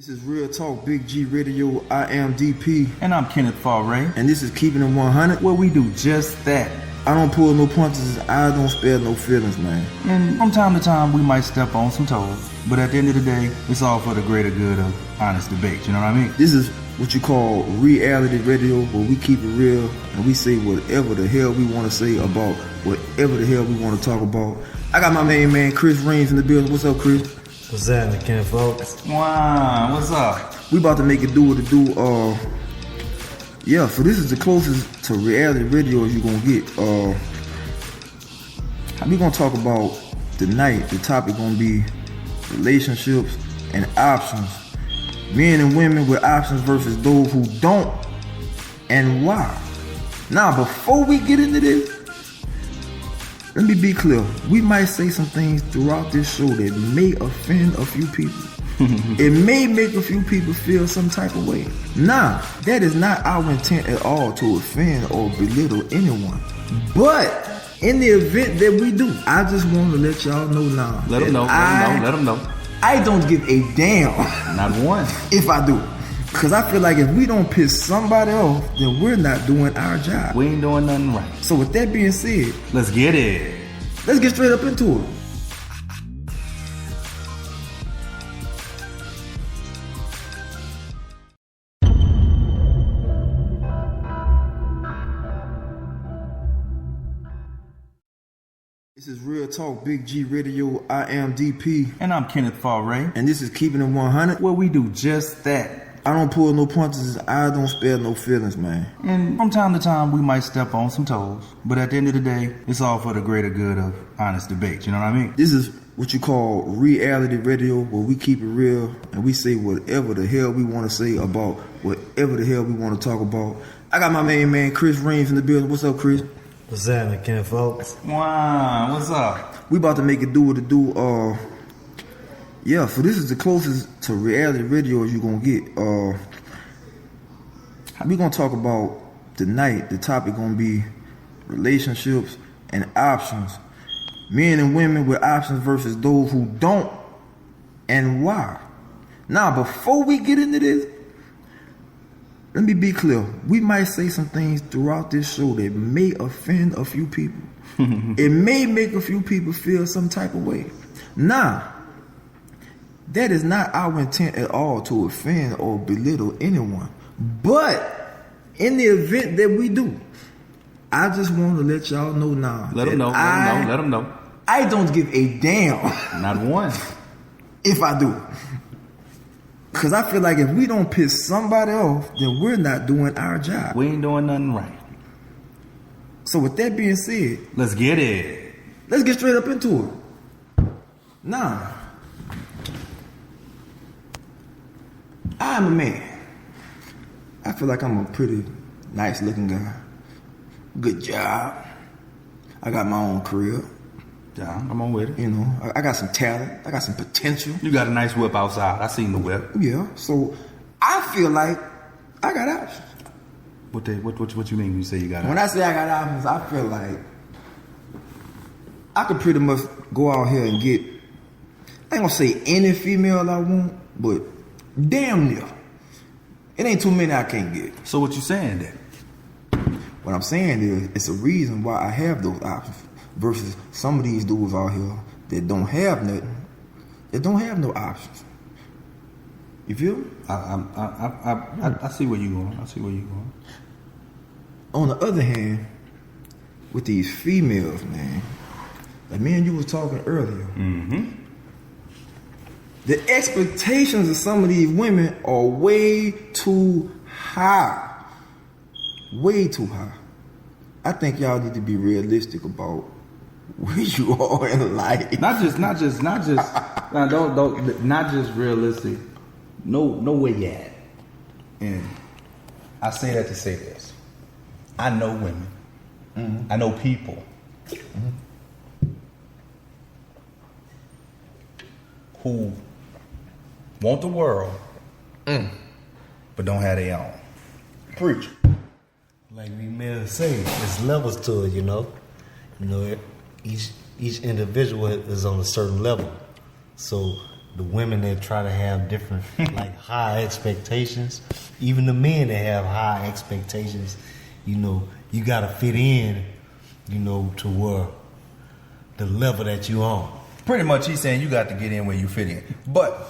This is Real Talk Big G Radio. I am DP. And I'm Kenneth Faray. And this is Keeping It 100. Where we do just that. I don't pull no punches. I don't spare no feelings, man. And from time to time, we might step on some toes. But at the end of the day, it's all for the greater good of honest debate. You know what I mean? This is what you call reality radio, where we keep it real and we say whatever the hell we want to say about whatever the hell we want to talk about. I got my main man, Chris Reigns, in the building. What's up, Chris? What's happening, Ken, folks? Wow, what's up? We about to make it do what it do. So this is the closest to reality radio as you're gonna get. We gonna talk about tonight. The topic gonna be relationships and options. Men and women with options versus those who don't, and why. Now, before we get into this, let me be clear. We might say some things throughout this show that may offend a few people. It may make a few people feel some type of way. Now, that is not our intent at all to offend or belittle anyone. But in the event that we do, I just want to let y'all know now. Let them know. I don't give a damn. Not one. If I do. Because I feel like if we don't piss somebody off, then we're not doing our job. We ain't doing nothing right. So with that being said, let's get it. Let's get straight up into it. This is Real Talk Big G Radio. I am DP. And I'm Kenneth Faray. And this is Keeping It 100. Where we do just that. I don't pull no punches. I don't spare no feelings, man. And from time to time, we might step on some toes. But at the end of the day, it's all for the greater good of honest debate. You know what I mean? This is what you call reality radio, where we keep it real and we say whatever the hell we want to say about whatever the hell we want to talk about. I got my main man, Chris Reigns, in the building. What's up, Chris? What's happening, Ken, folks? Wow, what's up? We about to make it do what it do. So this is the closest to reality radio as you're gonna get. We're gonna talk about tonight. The topic gonna be relationships and options. Men and women with options versus those who don't, and why. Now, before we get into this, let me be clear. We might say some things throughout this show that may offend a few people. It may make a few people feel some type of way. Now, that is not our intent at all to offend or belittle anyone. But in the event that we do, I just want to let y'all know now. Let them know. I don't give a damn. Not one. If I do. Because I feel like if we don't piss somebody off, then we're not doing our job. We ain't doing nothing right. So with that being said, let's get it. Let's get straight up into it. Now, I'm a man. I feel like I'm a pretty nice looking guy. Good job. I got my own crib. Yeah, I'm on with it. You know, I got some talent. I got some potential. You got a nice whip outside. I seen the whip. Yeah. So I feel like I got options. What you mean when you say you got options? When I say I got options, I feel like I could pretty much go out here and get, I ain't gonna say any female I want, but damn near. It ain't too many I can't get. So what you saying then? What I'm saying is, it's a reason why I have those options versus some of these dudes out here that don't have nothing, that don't have no options. You feel me? I see where you going. On the other hand, with these females, man, like me and you was talking earlier, the expectations of some of these women are way too high. Way too high. I think y'all need to be realistic about where you are in life. Not just realistic. Know where you at. And I say that to say this. I know women. I know people. Who want the world, but don't have their own. Preach. Like we may say, there's levels to it, you know. Each individual is on a certain level. So the women that try to have different like high expectations, even the men that have high expectations, you gotta fit in, to where the level that you on. Pretty much, he's saying you got to get in where you fit in. But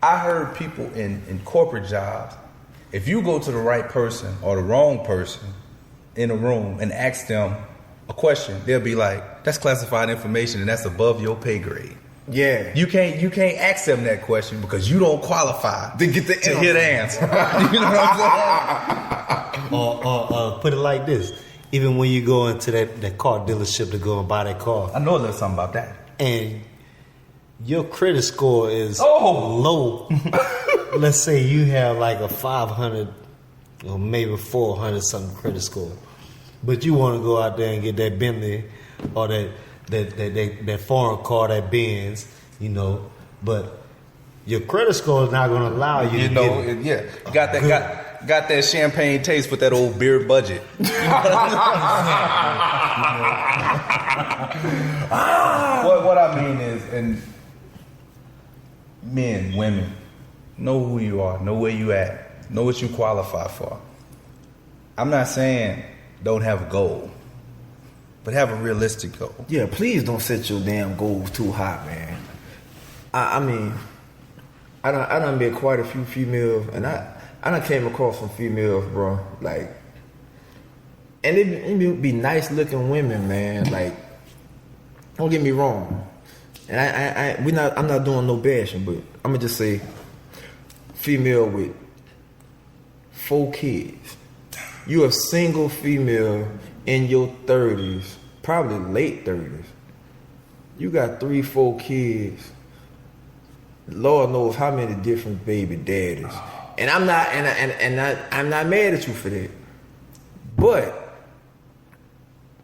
I heard people in corporate jobs, if you go to the right person or the wrong person in a room and ask them a question, they'll be like, "That's classified information and that's above your pay grade." Yeah. You can't ask them that question because you don't qualify to get to hear the answer. You know what I'm saying? Or put it like this: even when you go into that car dealership to go and buy that car, I know a little something about that. And your credit score is low. Let's say you have like a 500 or maybe 400 something credit score, but you want to go out there and get that Bentley or that foreign car, that Benz, but your credit score is not going to allow you to get it. Yeah, got that champagne taste with that old beer budget. What I mean is, and men, women, know who you are, know where you at, know what you qualify for. I'm not saying don't have a goal, but have a realistic goal. Yeah, please don't set your damn goals too high, man. I mean, I done met quite a few females, and I done came across some females, bro. Like, and it be nice looking women, man. Like, don't get me wrong. And I'm not doing no bashing, but I'm gonna just say, female with 4 kids. You a single female in your 30s, probably late 30s. You got 3-4 kids. Lord knows how many different baby daddies. And I'm not I'm not mad at you for that. But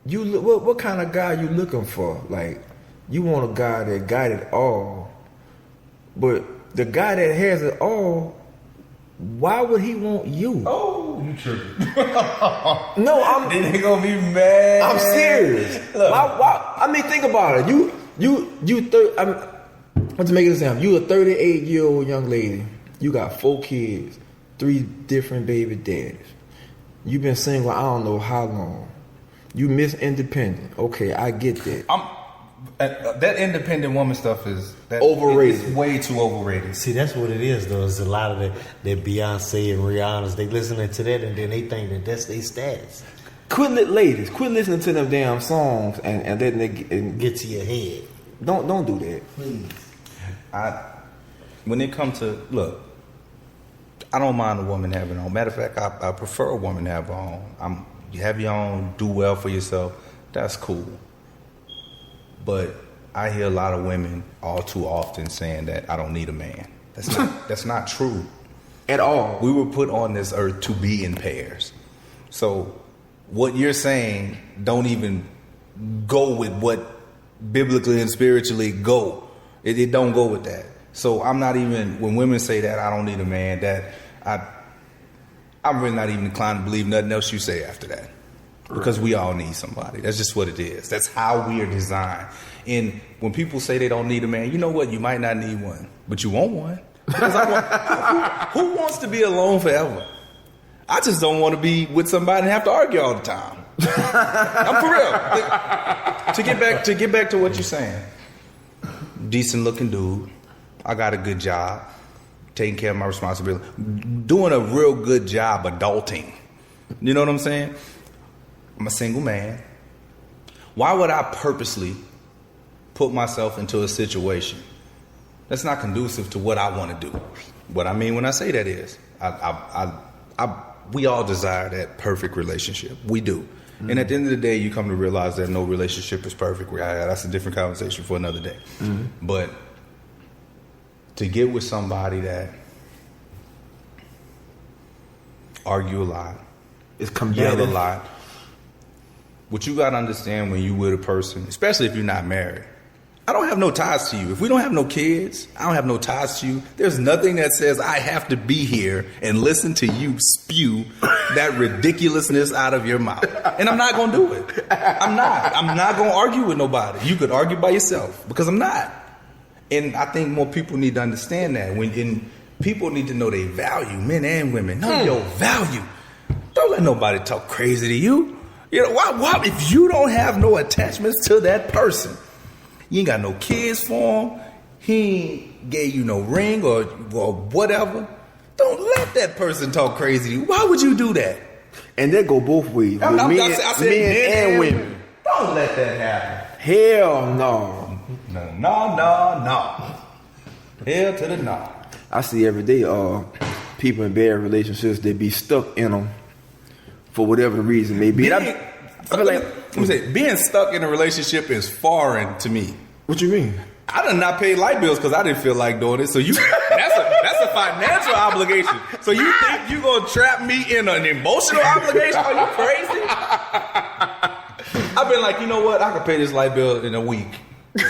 what kind of guy you looking for? Like, you want a guy that got it all, but the guy that has it all, why would he want you? Oh, you tripping? No, I'm. They gonna be mad. I'm serious. Why? I mean, think about it. Let's make an example. You a 38-year-old young lady. You got 4 kids, 3 different baby daddies. You've been single I don't know how long. You miss independent. Okay, I get that. That independent woman stuff is overrated. It's way too overrated. See, that's what it is, though. It's a lot of that Beyonce and Rihanna's. They listening to that and then they think that that's their stats. Quit listening to them damn songs and letting it get to your head. Don't do that, please. When it comes to look, I don't mind a woman having her own. Matter of fact, I prefer a woman to have her own. You have your own, do well for yourself. That's cool. But I hear a lot of women all too often saying that I don't need a man. That's not true at all. We were put on this earth to be in pairs. So what you're saying don't even go with what biblically and spiritually go. It don't go with that. So I'm not even, when women say that I don't need a man, that I'm really not even inclined to believe nothing else you say after that. Because we all need somebody. That's just what it is. That's how we are designed. And when people say they don't need a man, you know what? You might not need one, but you want one. Because who wants to be alone forever? I just don't want to be with somebody and have to argue all the time. I'm for real. To get back to what you're saying. Decent looking dude. I got a good job. Taking care of my responsibility. Doing a real good job adulting. You know what I'm saying? I'm a single man. Why would I purposely put myself into a situation that's not conducive to what I want to do? What I mean when I say that is, we all desire that perfect relationship. We do. Mm-hmm. And at the end of the day, you come to realize that no relationship is perfect. That's a different conversation for another day. Mm-hmm. But to get with somebody that argue a lot, it's combative, yell a lot. What you got to understand when you with a person, especially if you're not married, I don't have no ties to you. If we don't have no kids, I don't have no ties to you. There's nothing that says I have to be here and listen to you spew that ridiculousness out of your mouth. And I'm not going to do it. I'm not going to argue with nobody. You could argue by yourself because I'm not. And I think more people need to understand that. And people need to know their value, men and women. Know your value. Don't let nobody talk crazy to you. You know, why if you don't have no attachments to that person, you ain't got no kids for him, he ain't gave you no ring or whatever, don't let that person talk crazy to you. Why would you do that? And that go both ways. I said men and women. Don't let that happen. Hell no. No. Hell to the no. I see every day people in bad relationships, they be stuck in them for whatever the reason may be. Let me say, being stuck in a relationship is foreign to me. What you mean? I done not paid light bills because I didn't feel like doing it. So that's a financial obligation. So you think you gonna trap me in an emotional obligation? Are you crazy? I've been like, you know what? I can pay this light bill in a week.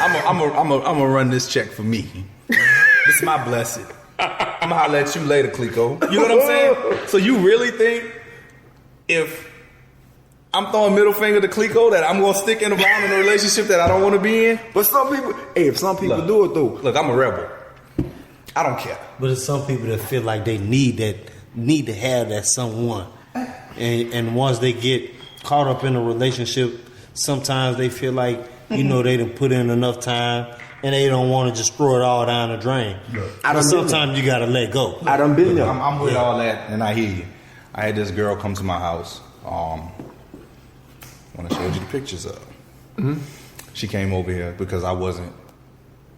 I'm gonna run this check for me. This is my blessing. I'm gonna holler at you later, Clico. You know what I'm saying? So you really think if I'm throwing middle finger to Clico that I'm gonna stick around in a relationship that I don't want to be in? But some people, if some people do it though. Look, I'm a rebel. I don't care. But there's some people that feel like they need to have that someone, and once they get caught up in a relationship, sometimes they feel like they done put in enough time. And they don't want to just throw it all down the drain. But sometimes you got to let go. I done been there. I'm with all that, and I hear you. I had this girl come to my house. When I showed you the pictures of. Mm-hmm. She came over here because I wasn't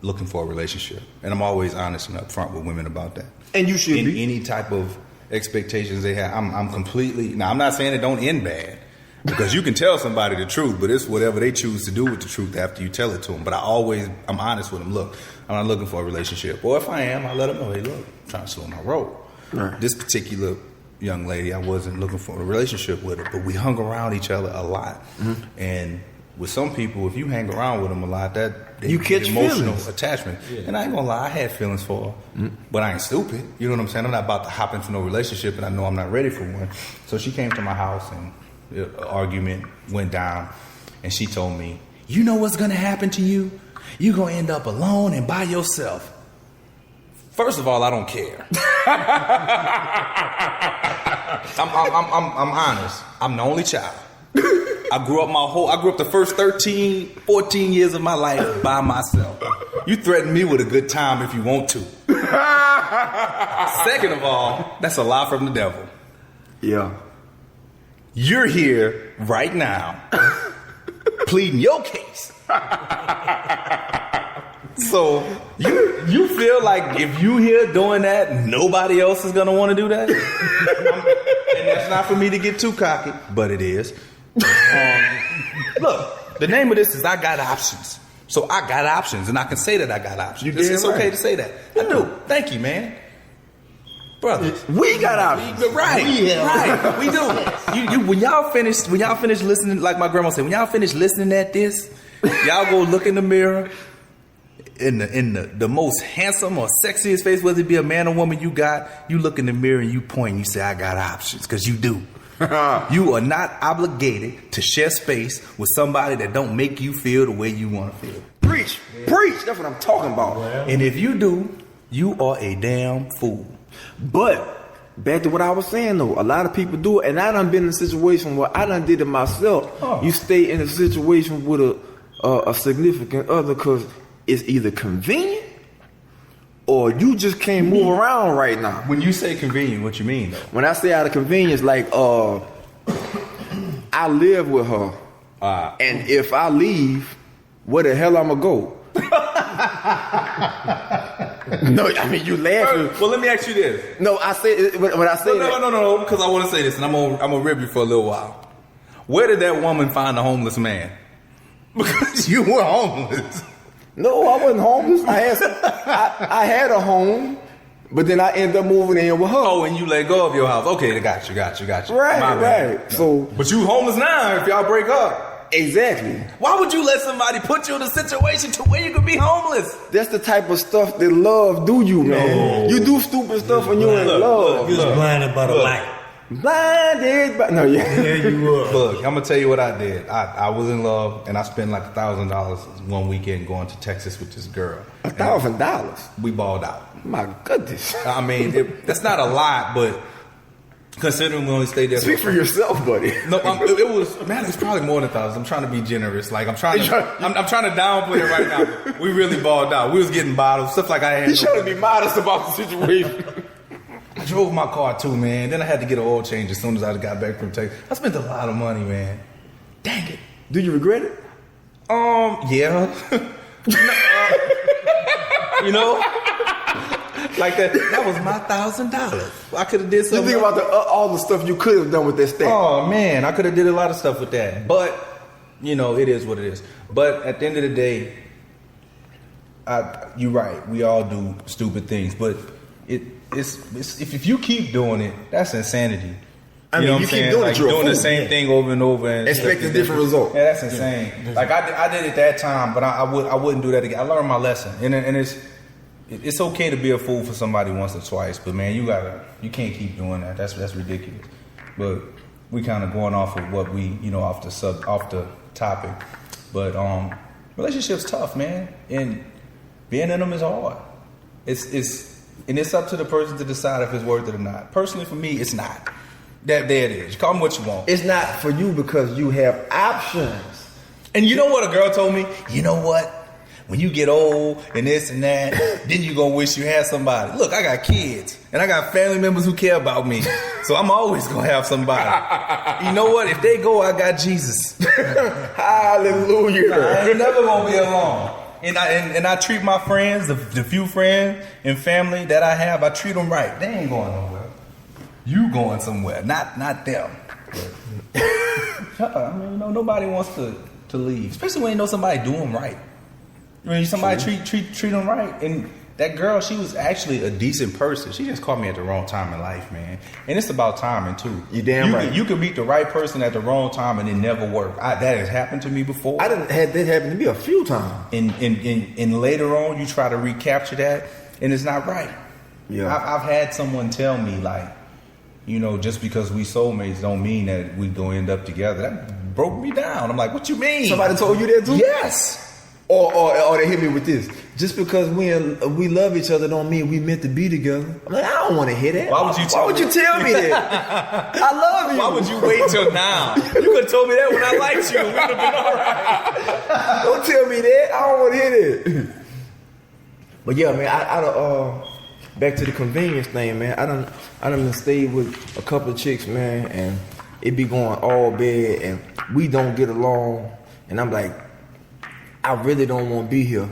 looking for a relationship. And I'm always honest and upfront with women about that. And you should be. Any type of expectations they have, I'm completely... Now, I'm not saying it don't end bad. Because you can tell somebody the truth, but it's whatever they choose to do with the truth after you tell it to them. But I'm honest with them. Look, I'm not looking for a relationship. Or if I am, I let them know, hey, look, I'm trying to slow my roll. Right. This particular young lady, I wasn't looking for a relationship with her, but we hung around each other a lot. Mm-hmm. And with some people, if you hang around with them a lot, you catch emotional attachment. Yeah. And I ain't gonna lie, I had feelings for her, but I ain't stupid. You know what I'm saying? I'm not about to hop into no relationship, and I know I'm not ready for one. So she came to my house, and the argument went down, and she told me, you know what's gonna happen to you? You're gonna end up alone and by yourself. First of all, I don't care. I'm honest. I'm the only child. I grew up the first 13, 14 years of my life by myself. You threaten me with a good time if you want to. Second of all, that's a lie from the devil. Yeah. You're here right now pleading your case. So you feel like if you here doing that, nobody else is gonna want to do that? And that's not for me to get too cocky, but it is. Look, the name of this is I Got Options. So I got options, and I can say that I got options. It's okay to say that. I do. Thank you, man. Brothers, we got options. Right, right. We do. You when y'all finish listening, like my grandma said, when y'all finish listening at this, y'all go look in the mirror. In the most handsome or sexiest face, whether it be a man or woman you look in the mirror and you point and you say, I got options, because you do. You are not obligated to share space with somebody that don't make you feel the way you want to feel. Preach. That's what I'm talking about. Well, and if you do, you are a damn fool. But back to what I was saying though, a lot of people do it, and I done been in a situation where I done did it myself. You stay in a situation with a significant other because it's either convenient or you just can't move around right now. When you say convenient, what you mean though? When I say out of convenience, like I live with her, and if I leave, where the hell I'ma go? No, I mean you laughing. Well, let me ask you this. No, I say when I say no, because I want to say this, and I'm gonna rib you for a little while. Where did that woman find a homeless man? Because you were homeless. No, I wasn't homeless. I had a home, but then I ended up moving in with her. Oh, and you let go of your house. Okay, got you. Right. So, but you homeless now if y'all break up. Exactly. Why would you let somebody put you in a situation to where you could be homeless? That's the type of stuff that love do you, man. You do stupid stuff when you're in love. You was blinded by the light. Blinded by no, yeah. Yeah, you were. Look, I'm gonna tell you what I did. I was in love, and I spent like $1,000 one weekend going to Texas with this girl. $1,000. We balled out. My goodness. I mean, that's not a lot, but considering we only stayed there. Speak for yourself, buddy. No, it was, man. It's probably more than 1,000. I'm trying to be generous. Like I'm trying to downplay it right now. We really balled out. We was getting bottles, stuff like I had. He's trying to be modest about the situation. I drove my car too, man. Then I had to get an oil change as soon as I got back from Texas. I spent a lot of money, man. Dang it. Do you regret it? Yeah. You know, like that was my $1,000. I could have did something. You think about all the stuff you could have done with that stack. Oh man, I could have did a lot of stuff with that. But you know, it is what it is. But at the end of the day, you're right. We all do stupid things, but it's if you keep doing it, that's insanity. I mean, you keep doing it, you're doing the same thing over and over and expecting different results. Yeah, that's insane. Yeah. Like I did it that time, but I wouldn't do that again. I learned my lesson, and it's okay to be a fool for somebody once or twice, but man, you can't keep doing that. That's ridiculous. But we kind of going off of what we off the topic, but relationships tough, man, and being in them is hard. And it's up to the person to decide if it's worth it or not. Personally, for me, it's not. There it is. You call them what you want. It's not for you because you have options. And you know what a girl told me? You know what? When you get old and this and that, then you gonna wish you had somebody. Look, I got kids and I got family members who care about me, so I'm always gonna have somebody. You know what? If they go, I got Jesus. Hallelujah. I ain't never gonna be alone. And I treat my friends, the few friends and family that I have, I treat them right. They ain't going nowhere. You going somewhere, not them. I mean, nobody wants to leave, especially when you know somebody doing right. When somebody treat them right, and that girl, she was actually a decent person. She just caught me at the wrong time in life, man. And it's about timing too. You damn right. You can meet the right person at the wrong time and it never work. That has happened to me before. I didn't had that happen to me a few times. And later on, you try to recapture that, and it's not right. Yeah, I've had someone tell me like, just because we soulmates don't mean that we gonna end up together. That broke me down. I'm like, what you mean? Somebody told you that too? Yes. Or they hit me with this. Just because we love each other don't mean we meant to be together. I'm like, I don't want to hear that. Why would you tell me that? I love you. Why would you wait till now? You could have told me that when I liked you. We would have been all right. Don't tell me that. I don't want to hear that. But yeah, man, I back to the convenience thing, man. I done stayed with a couple of chicks, man, and it be going all bad, and we don't get along, and I'm like, I really don't want to be here.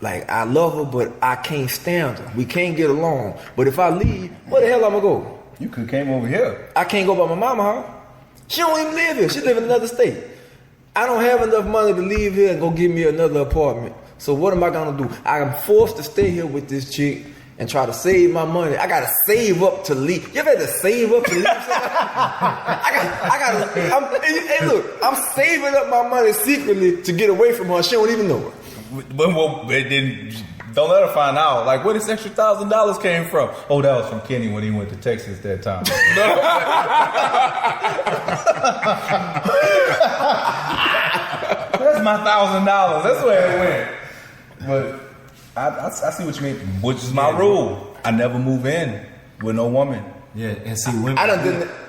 Like, I love her, but I can't stand her. We can't get along. But if I leave, where the hell I'm gonna go? You could have came over here. I can't go by my mama house. She don't even live here. She live in another state. I don't have enough money to leave here and go get me another apartment. So what am I gonna do? I'm forced to stay here with this chick and try to save my money. I gotta save up to leave. You ever had to save up to leave? Hey, look, I'm saving up my money secretly to get away from her. She don't even know it. Well, then don't let her find out. Like, where this extra $1,000 came from? Oh, that was from Kenny when he went to Texas that time. That's my $1,000. That's where it went. But I see what you mean, which is my rule. I never move in with no woman. Yeah, and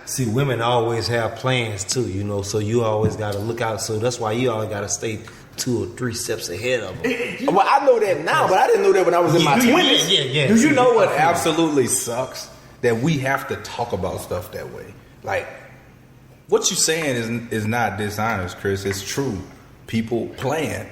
see, women always have plans too, so you always got to look out. So that's why you always got to stay 2 or 3 steps ahead of them. Well, I know that now, but I didn't know that when I was in my 20s. Yeah. Do you know what absolutely sucks? That we have to talk about stuff that way. Like, what you're saying is not dishonest, Chris. It's true. People plan.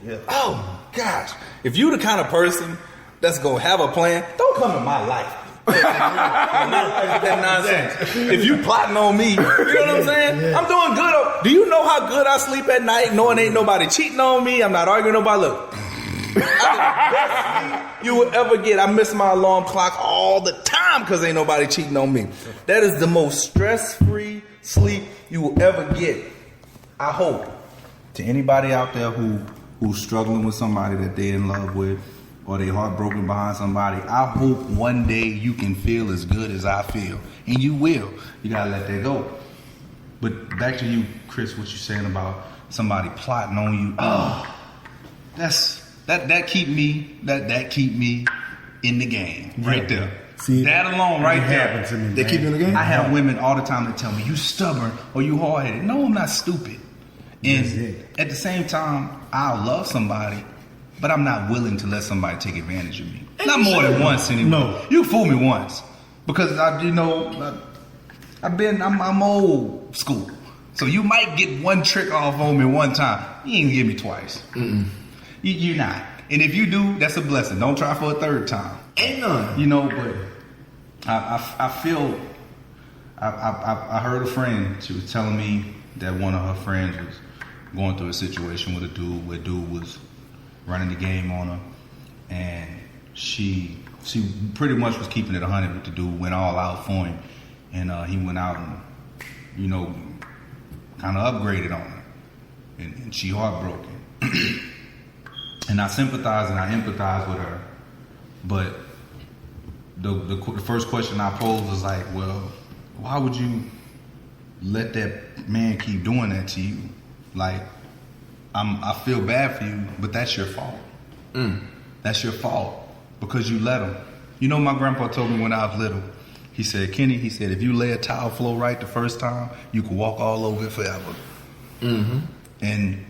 Yeah. Oh, gosh. If you the kind of person that's going to have a plan, don't come in my life. That nonsense. If you plotting on me, you know what I'm saying? Yeah. I'm doing good. Do you know how good I sleep at night knowing ain't nobody cheating on me? I'm not arguing with nobody. Look, I'm the best sleep you will ever get. I miss my alarm clock all the time because ain't nobody cheating on me. That is the most stress-free sleep you will ever get. I hope to anybody out there who's struggling with somebody that they in love with, or they heartbroken behind somebody, I hope one day you can feel as good as I feel. And you will. You gotta let that go. But back to you, Chris, what you saying about somebody plotting on you. That keep me in the game right there. See, that alone right there. To me, They keep you in the game? I have women all the time that tell me, you stubborn or you hard-headed. No, I'm not stupid. And at the same time, I'll love somebody, but I'm not willing to let somebody take advantage of me. Not more than once anyway. No. You fool me once. Because I'm old school. So you might get one trick off on me one time. You ain't gonna get me twice. You're not. And if you do, that's a blessing. Don't try for a third time. Ain't none. You know, but I feel I heard a friend, she was telling me that one of her friends was going through a situation with a dude where dude was running the game on her, and she pretty much was keeping it 100 with the dude, went all out for him, and he went out and, you know, kind of upgraded on her, and she heartbroken. And I sympathize and I empathize with her, but the first question I posed was like, well, why would you let that man keep doing that to you? Like, I feel bad for you, but that's your fault. That's your fault because you let him. You know, my grandpa told me when I was little, he said, Kenny, he said, if you lay a tile floor right the first time, you can walk all over it forever. And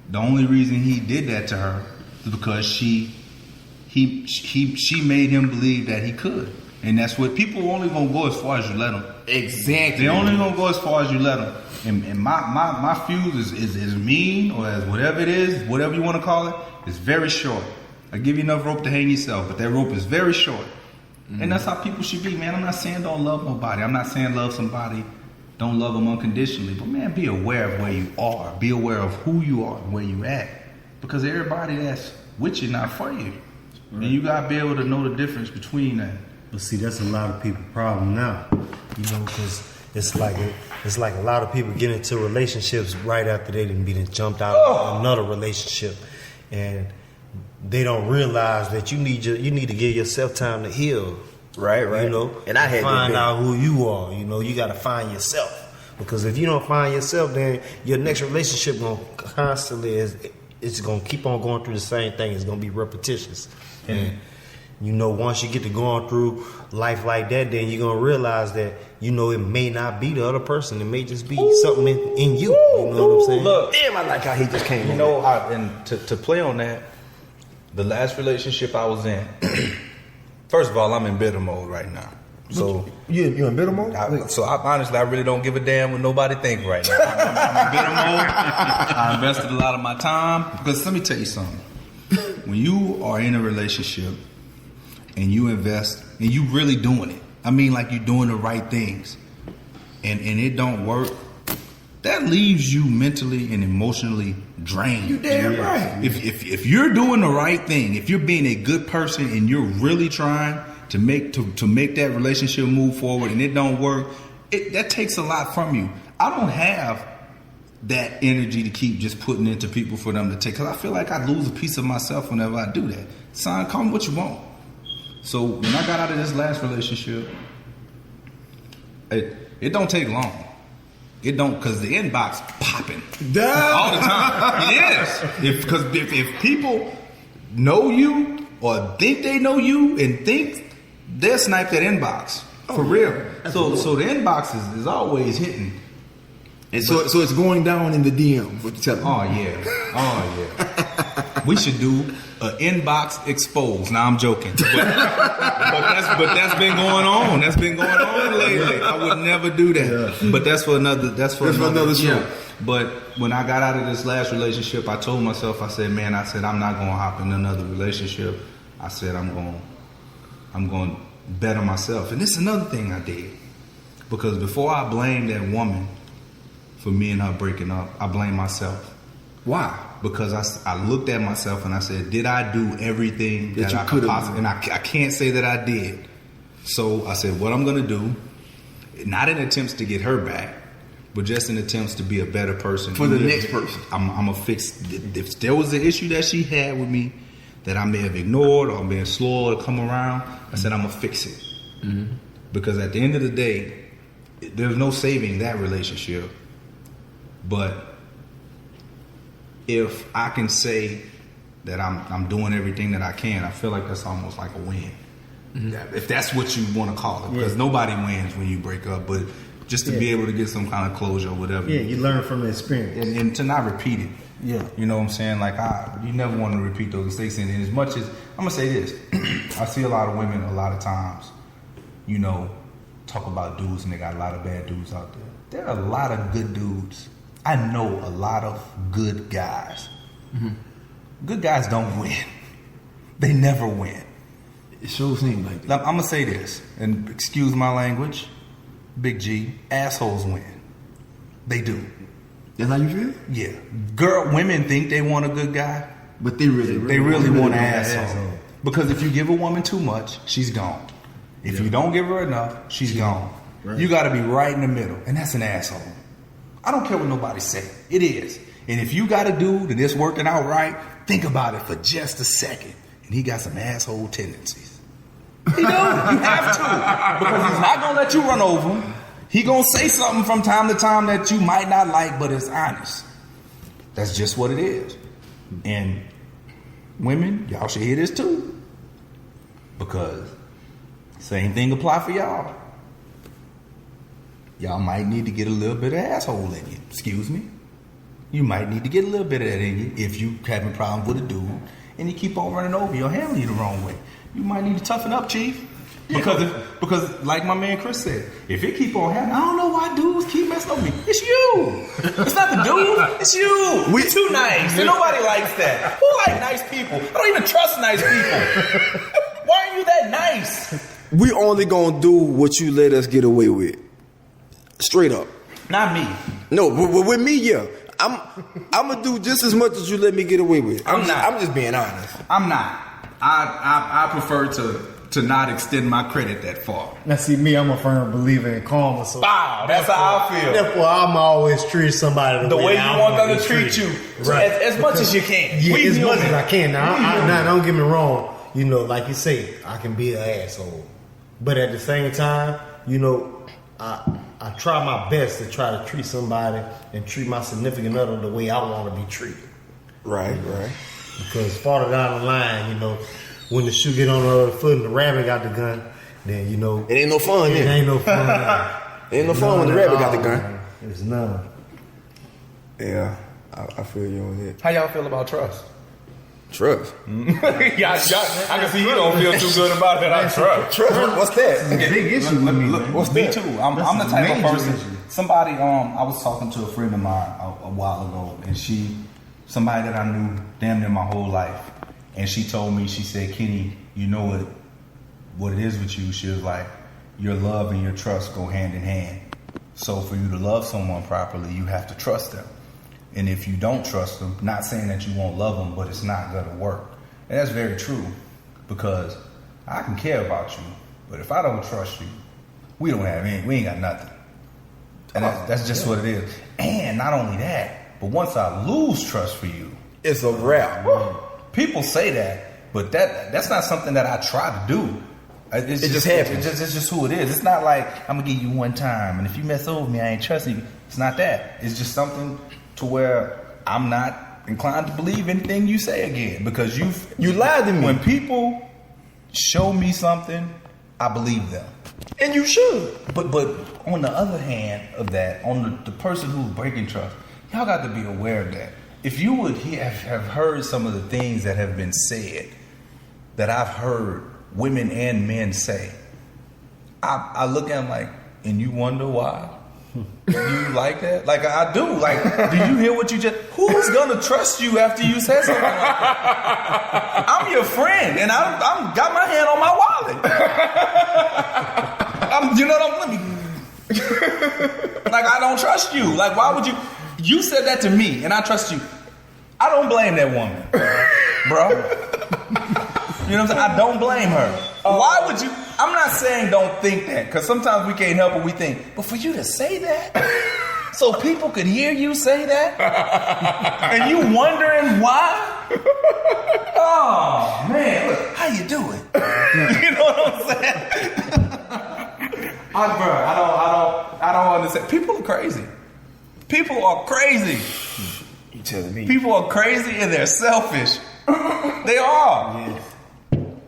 the only reason he did that to her is because she made him believe that he could. And that's what people only gonna go as far as you let them. Exactly. They only gonna go as far as you let them. And my fuse is mean, or as whatever it is, whatever you want to call it, is very short. I give you enough rope to hang yourself, but that rope is very short. And that's how people should be, man. I'm not saying don't love nobody. I'm not saying love somebody, don't love them unconditionally. But man, be aware of where you are. Be aware of who you are and where you at. Because everybody that's with you not for you. Right. And you gotta be able to know the difference between that. But see, that's a lot of people's problem now. You know, because it's like a lot of people get into relationships right after they done been jumped out of another relationship, and they don't realize that you need to give yourself time to heal. Right. You know, and I had find out who you are. You know, you got to find yourself, because if you don't find yourself, then your next relationship gonna constantly it's gonna keep on going through the same thing. It's gonna be repetitious. And you know, once you get to going through life like that, then you're gonna realize that, you know, it may not be the other person. It may just be something in you. You know what I'm saying? Look, damn, I like how he just came. You know, and to play on that, the last relationship I was in. First of all, I'm in bitter mode right now. So you in bitter mode? Honestly, I really don't give a damn what nobody think right now. I'm in bitter mode. I invested a lot of my time, because let me tell you something. When you are in a relationship and you invest and you really doing it, I mean, like you're doing the right things, and it don't work, that leaves you mentally and emotionally drained. You damn right. If you're doing the right thing, if you're being a good person and you're really trying to make that relationship move forward and it don't work, that takes a lot from you. I don't have that energy to keep just putting into people for them to take, because I feel like I lose a piece of myself whenever I do that. Son, call me what you want. So when I got out of this last relationship, it don't take long. It don't, because the inbox popping all the time. It is. Because if people know you or think they know you and think, they'll snipe that inbox for real. So the inbox is always hitting. And so it's going down in the DM. What you tell them? Oh yeah. We should do an inbox expose. Now I'm joking, but that's been going on. That's been going on lately. I would never do that. Yeah. But that's for another show. Yeah. But when I got out of this last relationship, I told myself, I said, I'm not gonna hop in another relationship. I said I'm going to better myself. And this is another thing I did, because before I blamed that woman for me and her breaking up, I blamed myself. Why? Because I looked at myself and I said, did I do everything that I could possibly? And I can't say that I did. So I said, what I'm going to do, not in attempts to get her back, but just in attempts to be a better person. For the next person. I'm going to fix, if there was an issue that she had with me that I may have ignored or been slow to come around, I said I'm gonna fix it. Because at the end of the day, there's no saving that relationship. But if I can say that I'm doing everything that I can, I feel like that's almost like a win. If that's what you want to call it, because nobody wins when you break up, but just to be able to get some kind of closure or whatever. Yeah, you learn from the experience. And to not repeat it. Yeah. You know what I'm saying? Like, you never want to repeat those mistakes. And as much as, I'm going to say this, I see a lot of women a lot of times, you know, talk about dudes and they got a lot of bad dudes out there. There are a lot of good dudes. I know a lot of good guys. Good guys don't win. They never win. It sure seems like that. I'm going to say this, and excuse my language, Big G, assholes win. They do. That's how you feel? Yeah. Women think they want a good guy, But they really want an asshole. Because if you give a woman too much, she's gone. If you don't give her enough, she's gone. Right. You got to be right in the middle, and that's an asshole. I don't care what nobody say. It is. And if you got a dude and it's working out right, think about it for just a second. And he got some asshole tendencies. You know, you have to. Because he's not going to let you run over him. He going to say something from time to time that you might not like, but it's honest. That's just what it is. And women, y'all should hear this too. Because same thing apply for y'all. Y'all might need to get a little bit of asshole in you. Excuse me. You might need to get a little bit of that in you if you having problems with a dude and he keep on running over you or handling you the wrong way. You might need to toughen up, Chief. Because like my man Chris said, if it keep on happening, I don't know why dudes keep messing over me. It's you. It's not the dude. It's you. We're too nice. And nobody likes that. Who like nice people? I don't even trust nice people. Why are you that nice? We only gonna do what you let us get away with. Straight up. Not me. No, but with me, yeah. I'm gonna do just as much as you let me get away with. I'm just being honest. I'm not. I prefer to not extend my credit that far. Now, see, me, I'm a firm believer in karma. So wow, that's how I feel. Therefore, I'm always treat somebody the way you want them to treat you, right? As much as you can. Yeah, as much as I can. Now, don't get me wrong. You know, like you say, I can be an asshole, but at the same time, you know, I try my best to try to treat somebody and treat my significant other the way I want to be treated. Right. Because farther down the line, you know, when the shoe get on the other foot and the rabbit got the gun, then, you know, it ain't no fun. It ain't no fun. It ain't no fun when the rabbit got the gun. Man. It's none. Yeah, I feel you on that. How y'all feel about trust? Trust. I can see you don't feel too good about it. I trust. What's that? it's a big issue with me, man. What's me too. I'm the type of major person. issue. Somebody, I was talking to a friend of mine a while ago, and somebody that I knew damn near my whole life, and she told me, she said, Kenny, you know what it is with you? She was like, your love and your trust go hand in hand. So for you to love someone properly, you have to trust them. And if you don't trust them, not saying that you won't love them, but it's not going to work. And that's very true, because I can care about you, but if I don't trust you, we ain't got nothing. And that's just what it is. And not only that, but once I lose trust for you, It's a wrap. people say that, but that's not something that I try to do. It just happens. It's just who it is. It's not like I'm gonna give you one time, and if you mess over me, I ain't trusting you. It's not that. It's just something to where I'm not inclined to believe anything you say again, because you lied to me. When people show me something, I believe them. And you should. But on the other hand of that, on the person who's breaking trust, y'all got to be aware of that. If you would have heard some of the things that have been said, that I've heard women and men say, I look at them like, and you wonder why? You like that? Like I do. Like, do you hear what you just? Who's gonna trust you after you said something like that? I'm your friend, and I'm got my hand on my wallet. You know what I'm? Like, I don't trust you. Like, why would you? You said that to me, and I trust you. I don't blame that woman, bro. You know what I'm saying? I don't blame her. Why would you? I'm not saying don't think that, because sometimes we can't help what we think. But for you to say that, so people could hear you say that, and you wondering why? Oh man, look, how you doing? You know what I'm saying? I don't understand. People are crazy. People are crazy. You telling me? People are crazy and they're selfish. They are. Yeah.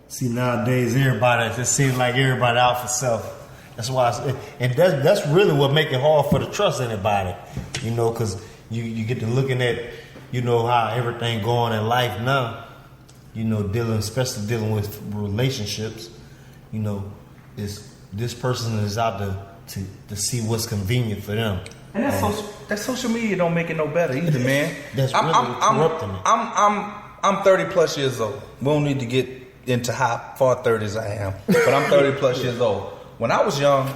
See, nowadays, everybody, it seems like everybody out for self. That's why, and that's really what make it hard for to trust anybody, you know, because you get to looking at, you know, how everything going in life now, you know, especially dealing with relationships, you know, this person is out to see what's convenient for them. And that social media don't make it no better either, man. That's really corrupting it. I'm 30 plus years old. We don't need to get into how far 30s I am, but I'm 30 plus years old. When I was young,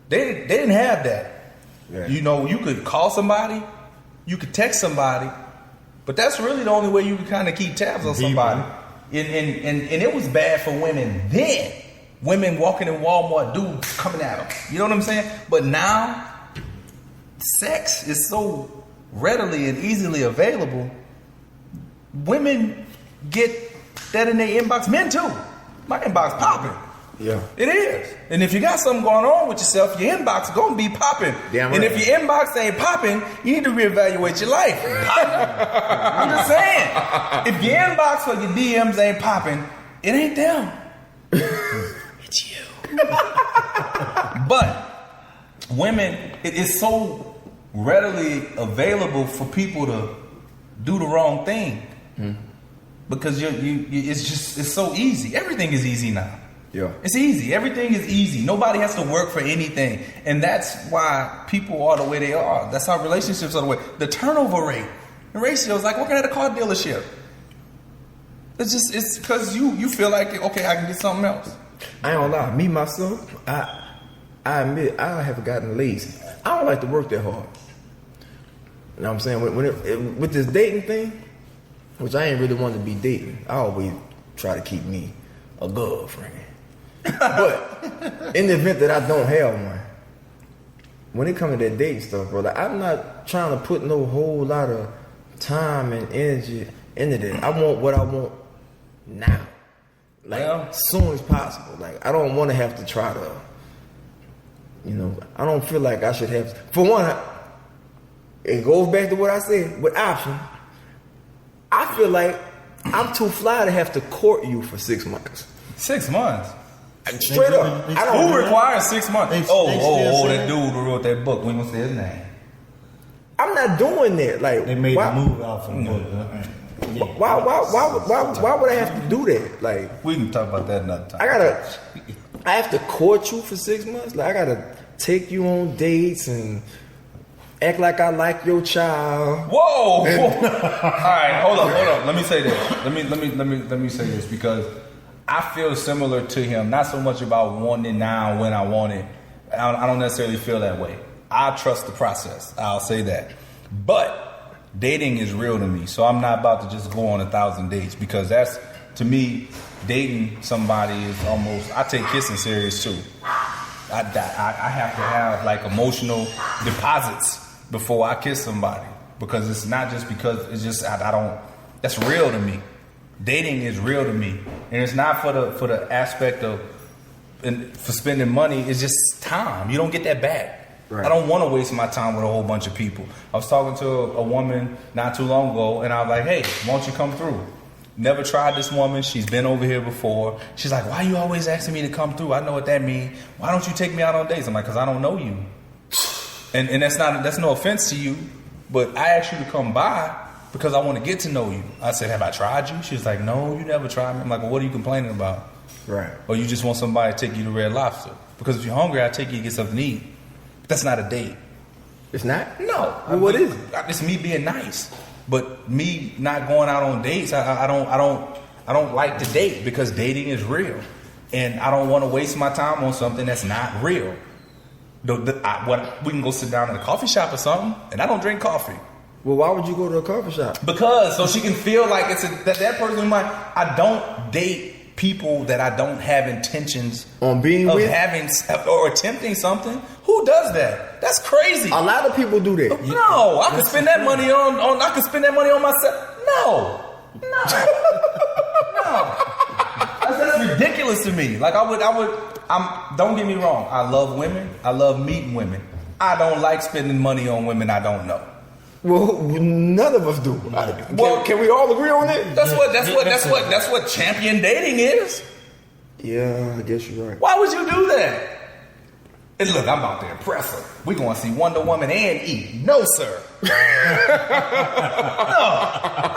they didn't have that. Yeah. You know, you could call somebody, you could text somebody, but that's really the only way you could kind of keep tabs on somebody. And it was bad for women then. Women walking in Walmart, dudes coming at them. You know what I'm saying? But now, sex is so readily and easily available. Women get that in their inbox. Men too. My inbox popping. Yeah. It is. And if you got something going on with yourself, your inbox is going to be popping. Damn right. And if your inbox ain't popping, you need to reevaluate your life. I'm just saying. If your inbox or your DMs ain't popping, it ain't them. It's you. But women, it is so readily available for people to do the wrong thing. Because it's so easy. Everything is easy now. Yeah. It's easy. Everything is easy. Nobody has to work for anything. And that's why people are the way they are. That's how relationships are the way. The turnover rate, the ratio is like working at a car dealership. It's because you feel like, okay, I can get something else. I ain't gonna lie. Me, myself, I admit I have gotten lazy. I don't like to work that hard. You know what I'm saying? With this dating thing, which I ain't really wanted to be dating, I always try to keep me a girlfriend. But in the event that I don't have one, when it comes to that dating stuff, bro, like, I'm not trying to put no whole lot of time and energy into that. I want what I want now. Like, as soon as possible. Like, I don't want to have to try to, you know, I don't feel like I should have. For one, it goes back to what I said with option. I feel like I'm too fly to have to court you for 6 months. 6 months? Straight up. Who requires 6 months? They That dude who wrote that book. We ain't gonna say his name. I'm not doing that. Like, They made why, the move out for the book, huh? Yeah. Why would I have to do that? Like, We can talk about that another time. I have to court you for 6 months. Like, I gotta take you on dates and act like I like your child. Whoa! All right, hold up. Let me say this. Let me say this because I feel similar to him. Not so much about wanting it now when I want it. I don't necessarily feel that way. I trust the process. I'll say that. But dating is real to me, so I'm not about to just go on 1,000 dates because that's, to me, dating somebody is almost. I take kissing serious too. I have to have like emotional deposits before I kiss somebody because it's not just because it's just I don't. That's real to me. Dating is real to me, and it's not for the aspect of for spending money. It's just time. You don't get that back. Right. I don't want to waste my time with a whole bunch of people. I was talking to a woman not too long ago, and I was like, "Hey, why don't you come through?" Never tried this woman. She's been over here before. She's like, "Why are you always asking me to come through? I know what that means. Why don't you take me out on dates?" I'm like, "Because I don't know you." And that's no offense to you, but I asked you to come by because I want to get to know you. I said, "Have I tried you?" She was like, "No, you never tried me." I'm like, "Well, what are you complaining about?" Right. Or you just want somebody to take you to Red Lobster? Because if you're hungry, I'll take you to get something to eat. That's not a date. It's not? No. Well, what is it? It's me being nice. But me not going out on dates, I don't like to date because dating is real. And I don't want to waste my time on something that's not real. We can go sit down in a coffee shop or something, and I don't drink coffee. Well, why would you go to a coffee shop? Because so she can feel like that person might. I don't date people that I don't have intentions on being of with, having or attempting something. Who does that? That's crazy. A lot of people do that. No, I could spend that money on. I could spend that money on myself. No. That's ridiculous to me. Like don't get me wrong. I love women. I love meeting women. I don't like spending money on women I don't know. Well, none of us do. Can we all agree on it? That's what champion dating is. Yeah, I guess you're right. Why would you do that? And look, I'm about to impress her. We're going to see Wonder Woman and E. No, sir. No, I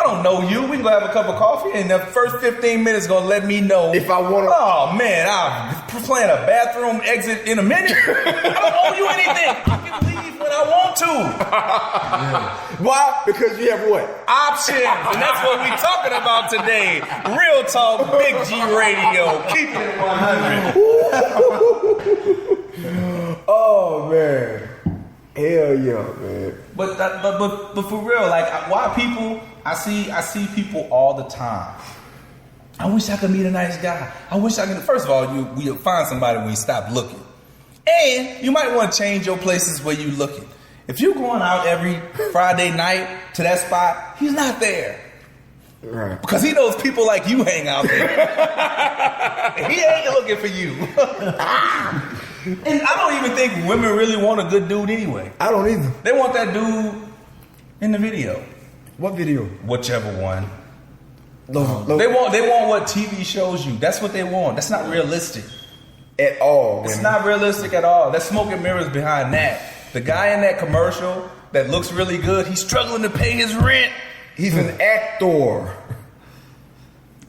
don't know you. We can go have a cup of coffee, and the first 15 minutes going to let me know if I want to. Oh man, I'm playing a bathroom exit in a minute. I don't owe you anything. I can leave when I want to. Why? Because you have what? Options, and that's what we're talking about today. Real talk, Big G Radio. Keep it 100. Oh man, hell yeah, man. But for real, like why people? I see people all the time. I wish I could meet a nice guy. I wish I could. First of all, you'll find somebody when you stop looking, and you might want to change your places where you looking. If you're going out every Friday night to that spot, he's not there. Right. Because he knows people like you hang out there. And he ain't looking for you. And I don't even think women really want a good dude anyway. I don't either. They want that dude in the video. What video? Whichever one. They want what TV shows you. That's what they want. That's not realistic. At all. It's not realistic at all. There's smoke and mirrors behind that. The guy in that commercial that looks really good, he's struggling to pay his rent. He's an actor.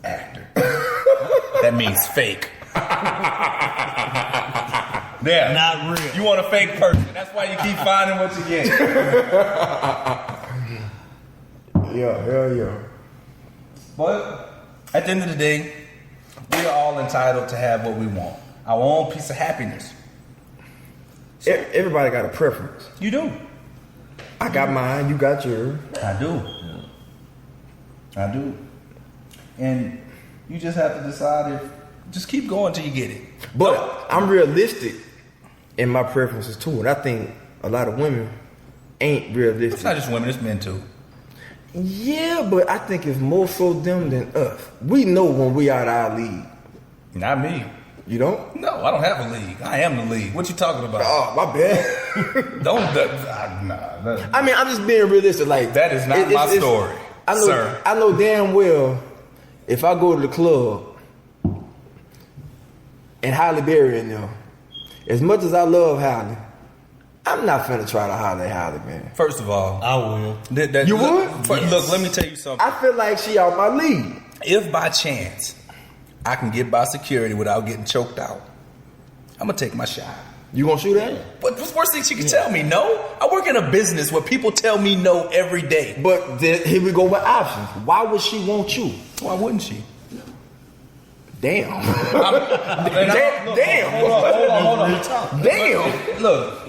Actor. That means fake. Yeah. Not real. You want a fake person. That's why you keep finding what you get. Yeah, hell yeah. But at the end of the day, we are all entitled to have what we want. Our own piece of happiness. So, everybody got a preference. You do. I got mine, you got yours. I do. I do. And you just have to decide just keep going till you get it. But I'm realistic in my preferences too. And I think a lot of women ain't realistic. It's not just women, it's men too. Yeah, but I think it's more so them than us. We know when we out of our league. Not me. You don't? No, I don't have a league. I am the league. What you talking about? Oh, my bad. I mean, I'm just being realistic. Like that is not my story, sir. I know damn well if I go to the club and Halle Berry in there, as much as I love Halle, I'm not finna try to holler at Halle, man. First of all, I will. You would? Yes. Look, let me tell you something. I feel like she out my league. If by chance I can get by security without getting choked out, I'm gonna take my shot. You gonna shoot at her? What's the worst thing she can tell me? No? I work in a business where people tell me no every day. But then, here we go with options. Why would she want you? Why wouldn't she? Damn. Damn. Hold on. Damn. Look,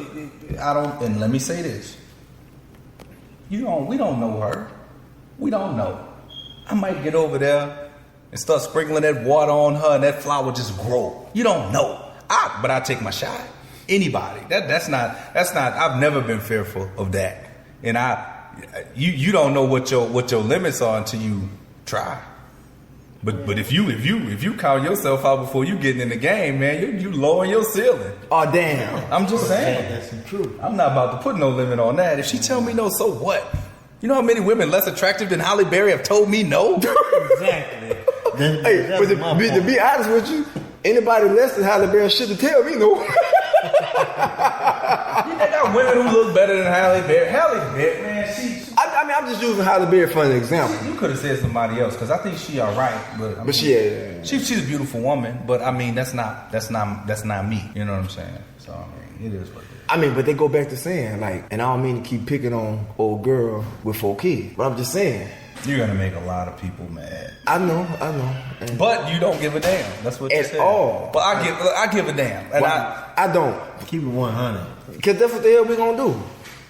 I don't, and let me say this. We don't know her. We don't know. I might get over there and start sprinkling that water on her and that flower just grow. You don't know. But I take my shot. Anybody. That's not I've never been fearful of that. And you don't know what your limits are until you try. But if you count yourself out before you getting in the game, man, you lowering your ceiling. Oh damn. I'm just saying. That's the truth. I'm not about to put no limit on that. If she tell me no, so what? You know how many women less attractive than Halle Berry have told me no? Exactly. Hey, but to be honest with you, anybody less than Halle Berry shouldn't tell me no. They got women who look better than Halle Berry. Halle Berry, man, I mean, I'm just using Halle Berry for an example. You could have said somebody else because I think she all right, but she's a beautiful woman. But I mean, that's not me. You know what I'm saying? So I mean, it is what it is. I mean, but they go back to saying like, and I don't mean to keep picking on old girl with 4 kids, but I'm just saying. You're gonna make a lot of people mad. I know. And but you don't give a damn. That's what you said. At all. But I give a damn. And I don't. Keep it 100. Because that's what the hell we gonna do.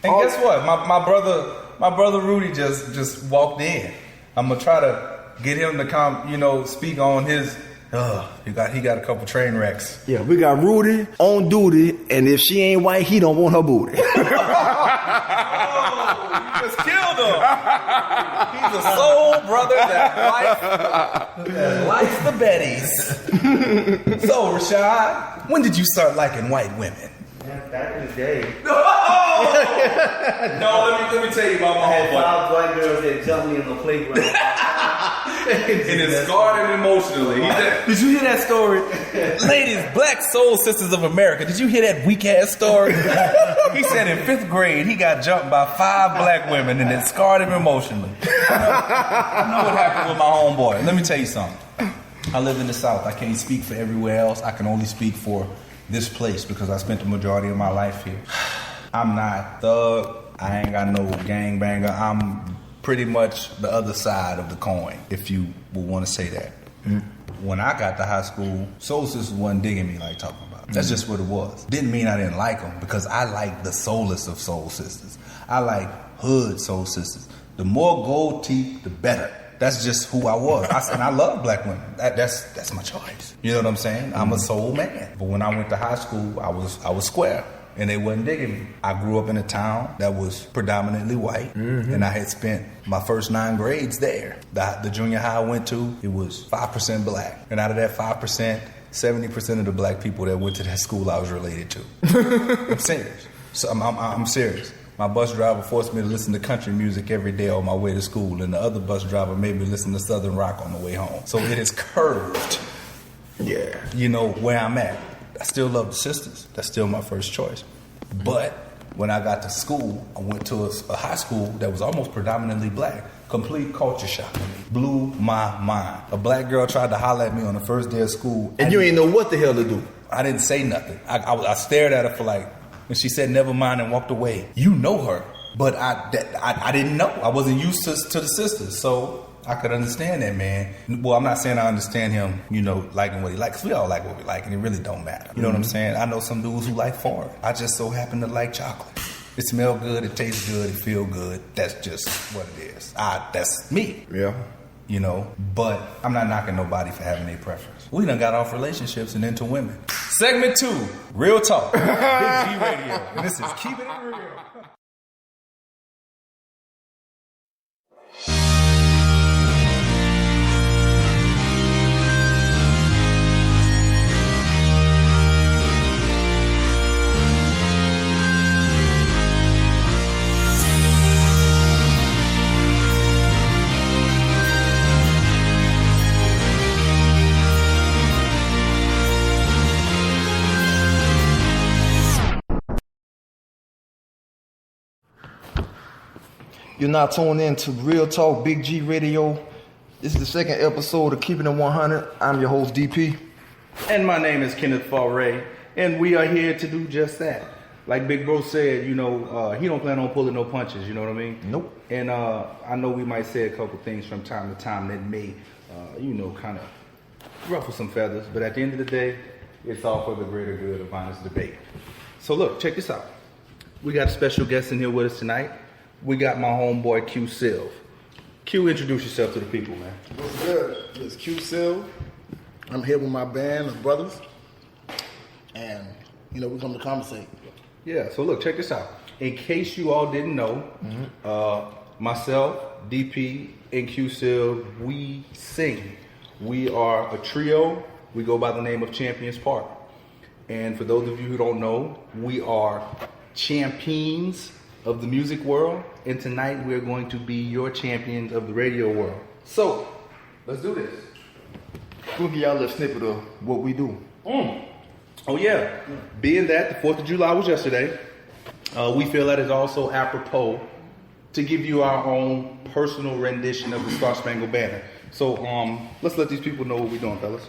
And guess what? My brother Rudy just walked in. I'm gonna try to get him to come, speak on his He got a couple train wrecks. Yeah, we got Rudy on duty, and if she ain't white, he don't want her booty. You just killed him. He's a soul brother that likes the Bettys. So, Rashad, when did you start liking white women? Back in the day, No, let me tell you about my I had homeboy. 5 black girls that jumped me in the playground. And it scarred him emotionally. Did you hear that story? Ladies, Black Soul Sisters of America, did you hear that weak ass story? He said in 5th grade he got jumped by 5 black women and it scarred him emotionally. I know what happened with my homeboy. Let me tell you something. I live in the South. I can't speak for everywhere else. I can only speak for this place because I spent the majority of my life here. I'm not thug. I ain't got no gangbanger. I'm pretty much the other side of the coin, if you would want to say that. Mm-hmm. When I got to high school, Soul Sisters wasn't digging me like talking about. That's just what it was. Didn't mean I didn't like them because I like the soulless of Soul Sisters. I like hood Soul Sisters. The more gold teeth, the better. That's just who I was. And I love black women. That's my choice. You know what I'm saying? I'm a soul man. But when I went to high school, I was square. And they wasn't digging me. I grew up in a town that was predominantly white, and I had spent my first 9 grades there. The junior high I went to, it was 5% black. And out of that 5%, 70% of the black people that went to that school I was related to. I'm serious. So I'm serious. My bus driver forced me to listen to country music every day on my way to school, and the other bus driver made me listen to Southern rock on the way home. So it has curved, where I'm at. I still love the sisters. That's still my first choice. But when I got to school, I went to a high school that was almost predominantly black. Complete culture shock. Blew my mind. A black girl tried to holler at me on the first day of school. And you ain't know what the hell to do. I didn't say nothing. I stared at her for when she said never mind and walked away. You know her. But I didn't know. I wasn't used to the sisters. So I could understand that, man. Well, I'm not saying I understand him, liking what he likes. We all like what we like, and it really don't matter. You know what I'm saying? I know some dudes who like foreign. I just so happen to like chocolate. It smells good, it tastes good, it feel good. That's just what it is. That's me. Yeah. But I'm not knocking nobody for having a preference. We done got off relationships and into women. Segment 2, Real Talk, Big G Radio. And this is Keeping It Real. You're now tuned in to Real Talk Big G Radio. This is the second episode of Keeping It 100. I'm your host, DP. And my name is Kenneth Faray, and we are here to do just that. Like Big Bro said, he don't plan on pulling no punches, you know what I mean? Nope. And I know we might say a couple things from time to time that may, kind of ruffle some feathers, but at the end of the day, it's all for the greater good of honest debate. So look, check this out. We got a special guest in here with us tonight. We got my homeboy Q Silv. Q, introduce yourself to the people, man. What's good? It's Q Silv. I'm here with my band of brothers. And, we come to conversate. Yeah, so look, check this out. In case you all didn't know, myself, DP, and Q Silv, we sing. We are a trio. We go by the name of Champions Park. And for those of you who don't know, we are champions of the music world, and tonight we're going to be your champions of the radio world. So, let's do this. We'll give y'all a little snippet of what we do. Oh yeah, being that the 4th of July was yesterday, we feel that it's also apropos to give you our own personal rendition of the Star Spangled Banner. So, let's let these people know what we're doing, fellas.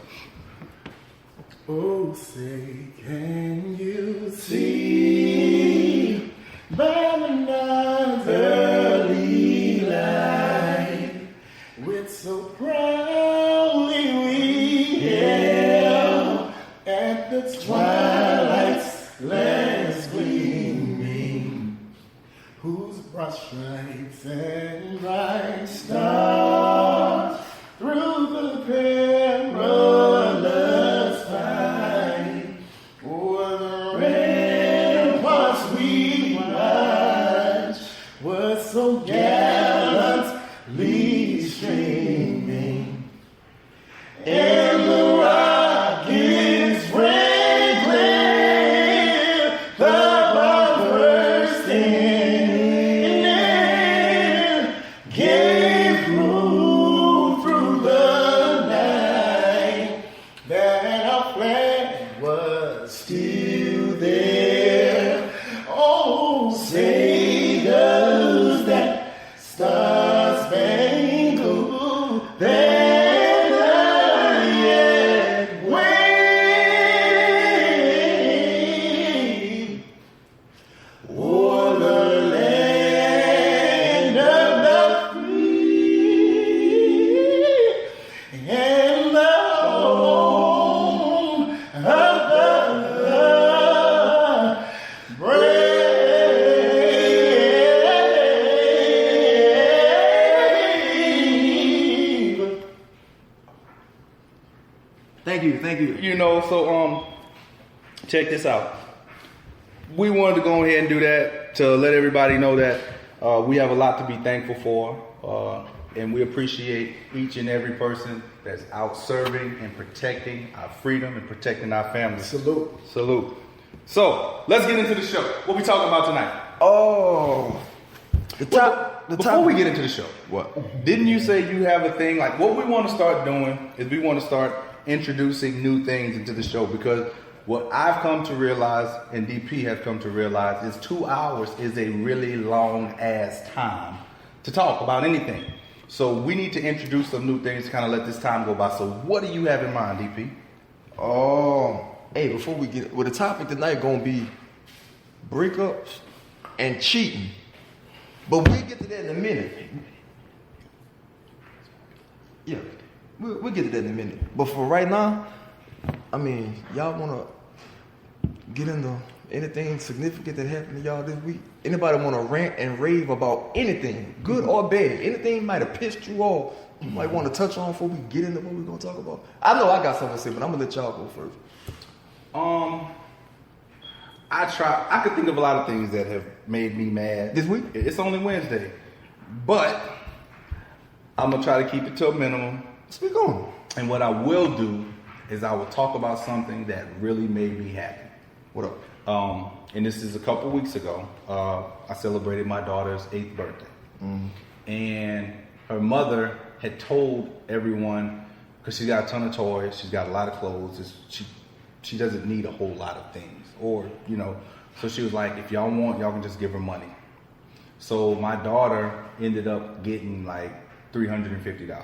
Oh, say, can you see by the night's early light, with so proudly we hail at the twilight's last gleaming, whose broad stripes and bright stars through the perilous there. Oh, say does that star-spangled banner yet wave o'er the land of the free and the home of the brave. Thank you. You know, so check this out. We wanted to go ahead and do that to let everybody know that we have a lot to be thankful for, and we appreciate each and every person that's out serving and protecting our freedom and protecting our families. Salute. Salute. So let's get into the show. What we talking about tonight? Oh, Before we get into the show, what? Didn't you say you have a thing? Like, what we want to start doing is we want to start introducing new things into the show, because what I've come to realize and DP has come to realize is 2 hours is a really long ass time to talk about anything. So we need to introduce some new things to kind of let this time go by. So what do you have in mind, DP? Oh, hey, before we get, well, the topic tonight gonna be breakups and cheating, but we'll get to that in a minute. Yeah, we'll get to that in a minute. But for right now, I mean, y'all wanna get into anything significant that happened to y'all this week? Anybody wanna rant and rave about anything, good or bad? Anything might have pissed you off, you might wanna touch on before we get into what we're gonna talk about? I know I got something to say, but I'm gonna let y'all go first. I could think of a lot of things that have made me mad This week? It's only Wednesday, but I'm gonna try to keep it to a minimum. Speak on. And what I will do is I will talk about something that really made me happy. What up? And this is a couple weeks ago. I celebrated my daughter's 8th birthday, and her mother had told everyone, because she's got a ton of toys, she's got a lot of clothes. She doesn't need a whole lot of things, or So she was like, if y'all want, y'all can just give her money. So my daughter ended up getting like $350,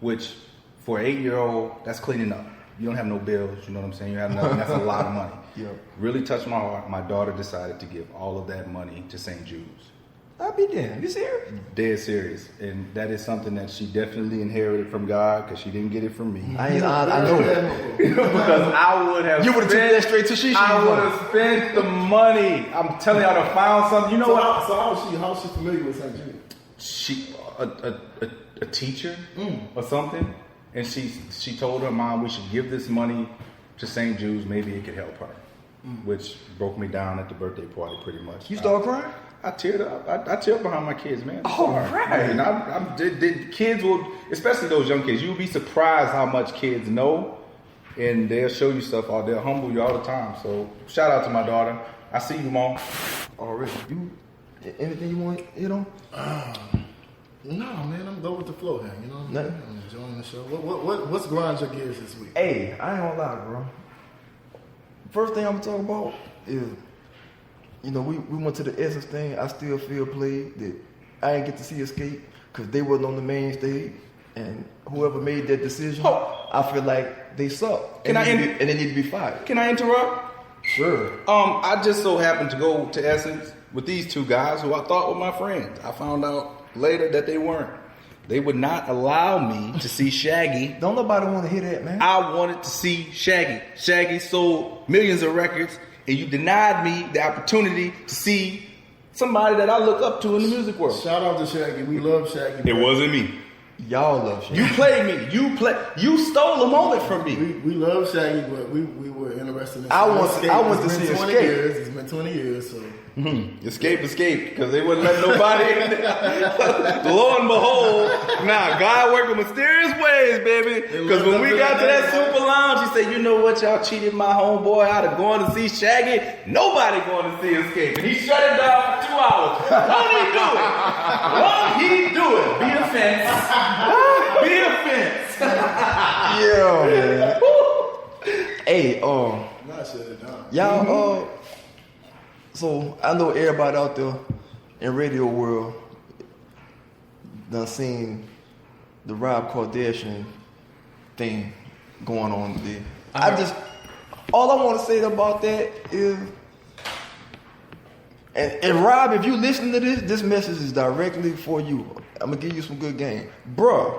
which for an 8-year-old, that's cleaning up. You don't have no bills, you know what I'm saying? You have nothing. That's a lot of money. Yep. Really touched my heart. My daughter decided to give all of that money to St. Jude's. I'll be damned. You serious? Dead serious. And that is something that she definitely inherited from God, because she didn't get it from me. I know that. Because I would have You would have taken that straight to Shishi. I would have spent the money. I'm telling you, I'd have found something. You know what? So how is she familiar with St. Jude? She a teacher or something, and she told her mom we should give this money to St. Jude's, maybe it could help her, which broke me down at the birthday party pretty much. You start crying? I teared up. I tear behind my kids, man. All right. And kids will, especially those young kids, you'll be surprised how much kids know, and they'll show you stuff, or they'll humble you all the time. So shout out to my daughter. I see you, Mom. Already. You anything you want to hit on? No, man, I'm going with the flow here. You know, Nothing. I'm enjoying the show. What's grinding your gears this week? Hey, I ain't gonna lie, bro. First thing I'm gonna talk about is, we went to the Essence thing. I still feel played that I didn't get to see Escape because they wasn't on the main stage, and whoever made that decision, I feel like they suck. And they need to be fired. Can I interrupt? Sure. I just so happened to go to Essence with these two guys who I thought were my friends. I found out later that they weren't. They would not allow me to see Shaggy. Don't nobody want to hear that, man. I wanted to see Shaggy. Shaggy sold millions of records, and you denied me the opportunity to see somebody that I look up to in the music world. Shout out to Shaggy. We love Shaggy. It wasn't me. Y'all love Shaggy. You played me. You stole a moment from me. We love Shaggy, but we were interested in I want to see Escape. Escape. It's been 20 years, so. Escape, because they wouldn't let nobody in. Lo and behold, God worked in mysterious ways, baby. Because when we got to that Super Lounge, he said, you know what, y'all cheated my homeboy out of going to see Shaggy. Nobody going to see Escape. And he shut it down for 2 hours. Won't he do it? Won't he do it? Be a fence. Be a fence. Yeah, man. Hey, Nah, shut it down. Y'all, so I know everybody out there in radio world done seen the Rob Kardashian thing going on today. All I want to say about that is, and Rob, if you listen to this message is directly for you. I'm gonna give you some good game, bruh.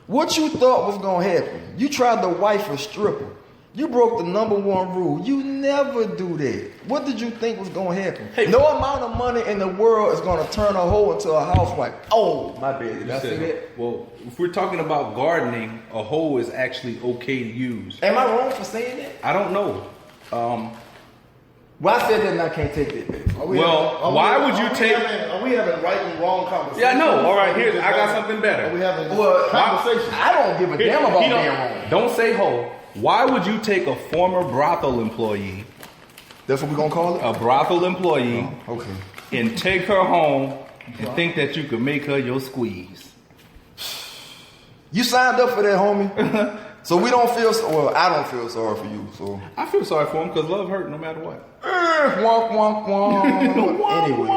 What you thought was gonna happen? You tried to wife a stripper. You broke the number one rule. You never do that. What did you think was gonna happen? No amount of money in the world is gonna turn a hoe into a housewife. Oh, my bad. Did I say that? Well, if we're talking about gardening, a hoe is actually okay to use. Am I wrong for saying that? I don't know. Well, I said that and I can't take that back. Are we having right and wrong conversations? Yeah, no. All right, here I got something better. Are we having conversation? I don't give a damn about being wrong. Don't say hoe. Why would you take a former brothel employee? That's what we're gonna call it? A brothel employee. Oh, okay. And take her home and think that you could make her your squeeze. You signed up for that, homie. So we don't feel well, I don't feel sorry for you. So I feel sorry for him because love hurt no matter what. Wonk, wonk, wonk. Anyway.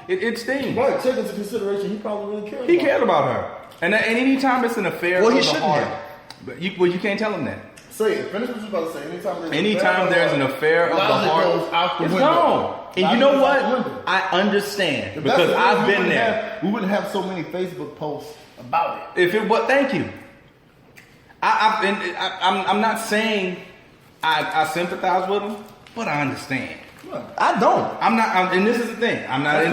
It stings. Right, take into consideration, he probably really cared. He cared about her. And anytime it's an affair of the shouldn't heart. have. But you can't tell him that. Say it. Finish what you about to say. Anytime there's an affair of the heart, it's gone. And you know what? I understand because I've been there. We wouldn't have so many Facebook posts about it. If it was, thank you. I'm not saying I sympathize with him, but I understand. I don't. And this is the thing. I'm not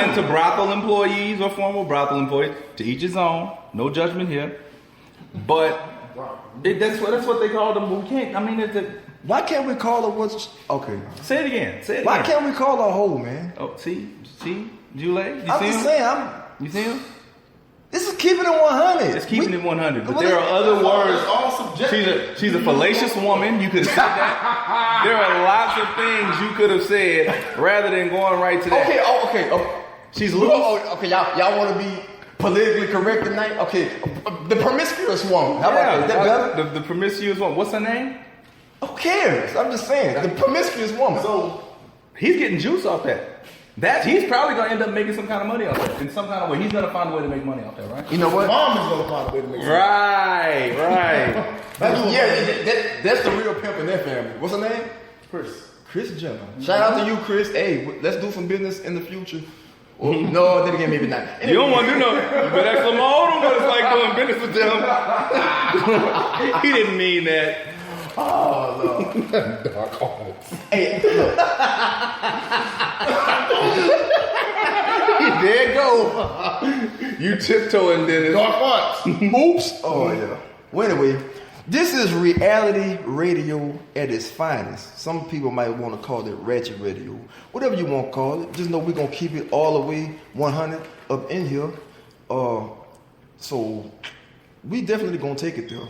into brothel employees or former brothel employees. To each his own. No judgment here. But that's what they call them. We can't. I mean, why can't we call her what's okay? Say it again. Why can't we call her a hoe, man? Oh, see, Jule. I'm just saying. You see him? This is keeping it 100. It's keeping it 100. But there are other words. All subjective. She's a fallacious woman. You could have said that. There are lots of things you could have said rather than going right to that. Okay. She's loose. Okay, y'all want to be politically correct tonight? Okay, the promiscuous woman. How about that? Is that better? The promiscuous woman. What's her name? Who cares? I'm just saying. The promiscuous woman. So he's getting juice off that. He's probably gonna end up making some kind of money off that. In some kind of way. He's gonna find a way to make money off that, right? You know what? Mom is gonna find a way to make money. Right. That's the real pimp in their family. What's her name? Chris Jenner. Shout out to you, Chris. Hey, let's do some business in the future. Well, no, then again, maybe not. You don't want to do nothing. You better ask Lamar what it's like doing business with them. He didn't mean that. Oh, no. Dark arts. Hey, look. There you go. You tiptoeing, Dennis. Dark arts. Oops. Oh, yeah. Well, anyway, this is reality radio at its finest. Some people might want to call it ratchet radio. Whatever you want to call it. Just know we're going to keep it all the way 100 up in here. So we definitely going to take it there.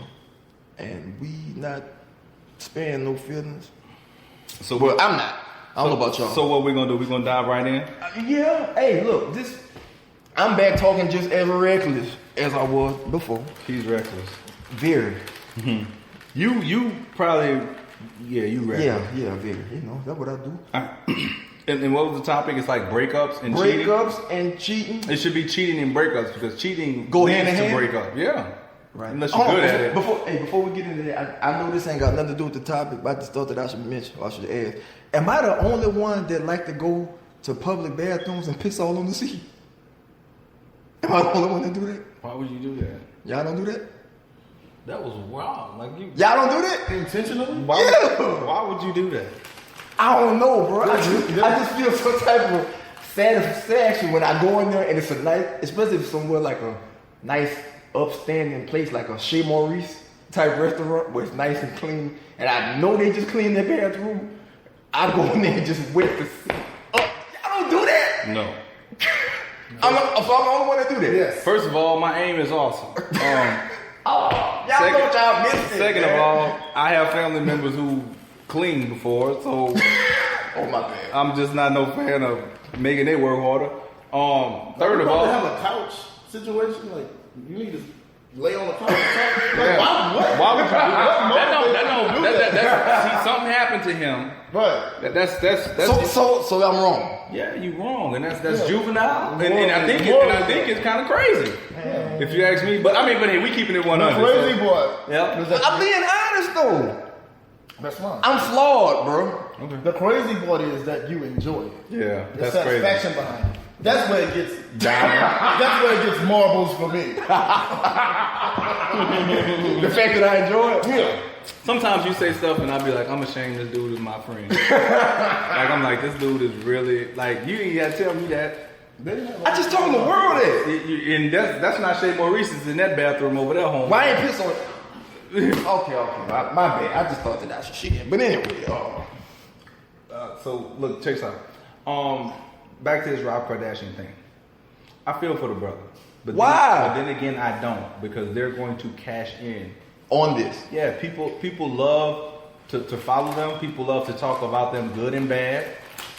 And we not sparing no feelings. So well, I'm not. I don't know about y'all. So what we're going to do? We're going to dive right in? Yeah. Hey, look. I'm back talking just as reckless as I was before. He's reckless. Very. Mm-hmm. You probably, you reckless. Yeah, very. You know, that's what I do. And what was the topic? It's like breakups and cheating? Breakups and cheating. It should be cheating and breakups because cheating go leads hand in to hand. breakup. Yeah. Right. Unless you're good at it. Before we get into that, I know this ain't got nothing to do with the topic, but I just thought that I should mention, or I should ask. Am I the only one that like to go to public bathrooms and piss all on the seat? Am I the only one that do that? Why would you do that? Y'all don't do that? That was wild. Y'all don't do that? Intentionally? Why would you do that? I don't know, bro. I just feel some type of satisfaction when I go in there and it's a nice, especially if somewhere like a nice upstanding place like a Chez Maurice type restaurant where it's nice and clean, and I know they just clean their bathroom. I go in there and just wet the seat up. Y'all don't do that? No. I'm the only one that do that. Yes. First of all, my aim is awesome. Y'all know what y'all missed. Second of all, I have family members who cleaned before, so oh my bad. I'm just not no fan of making their work harder. Third of all, have a couch situation like you need to lay on the couch. Like, Yeah. Why would you do that? that? See, something happened to him. Right. That's So I'm wrong. yeah, you wrong, and that's juvenile, and I think it's kind of crazy, if you ask me. But hey, we keeping it 100. Crazy boy. Yeah. I'm being honest though. That's fine. I'm flawed, bro. Okay. The crazy part is that you enjoy it. Yeah, The that's crazy. satisfaction behind it. That's where it gets that's where it gets marbles for me. The fact that I enjoy it. Yeah. Sometimes you say stuff, and I'll be like, I'm ashamed this dude is my friend. I'm like, this dude is really like, you ain't gotta tell me that. I just told the world that. And that's not Shea Maurice's in that bathroom over there, home. Why I ain't piss on it? Okay, my bad. I just thought that I should shit. But anyway, So look, check this out. Back to this Rob Kardashian thing. I feel for the brother. But Why? But then again, I don't, because they're going to cash in. on this. Yeah, people love to follow them. People love to talk about them, good and bad.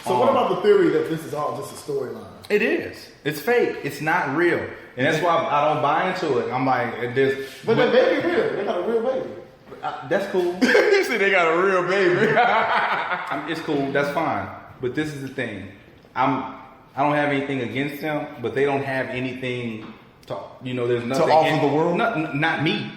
So what about the theory that this is all just a storyline? It is. It's fake. It's not real, and that's why I don't buy into it. I'm like, there's. But the baby real. They got a real baby. That's cool. You see, they got a real baby. It's cool. That's fine. But this is the thing. I don't have anything against them, but they don't have anything to. There's nothing offer in- the world? Not me.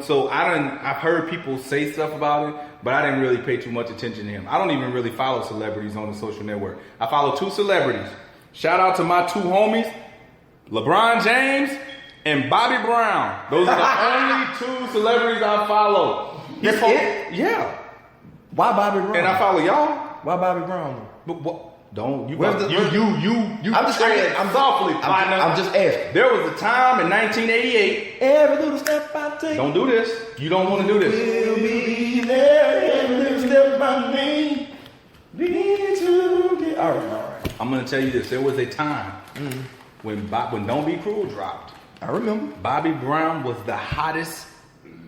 So I've heard people say stuff about it, but I didn't really pay too much attention to him. I don't even really follow celebrities on the social network. I follow 2 celebrities. Shout out to my 2 homies, LeBron James and Bobby Brown. Those are the only 2 celebrities I follow. That's it? Yeah. Why Bobby Brown? And I follow y'all. Why Bobby Brown? But what? Don't you? Where's the- you. I'm just asking. I'm softly. I'm just asking. There was a time in 1988. Every little step I take. Don't do this. You don't want to do this. Will be there every little step I make. All right. I'm gonna tell you this. There was a time when Don't Be Cruel dropped. I remember. Bobby Brown was the hottest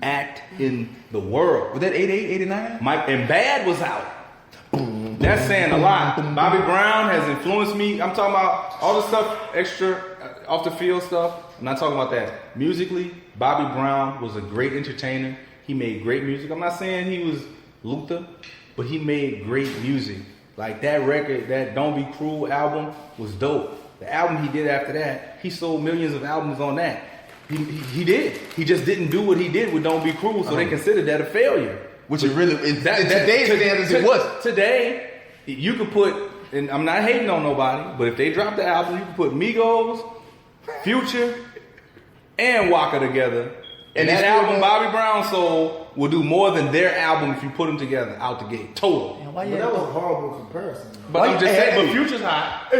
act in the world. Was that 88, 89? Mike and Bad was out. That's saying a lot. Bobby Brown has influenced me. I'm talking about all the stuff extra off the field stuff. I'm not talking about that. Musically, Bobby Brown was a great entertainer. He made great music. I'm not saying he was Luther, but he made great music. Like that record, that Don't Be Cruel album was dope. The album he did after that, he sold millions of albums on that. He did. He just didn't do what he did with Don't Be Cruel, so they considered that a failure. Which it really, in today's standards, it wasn't. Today, you could put, and I'm not hating on nobody, but if they drop the album, you can put Migos, Future, and Waka together. And that album, Bobby Brown sold, will do more than their album if you put them together out the gate. Total. But that was a horrible comparison. But I'm just saying, but Future's hot,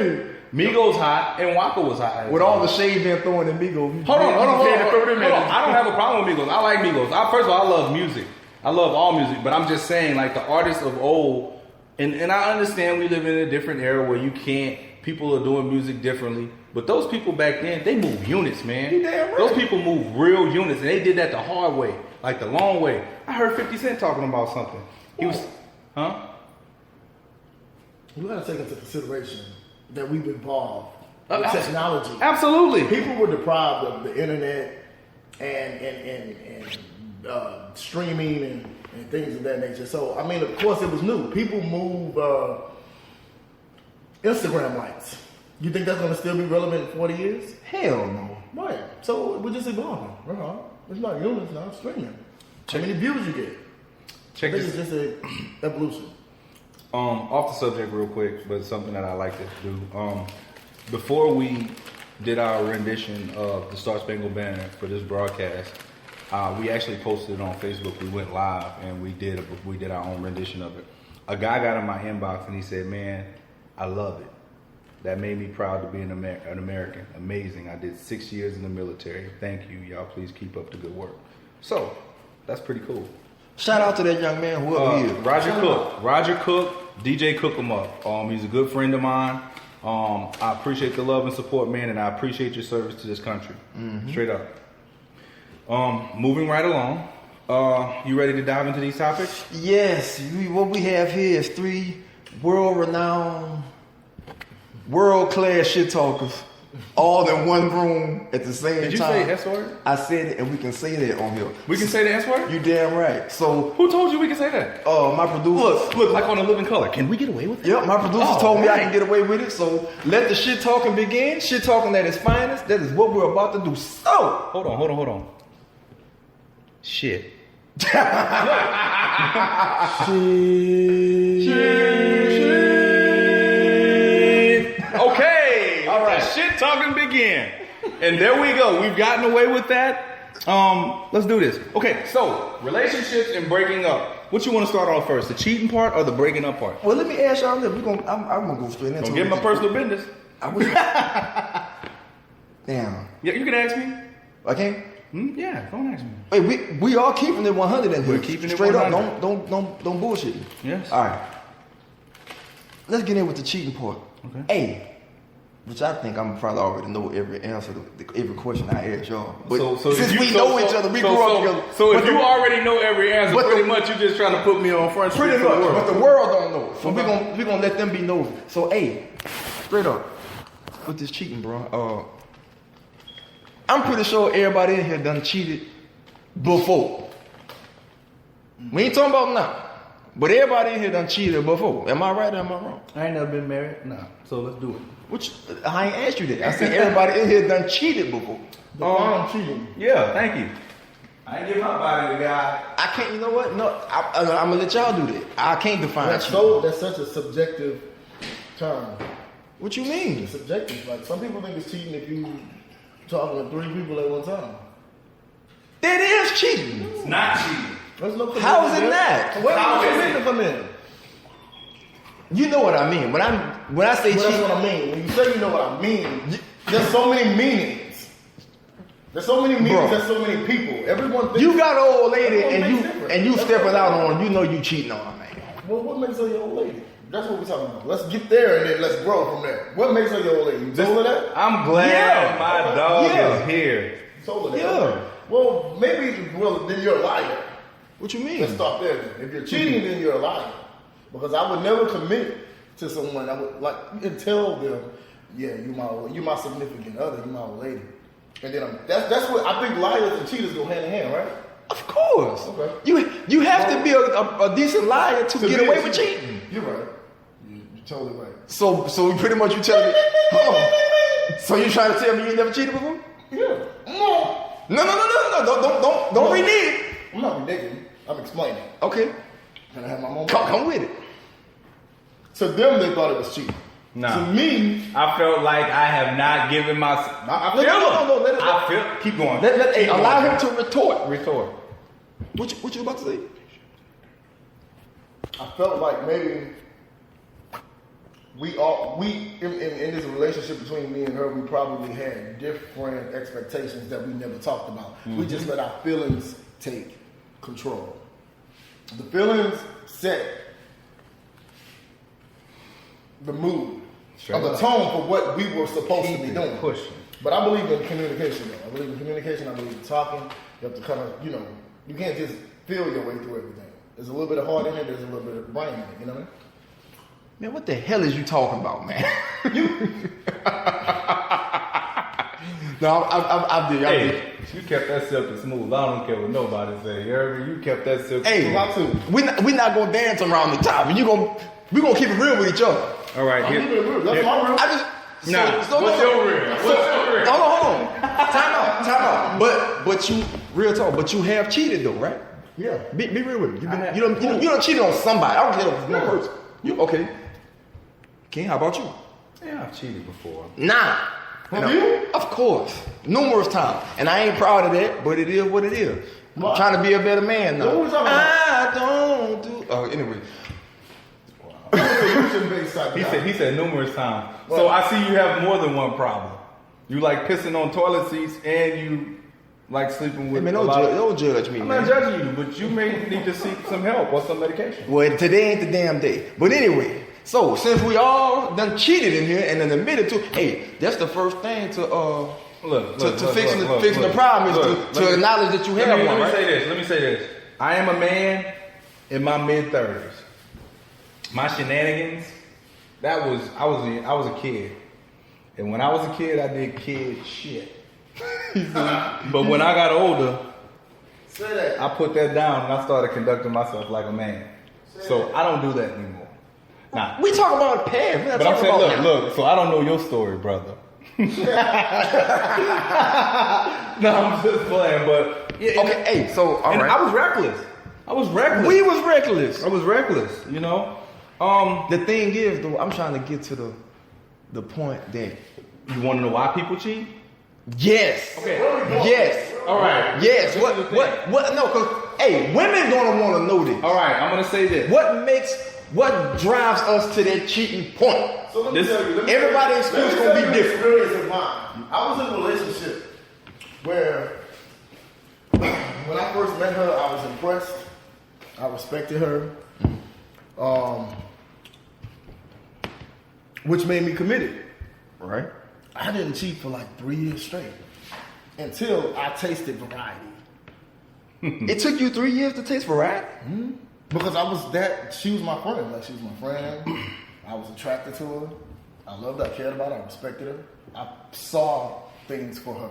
Migos hot, and Waka was hot. With all the shade being thrown in Migos. Hold on. I don't have a problem with Migos. I like Migos. First of all, I love music. I love all music, but I'm just saying, like, the artists of old, and I understand we live in a different era where people are doing music differently, but those people back then, they move units, man. You damn right. Those people move real units, and they did that the hard way, like the long way. I heard 50 Cent talking about something. He was, huh? You got to take into consideration that we've evolved with technology. Absolutely. People were deprived of the internet and streaming and things of that nature. So, I mean, of course, it was new. People move Instagram likes. You think that's going to still be relevant in 40 years? Hell no. Right. So, we're just evolving. It's not units now, it's streaming. How many views you get? Check I think this. it's just an evolution. Off the subject real quick, but something that I like to do. Before we did our rendition of the Star Spangled Banner for this broadcast, we actually posted it on Facebook. We went live and we did our own rendition of it. A guy got in my inbox and he said, "Man, I love it. That made me proud to be an American. Amazing. I did 6 years in the military. Thank you. Y'all please keep up the good work." So that's pretty cool. Shout out to that young man, whoever he is. Roger Cook, DJ Cook 'em Up. He's a good friend of mine. I appreciate the love and support, man, and I appreciate your service to this country. Straight up. Moving right along. You ready to dive into these topics? Yes, what we have here is 3 world-renowned, world-class shit talkers all in one room at the same Did you time. say S word? I said it, and we can say that on here. We can say the S word? You damn right. So, Who told you we can say that? my producer. Look, like on The Living Color. Can we get away with that? Yep, my producer Oh, told me I right. can get away with it. So let the shit talking begin. Shit talking at its finest. That is what we're about to do. So, Hold on. Shit. Okay. All right. Shit talking begin. And there we go. We've gotten away with that. Let's do this. Okay, so relationships and breaking up. What you want to start off first? The cheating part or the breaking up part? well, let me ask y'all this. I'm gonna go straight into Don't it. get my personal business. I wish. Damn. Yeah, you can ask me. I can't. Yeah, don't ask me. Hey, we are keeping it 100 in here. We're keeping it straight 100. up. Don't bullshit me. Yes. All right. Let's get in with the cheating part. Okay. A, which I think I'm probably already know every answer to every question I ask y'all. But since we know each other, we grew up together. So if But you the- already know every answer, but pretty the- much you just trying to put me on front street Pretty for much, the world. but the world don't know. So we gonna let them be nosy. So A, straight up, with this cheating, bro. I'm pretty sure everybody in here done cheated before. We ain't talking about now, but everybody in here done cheated before. Am I right or am I wrong? I ain't never been married. No. So let's do it. Which I ain't asked you that. I said everybody in here done cheated before. I'm cheating. Yeah, thank you. I ain't give my body to God. I can't. You know what? No, I'm gonna let y'all do that. I can't define That's cheating. that's such a subjective term. What you mean? It's subjective. Like some people think it's cheating if you talking to 3 people at one time. That is cheating. It's not cheating. There's no How is it commitment not? there. Where How does is commitment come in? You know what I mean. When I say Well, that's cheating, what I mean. When you say you know what I mean, there's so many meanings. There's so many meanings. Bro. There's so many people. Everyone thinks you got an old lady Everyone and thinks different. you That's stepping what out I'm on, you know you cheating on her, man. Well, what makes her your old lady? That's what we're talking about. Let's get there and then let's grow from there. What makes her your old lady? You told her that? I'm glad Yeah. my dog Yeah. is here. You told her that. Yeah. Okay. Well, maybe, then you're a liar. What you mean? Let's stop there then. If you're cheating, then you're a liar. Because I would never commit to someone. I would and tell them, yeah, you my significant other, you my old lady. And then that's what I think liars and cheaters go hand in hand, right? Of course. Okay. You have to be a decent liar to get be away a with cheater. cheating. You're right. You're totally right. So pretty much you telling me, hold on. So you trying to tell me you never cheated before? Yeah. No. No. Don't renege. I'm not reneging. I'm explaining. Okay. Can I have my moment? Come with it. To them, they thought it was cheating. Nah. To me, I felt like I have not given my. I No, let it. I feel. Keep going. Hey, Keep allow going. him to retort. Retort. What you about to say? I felt like maybe we in this relationship between me and her, we probably had different expectations that we never talked about. We just let our feelings take control. The feelings set the mood Straight of the up. tone for what we were supposed to be Keep it doing. pushing. But I believe in communication though. I believe in communication, I believe in talking. You have to kind of, you can't just feel your way through everything. There's a little bit of heart in it, there's a little bit of brain in it, you know what I mean? Man, what the hell is you talking about, man? No, I did. Hey, you kept that silky smooth. I don't care what nobody say. You heard me? You kept that silky Hey, smooth. How to? we not gonna dance around the top. We gonna keep it real with each other. All right, I'm here. keeping it real. That's my real. I just Nah, what's your real? What's your real? Hold on. Time out. But you real talk. But you have cheated though, right? Yeah. Be real with me. have. You don't cheated on somebody. I don't care if it's one person. You okay? King, how about you? Yeah, I've cheated before. Nah. Have you? Of course. Numerous times. And I ain't proud of that, but it is what it is. I'm Why? trying to be a better man now. What we talking about? I don't do. Anyway. He said numerous times. So I see you have more than one problem. You like pissing on toilet seats and you like sleeping Hey, with man, a lot of- don't judge me, I'm man. not judging you, but you may need to seek some help or some medication. Well, today ain't the damn day. But anyway, so since we all done cheated in here and then admitted to, hey, that's the first thing to fixing the problem is to acknowledge that you have one, Let me right? Let me say this. I am a man in my mid-30s. My shenanigans, I was a kid. And when I was a kid, I did kid shit. But when I got older, Say that. I put that down and I started conducting myself like a man. So I don't do that anymore. Nah. We talk about pairs. But I'm saying, look, so I don't know your story, brother. No, I'm just playing, but yeah, Okay, hey, so all and right. I was reckless. We was reckless. I was reckless, you know. The thing is, though, I'm trying to get to the point that You want to know why people cheat? yes, Okay. yes, All right. yes. This is the thing. What? No, because hey, women gonna want to know this. All right, I'm gonna say this. What drives us to that cheating point? So let me This- tell you. everybody's excuse gonna be different. Experience of mine. I was in a relationship where, when I first met her, I was impressed. I respected her, which made me committed. Right. I didn't cheat for like 3 years straight until I tasted variety. It took you 3 years to taste variety. Because she was my friend. Like, she was my friend. I was attracted to her. I loved her. I cared about her. I respected her. I saw things for her.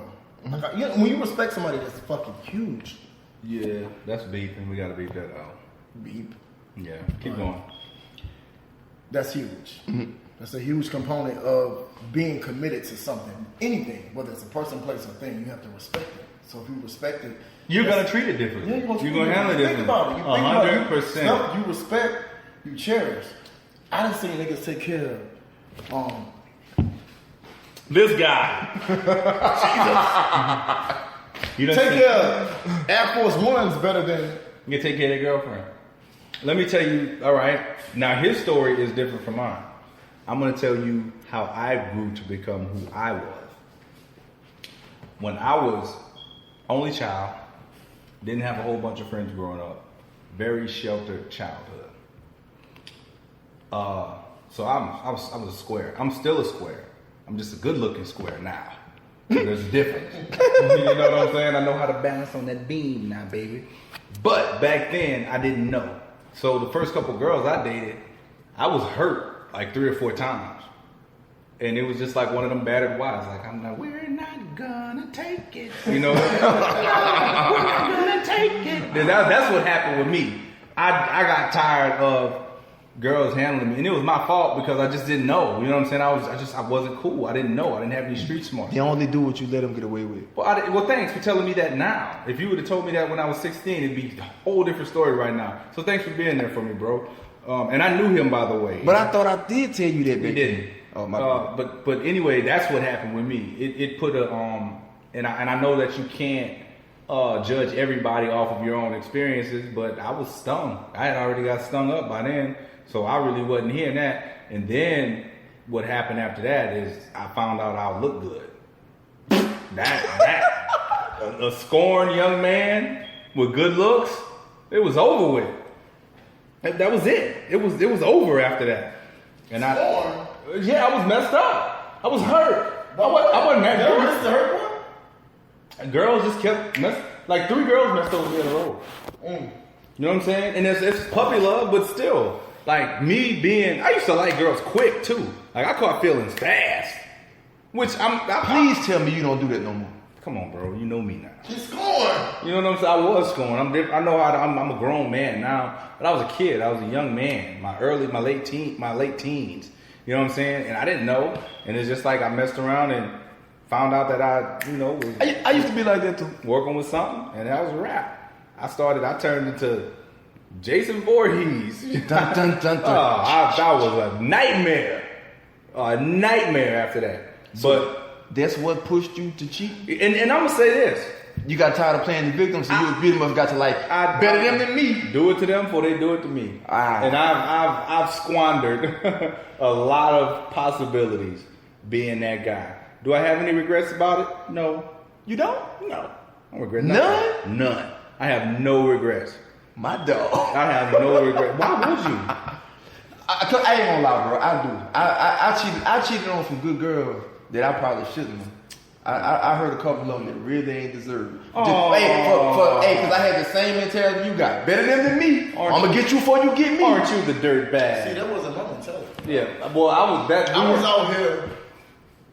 Like, when you respect somebody that's fucking huge, Yeah, that's beeping. We gotta beep that out. beep, Yeah, keep going. that's huge. That's a huge component of being committed to something. Anything, whether it's a person, place, or thing, you have to respect it. So if you respect it, You're gonna treat it differently. yeah, You're gonna handle it Think differently. about it. You think about it. 100%. Stuff you respect, you cherish. I done seen niggas take care of This guy. You done take seen- care of Air Force Ones better than You take care of their girlfriend. Let me tell you, all right. Now his story is different from mine. I'm gonna tell you how I grew to become who I was. When I was only child, didn't have a whole bunch of friends growing up, very sheltered childhood. So I was a square. I'm still a square. I'm just a good looking square now. So there's a difference. You know what I'm saying? I know how to balance on that beam now, baby. But back then, I didn't know. So the first couple girls I dated, I was hurt like 3 or 4 times. And it was just like one of them battered wives. Like, I'm like, we're not gonna take it. You know? We're not gonna take it. That's what happened with me. I got tired of girls handling me. And it was my fault because I just didn't know. You know what I'm saying? I wasn't cool. I didn't know. I didn't have any street smart. They only do what you let them get away with. Well, thanks for telling me that now. If you would have told me that when I was 16, it'd be a whole different story right now. So thanks for being there for me, bro. And I knew him, by the way. But I thought I did tell you that. You back didn't. then. Oh my God. But anyway, that's what happened with me. It put a and I know that you can't judge everybody off of your own experiences, but I was stung. I had already got stung up by then, so I really wasn't hearing that. And then what happened after that is I found out I look good. A scorned young man with good looks, it was over with. That was it. It was over after that. And I was messed up. I was hurt. I wasn't that Never good. missed the hurt one? And girls just kept like 3 girls messed over me in a row. You know what I'm saying? And it's puppy love, but still, like I used to like girls quick too. Like I caught feelings fast. Which Please tell me you don't do that no more. come on, bro. You know me now. He's scoring. You know what I'm saying? I was scoring. I know how I'm a grown man now, but I was a kid. I was a young man. My late teens. You know what I'm saying? And I didn't know. And it's just like I messed around and found out that was I used to be like that too. working with something, and that was a wrap. I turned into Jason Voorhees. Dun, dun, dun, dun. That was a nightmare. A nightmare after that. But that's what pushed you to cheat. And I'm gonna say this. You got tired of playing the victim, so you really must got to better them than me. Do it to them before they do it to me. And I've squandered a lot of possibilities being that guy. Do I have any regrets about it? No. You don't? No. I don't regret nothing. None. I have no regrets. My dog. I have no regrets. Why would you? I ain't gonna lie, bro. I do. I cheated on some good girls that I probably shouldn't have. I heard a couple of them that really ain't deserve it. Because I had the same mentality you got. Better them than me. I'm gonna get you before you get me. Aren't you the dirt bag? See, that wasn't my mentality. Yeah. Well, I was I was out here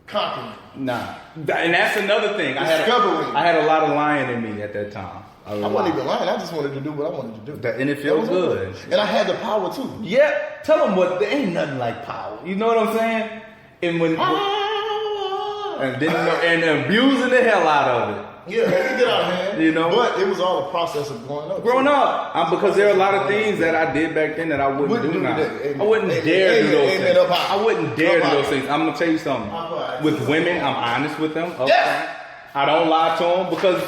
conquering. Nah, and that's another thing. Discovering. I had a lot of lying in me at that time. I wasn't even lying. I just wanted to do what I wanted to do. And it feels good. And I had the power too. Yeah, tell them what. There ain't nothing like power. You know what I'm saying? And when and then and abusing the hell out of it. Yeah, it can get out of hand. You know? But it was all a process of growing up. Growing up, because there are a lot of things that I did back then that I wouldn't do now. I wouldn't dare do those things. I wouldn't dare do those things. I'm gonna tell you something. With women, I'm honest with them. Yes. I don't lie to them because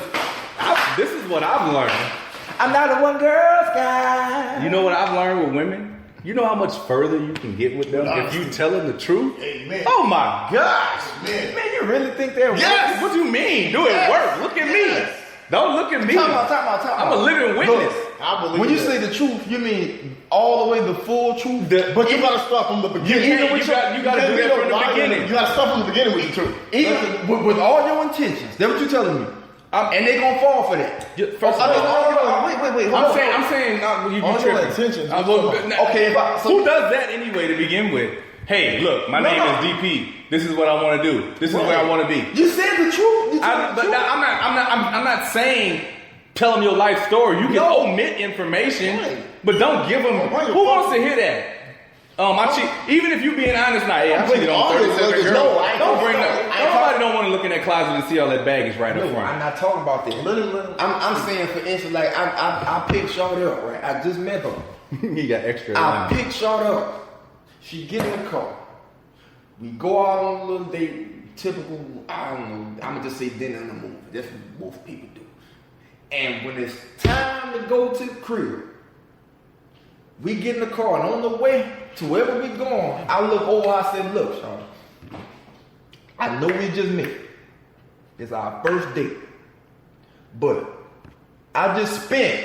this is what I've learned. I'm not a one girl's guy. You know what I've learned with women? You know how much further you can get with them if you tell them the truth? Amen. Oh my gosh. Amen. Man, you really think they're Yes. What do you mean? Do it work. Look at me. Don't look at me. Time out. I'm a living witness. I believe When you that. say the truth, you mean all the way the full truth? But you gotta start from the beginning. You gotta do that from the beginning. You gotta start from the beginning with the truth. Even with all your intentions. That's what you telling me. And they gonna fall for that. First of all, Wait. I'm saying not you All be your tripping. intentions. Okay, Who does that anyway to begin with? Hey, look, my name is DP. This is what I want to do. This is where I want to be. You said the truth. I'm not saying tell them your life story. You can omit information, but don't give them. Who wants to hear that? I cheat. Even if you being honest now, hey, I cheated on 37 girls. Don't bring that. Nobody don't want to look in that closet and see all that baggage right up I'm front. not talking about that. I'm saying, for instance, like I picked Shorty up, right? I just met her. He got extra. I picked Shorty up. She get in the car. We go out on a little date. Typical, I don't know. I'm gonna just say dinner in the movie. That's what both people do. And when it's time to go to the crib, we get in the car, and on the way to wherever we going, I look over. I said, "Look, Shorty, I know we just met. It's our first date, but I just spent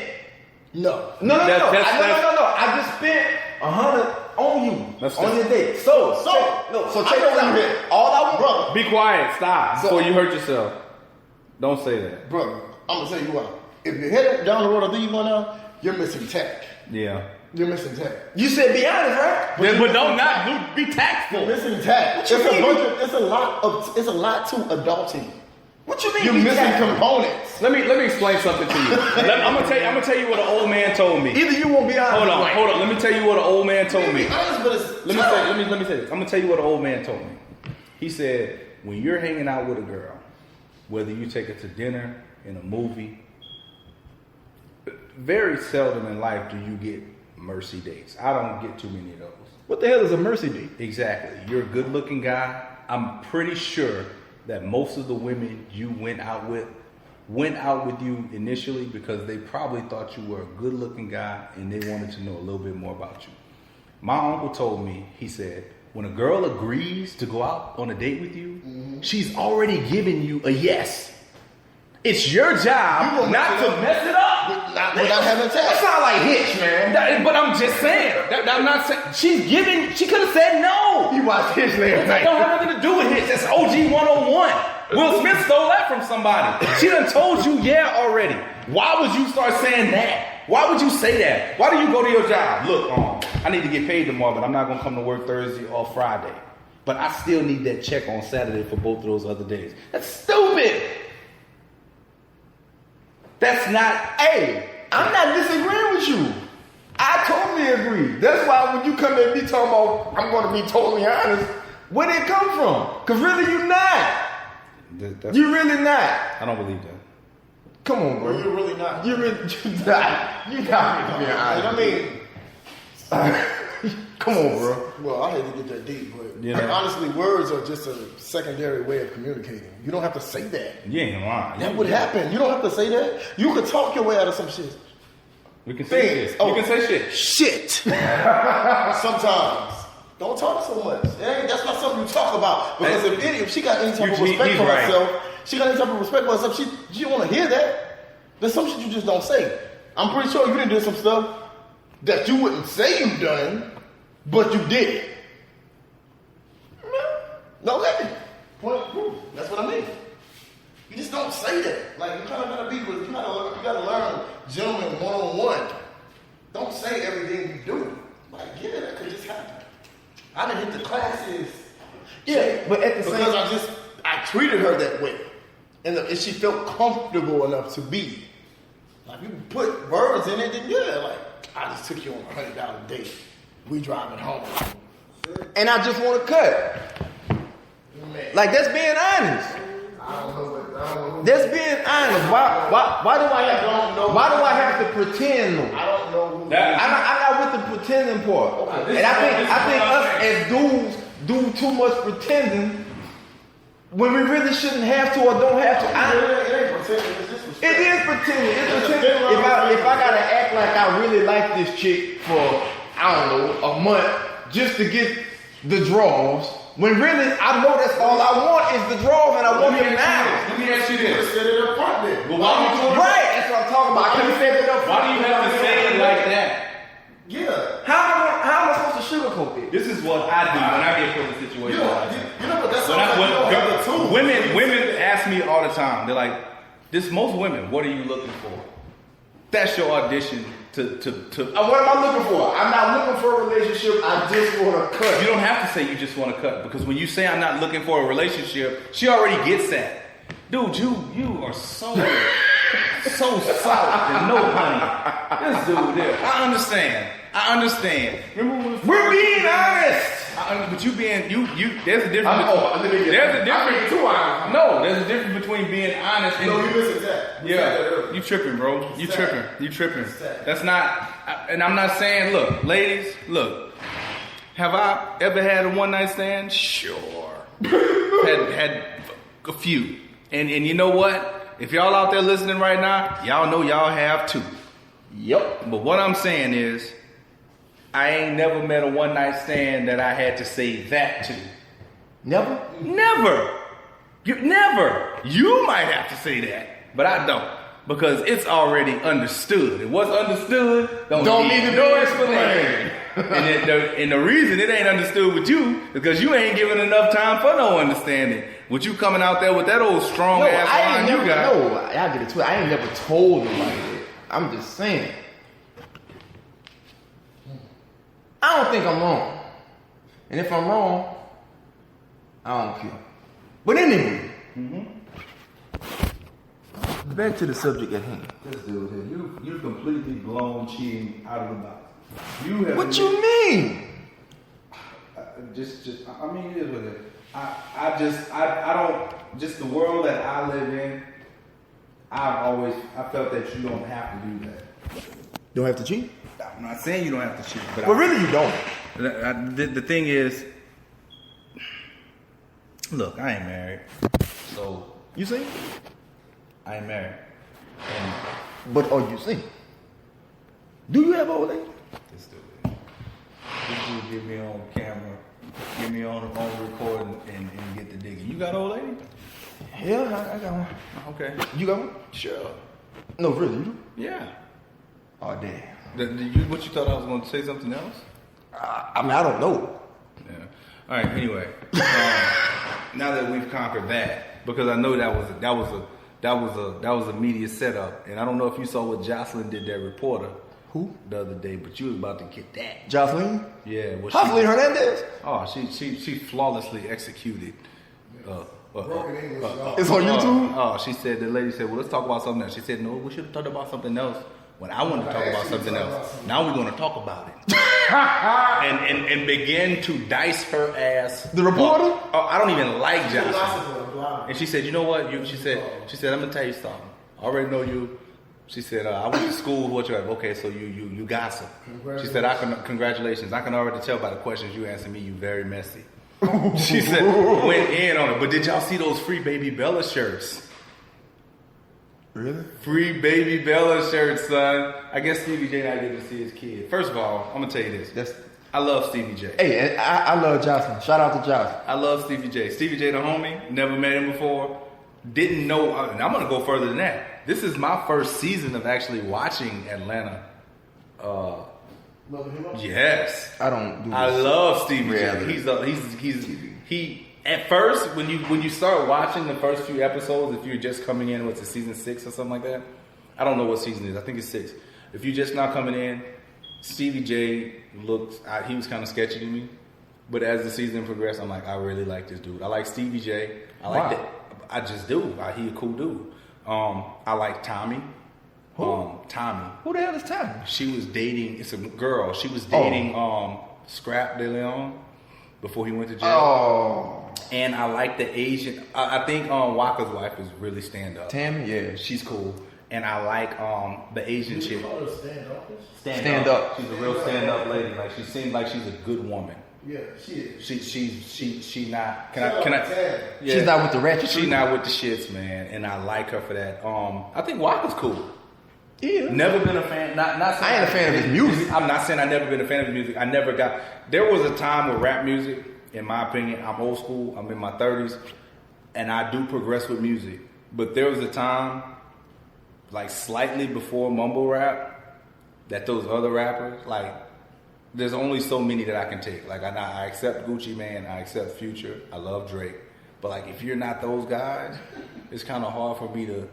No. I just spent $100 on you on your date. So check this out. All I want, brother. Be quiet. Stop before you hurt yourself. Don't say that, brother. I'm gonna tell you what. If you're headed down the road of these one now, you're missing tact. Yeah. You're missing tact. You said be honest, right? But don't not be tactful. You're missing tact. What you mean? It's a lot to adulting. What you mean? You're missing components. Let me explain something to you. I'm gonna tell you what an old man told me. Either you won't be honest. Hold on. Let me tell you what an old man told me. Honest, but it's Let me say this. I'm gonna tell you what an old man told me. He said, when you're hanging out with a girl, whether you take her to dinner, in a movie, very seldom in life do you get mercy dates. I don't get too many of those. What the hell is a mercy date? Exactly. You're a good-looking guy. I'm pretty sure that most of the women you went out with you initially because they probably thought you were a good-looking guy and they wanted to know a little bit more about you. My uncle told me, he said, when a girl agrees to go out on a date with you, she's already given you a yes. It's your job not to mess it up. Without having tact. That sound like Hitch, man. But I'm just saying. I'm not saying. She could have said no. You watch Hitch later. That don't have nothing to do with Hitch. That's OG 101. Will Smith stole that from somebody. She done told you yeah already. Why would you start saying that? Why would you say that? Why do you go to your job? Look, I need to get paid tomorrow, but I'm not going to come to work Thursday or Friday. But I still need that check on Saturday for both of those other days. That's stupid. That's not, Hey, I'm not disagreeing with you. I totally agree. That's why when you come at me talking about I'm going to be totally honest, where did it come from? Because really you're not. You're really not. I don't believe that. Come on, bro. You're really not. You're not. You're not being honest. I mean, come on, bro. well, I hate to get that deep, but Yeah. honestly, words are just a secondary way of communicating. You don't have to say that. You ain't lying. That would happen. You don't have to say that. You could talk your way out of some shit. We can say Things. shit. You can say shit. Shit. Sometimes. Don't talk so much. That's not something you talk about. Because if she got any type of respect for herself, she don't want to hear that. There's some shit you just don't say. I'm pretty sure you done did some stuff that you wouldn't say you done, but you did it. No, point of proof. That's what I mean. You just don't say that. Like, you kind of gotta you gotta learn gentlemen one-on-one. Don't say everything you do. Like, yeah, that could just happen. I done hit the classes Yeah, but at the same Because I treated her that way. And she felt comfortable enough to be. Like, you put words in it, then yeah, like, I just took you on a $100 date. We driving home. and I just want to cut. Like, that's being honest. I don't know. That's being honest. Why do I have to pretend though? I don't know who. I'm not with the pretending part. And I think us as dudes do too much pretending when we really shouldn't have to or don't have to. It ain't pretending. It's just respect. It is pretending. It's pretending. If I gotta act like I really like this chick for, I don't know, a month just to get the draws, when really I know that's all I want is the draws and I want them now. Let me ask you this. Set it up front then. But why you doing Right, that's what I'm talking about. I could have said it up. Why do you have to say it like that? Yeah. How am I supposed to sugarcoat it? This is what I do when I get put in a situation like that. You know what? That's When all you don't have the tools. women ask me all the time. They're like, most women, what are you looking for? That's your audition to What am I looking for? I'm not looking for a relationship. I just want to cut. You don't have to say you just want to cut, because when you say I'm not looking for a relationship, she already gets that. Dude, you are so soft and no honey. This dude there. I understand. Remember when We're being honest. but you being you there's a difference. There's a difference. Too honest. No, there's a difference between being honest and No, you missing that. yeah, you tripping, bro. You tripping. That's not, and I'm not saying, look, ladies, look, have I ever had a one night stand? Sure. had a few. And you know what? If y'all out there listening right now, y'all know y'all have too. Yep. But what I'm saying is, I ain't never met a one night stand that I had to say that to. Never. Never. You might have to say that, but I don't, because it's already understood. And what's understood don't need no explanation. and the reason it ain't understood with you is because you ain't giving enough time for no understanding. With you coming out there with that old strong ass line you got. No, I get it too. I ain't never told nobody that. I'm just saying. I don't think I'm wrong. And if I'm wrong, I don't care. But anyway, back to the subject at hand. This dude here, you completely blown cheating out of the box. What you mean? I mean, it is what it is. I don't, just the world that I live in, I felt that you don't have to do that. Don't have to cheat? I'm not saying you don't have to cheat, but really you don't. the thing is, look, I ain't married, so You see? I ain't married. But are you single? Do you have old lady? This dude get me on camera, get me on recording, and get the digging. You got old lady? Yeah, I got one. Okay. You got one? Sure. No, really, you do? Yeah. Oh, damn. What you thought I was going to say something else? I mean, I don't know. Yeah. All right. Anyway, now that we've conquered that, because I know that was a media setup, and I don't know if you saw what Jocelyn did, that reporter. Who? The other day, but you was about to get that. Jocelyn? Yeah. Jocelyn Hernandez? Oh, she flawlessly executed. It's on YouTube? Oh, she said, the lady said, well, let's talk about something else. She said, no, we should have talked about something else when I wanted to talk about something else. Now we're going to talk about it. and begin to dice her ass. The reporter? I don't even like Jocelyn. And she said, you know what? She said, I'm going to tell you something. I already know you. She said, I went to school. What you have? Okay, so you gossip. She said, congratulations. I can already tell by the questions you answered me, you very messy. She said, went in on it. But did y'all see those free Baby Bella shirts? Really? Free Baby Bella shirts, son. I guess Stevie J not getting to see his kid. First of all, I'm going to tell you this. I love Stevie J. Hey, I love Jocelyn. Shout out to Jocelyn. I love Stevie J. Stevie J, the homie, never met him before. Didn't know, and I'm going to go further than that. This is my first season of actually watching Atlanta. Yes. I don't do this. I love Stevie Reality. J. He at first, when you start watching the first few episodes, if you're just coming in, what's it, season 6 or something like that? I don't know what season it is. I think it's 6. If you're just not coming in, Stevie J he was kind of sketchy to me. But as the season progressed, I'm like, I really like this dude. I like Stevie J. I like Wow. that. I just do. He a cool dude. I like Tommy. Tommy. Who the hell is Tommy? She was dating. It's a girl. She was dating Scrap De Leon before he went to jail. Oh, And I like the Asian. I think Waka's wife is really stand up. Tammy. Yeah, She's cool. And I like the Asian chick. Stand up. She's a real stand up lady. Like she seems like she's a good woman. Yeah, she is. She not. Can I? Yeah. She's not with the ratchet. She's not with the shits, man. And I like her for that. I think Waka's cool. Yeah. Never been a fan. Not saying I ain't a fan of his music. I'm not saying I never been a fan of his music. I never got. There was a time with rap music. In my opinion, I'm old school. I'm in my 30s, and I do progress with music. But there was a time, like slightly before mumble rap, that those other rappers, like, there's only so many that I can take. Like I accept Gucci Mane, I accept Future, I love Drake. But like if you're not those guys, it's kind of hard for me to.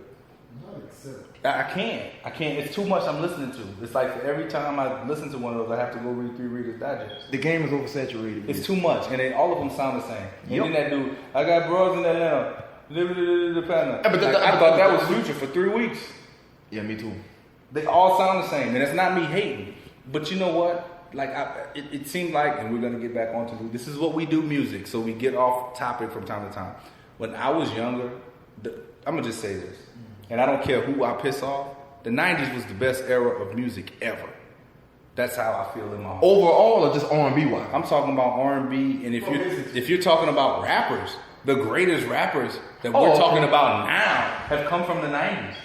I can't. It's too much I'm listening to. It's like for every time I listen to one of those, I have to go read 3 Reader's Digest. The game is oversaturated. It's too much, and all of them sound the same. And then that dude, I got bros in Atlanta. I thought that was Future for 3 weeks. Yeah, me too. They all sound the same, and it's not me hating. But you know what? Like it seemed like, and we're gonna get back onto this is what we do, music. So we get off topic from time to time. When I was younger, I'm gonna just say this, and I don't care who I piss off. The '90s was the best era of music ever. That's how I feel in my heart. Overall, or just R&B wise? I'm talking about R&B, and if you're talking about rappers, the greatest rappers that we're talking about now have come from the '90s.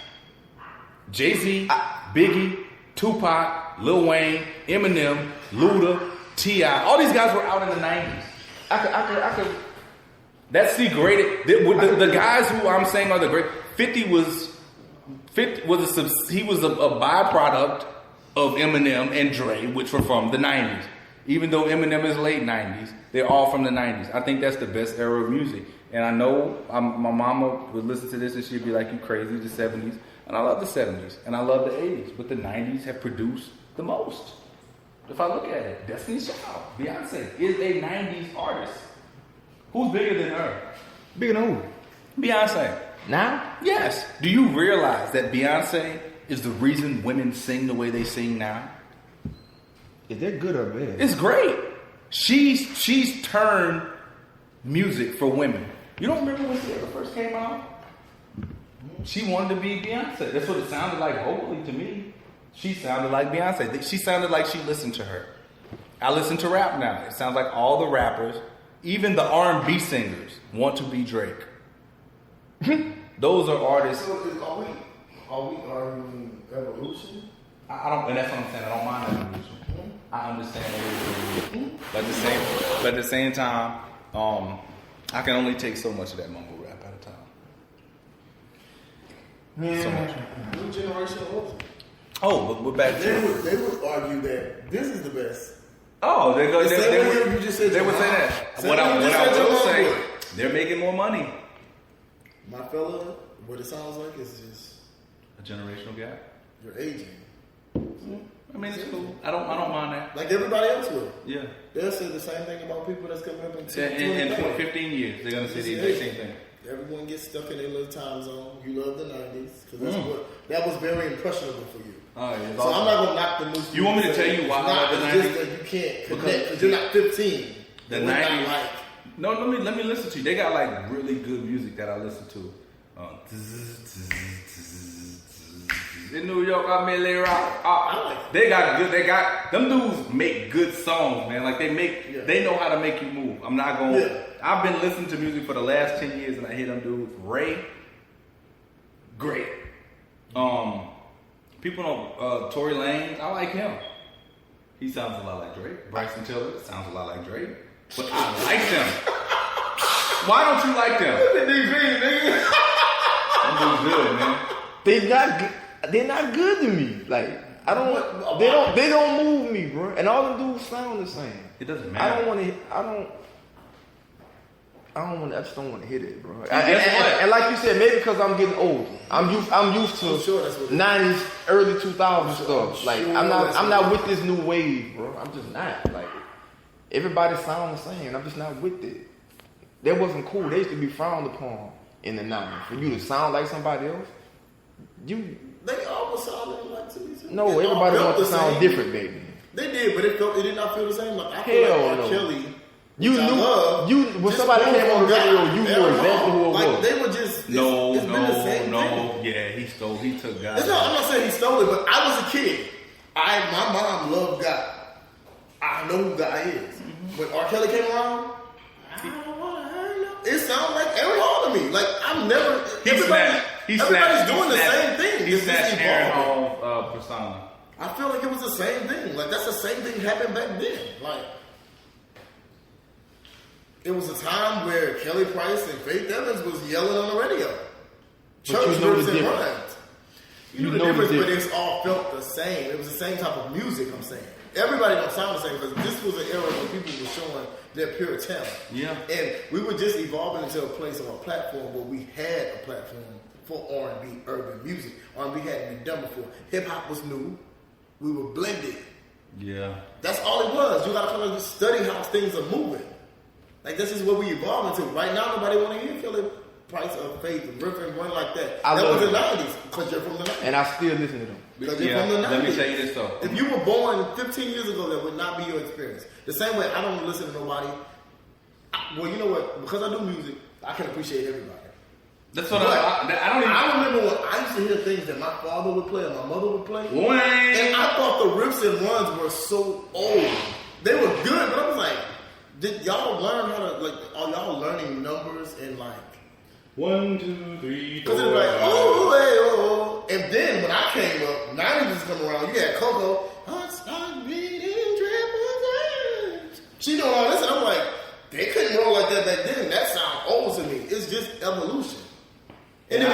Jay-Z, Biggie, Tupac, Lil Wayne, Eminem, Luda, T.I. All these guys were out in the '90s. I could. That's the greatest. The guys who I'm saying are the great. 50 was a byproduct of Eminem and Dre, which were from the '90s. Even though Eminem is late '90s, they're all from the '90s. I think that's the best era of music. And I know my mama would listen to this and she'd be like, "You crazy?" The '70s, and I love the '70s, and I love the '80s, but the '90s have produced the most. If I look at it, Destiny's Child, Beyonce is a '90s artist. Who's bigger than her? Bigger than who? Beyonce. Now? Yes. Do you realize that Beyonce is the reason women sing the way they sing now? Is that good or bad? It's great. She's turned music for women. You don't remember when Sierra first came out? She wanted to be Beyonce. That's what it sounded like vocally to me. She sounded like Beyonce. She sounded like she listened to her. I listen to rap now. It sounds like all the rappers, even the R&B singers, want to be Drake. Those are artists. So are we arguing evolution? I don't, and that's what I'm saying. I don't mind evolution. I understand evolution, but at the same time, I can only take so much of that mumble rap at a time. So much. New generation was. Oh, but we're back They to. would argue that this is the best. Oh, they go. The same They way would. you just said They would say Jamal. that. Same What way I you just said will Jamal say, would. they're making more money. My fella, what it sounds like is just A generational gap. you're aging. I mean, it's cool. I don't mind that. Like everybody else will. Yeah. They'll say the same thing about people that's coming up in In 20, 15 years, they're gonna say the exact same thing. Everyone gets stuck in their little time zone. You love the 90s because that was very impressionable for you. Oh, yeah, So I'm not gonna knock the new. You want me to tell you why I love the It's 90s? just that you can't connect because you're not 15. The We're not 90s. like No, let me listen to you. They got like really good music that I listen to. In New York, I'm in rock. They got good. They got them dudes make good songs, man. Like they know how to make you move. I'm not going. Yeah. I've been listening to music for the last 10 years, and I hear them dudes. Ray, great. People know Tory Lanez. I like him. He sounds a lot like Drake. Bryson Tiller sounds a lot like Drake. But I like them. Why don't you like them? Them dudes good, man. They're not good to me. Like I don't. They don't move me, bro. And all them dudes sound the same. It doesn't matter. I just don't want to hit it, bro. guess what? And like you said, maybe because I'm getting old. I'm used to sure that's what it is. 90s, early 2000s stuff. Like sure I'm that's not what with this new wave, bro. I'm just not. Like everybody sound the same. I'm just not with it. That wasn't cool. They used to be frowned upon in the 90s. For you to sound like somebody else, They all sounded like to me. No, They all everybody felt wants to the sound same. different, baby. They did, but it did not feel the same. Like I feel Hell like R. no. Kelly. You which I knew love, when just somebody moved came on the from radio, God. you They knew were exactly who it like, was. They were just it's been the same thing. Yeah, he took God. I'm not saying he stole it, but I was a kid. My mom loved God. I know who God is. When R. Kelly came around, it sounded like Aaron Hall to me. Like I'm never. Everybody's doing the same thing. He It's just snatched Aaron evolving. Hall persona. I feel like it was the same thing. Like that's the same thing happened back then. Like it was a time where Kelly Price and Faith Evans was yelling on the radio. Church you know rips the and difference. rhymes. You You know the know the difference, but difference. it's all felt the same. It was the same type of music. I'm saying everybody don't sound the same because this was an era where people were showing their pure talent. Yeah. And we were just evolving into a place or a platform where we had a platform for R&B, urban music. R&B hadn't been done before. Hip hop was new. We were blended. Yeah. That's all it was. You gotta kind of study how things are moving. Like this is what we evolving into. Right now, nobody want to hear Kelly Price or Faith and riff and run like that. I That love was the it. 90s because you're from the 90s. And I still listen to them. Because you're from the 90s. Let me tell you this though. If you were born 15 years ago, that would not be your experience. The same way I don't listen to nobody. Well, you know what? Because I do music, I can appreciate everybody. That's what But I don't even. I remember when I used to hear things that my father would play or my mother would play. Wayne. And I thought the riffs and runs were so old. They were good, but I was like, did y'all learn how to, like, are y'all learning numbers and like, 1, 2, 3, 4. because it was like, oh, hey, oh. And then when I came up, 90s was coming around, you had Coco, I start reading triple J's. She doing all this, and I'm like, they couldn't roll like that back then. That sound old to me. It's just evolution. And then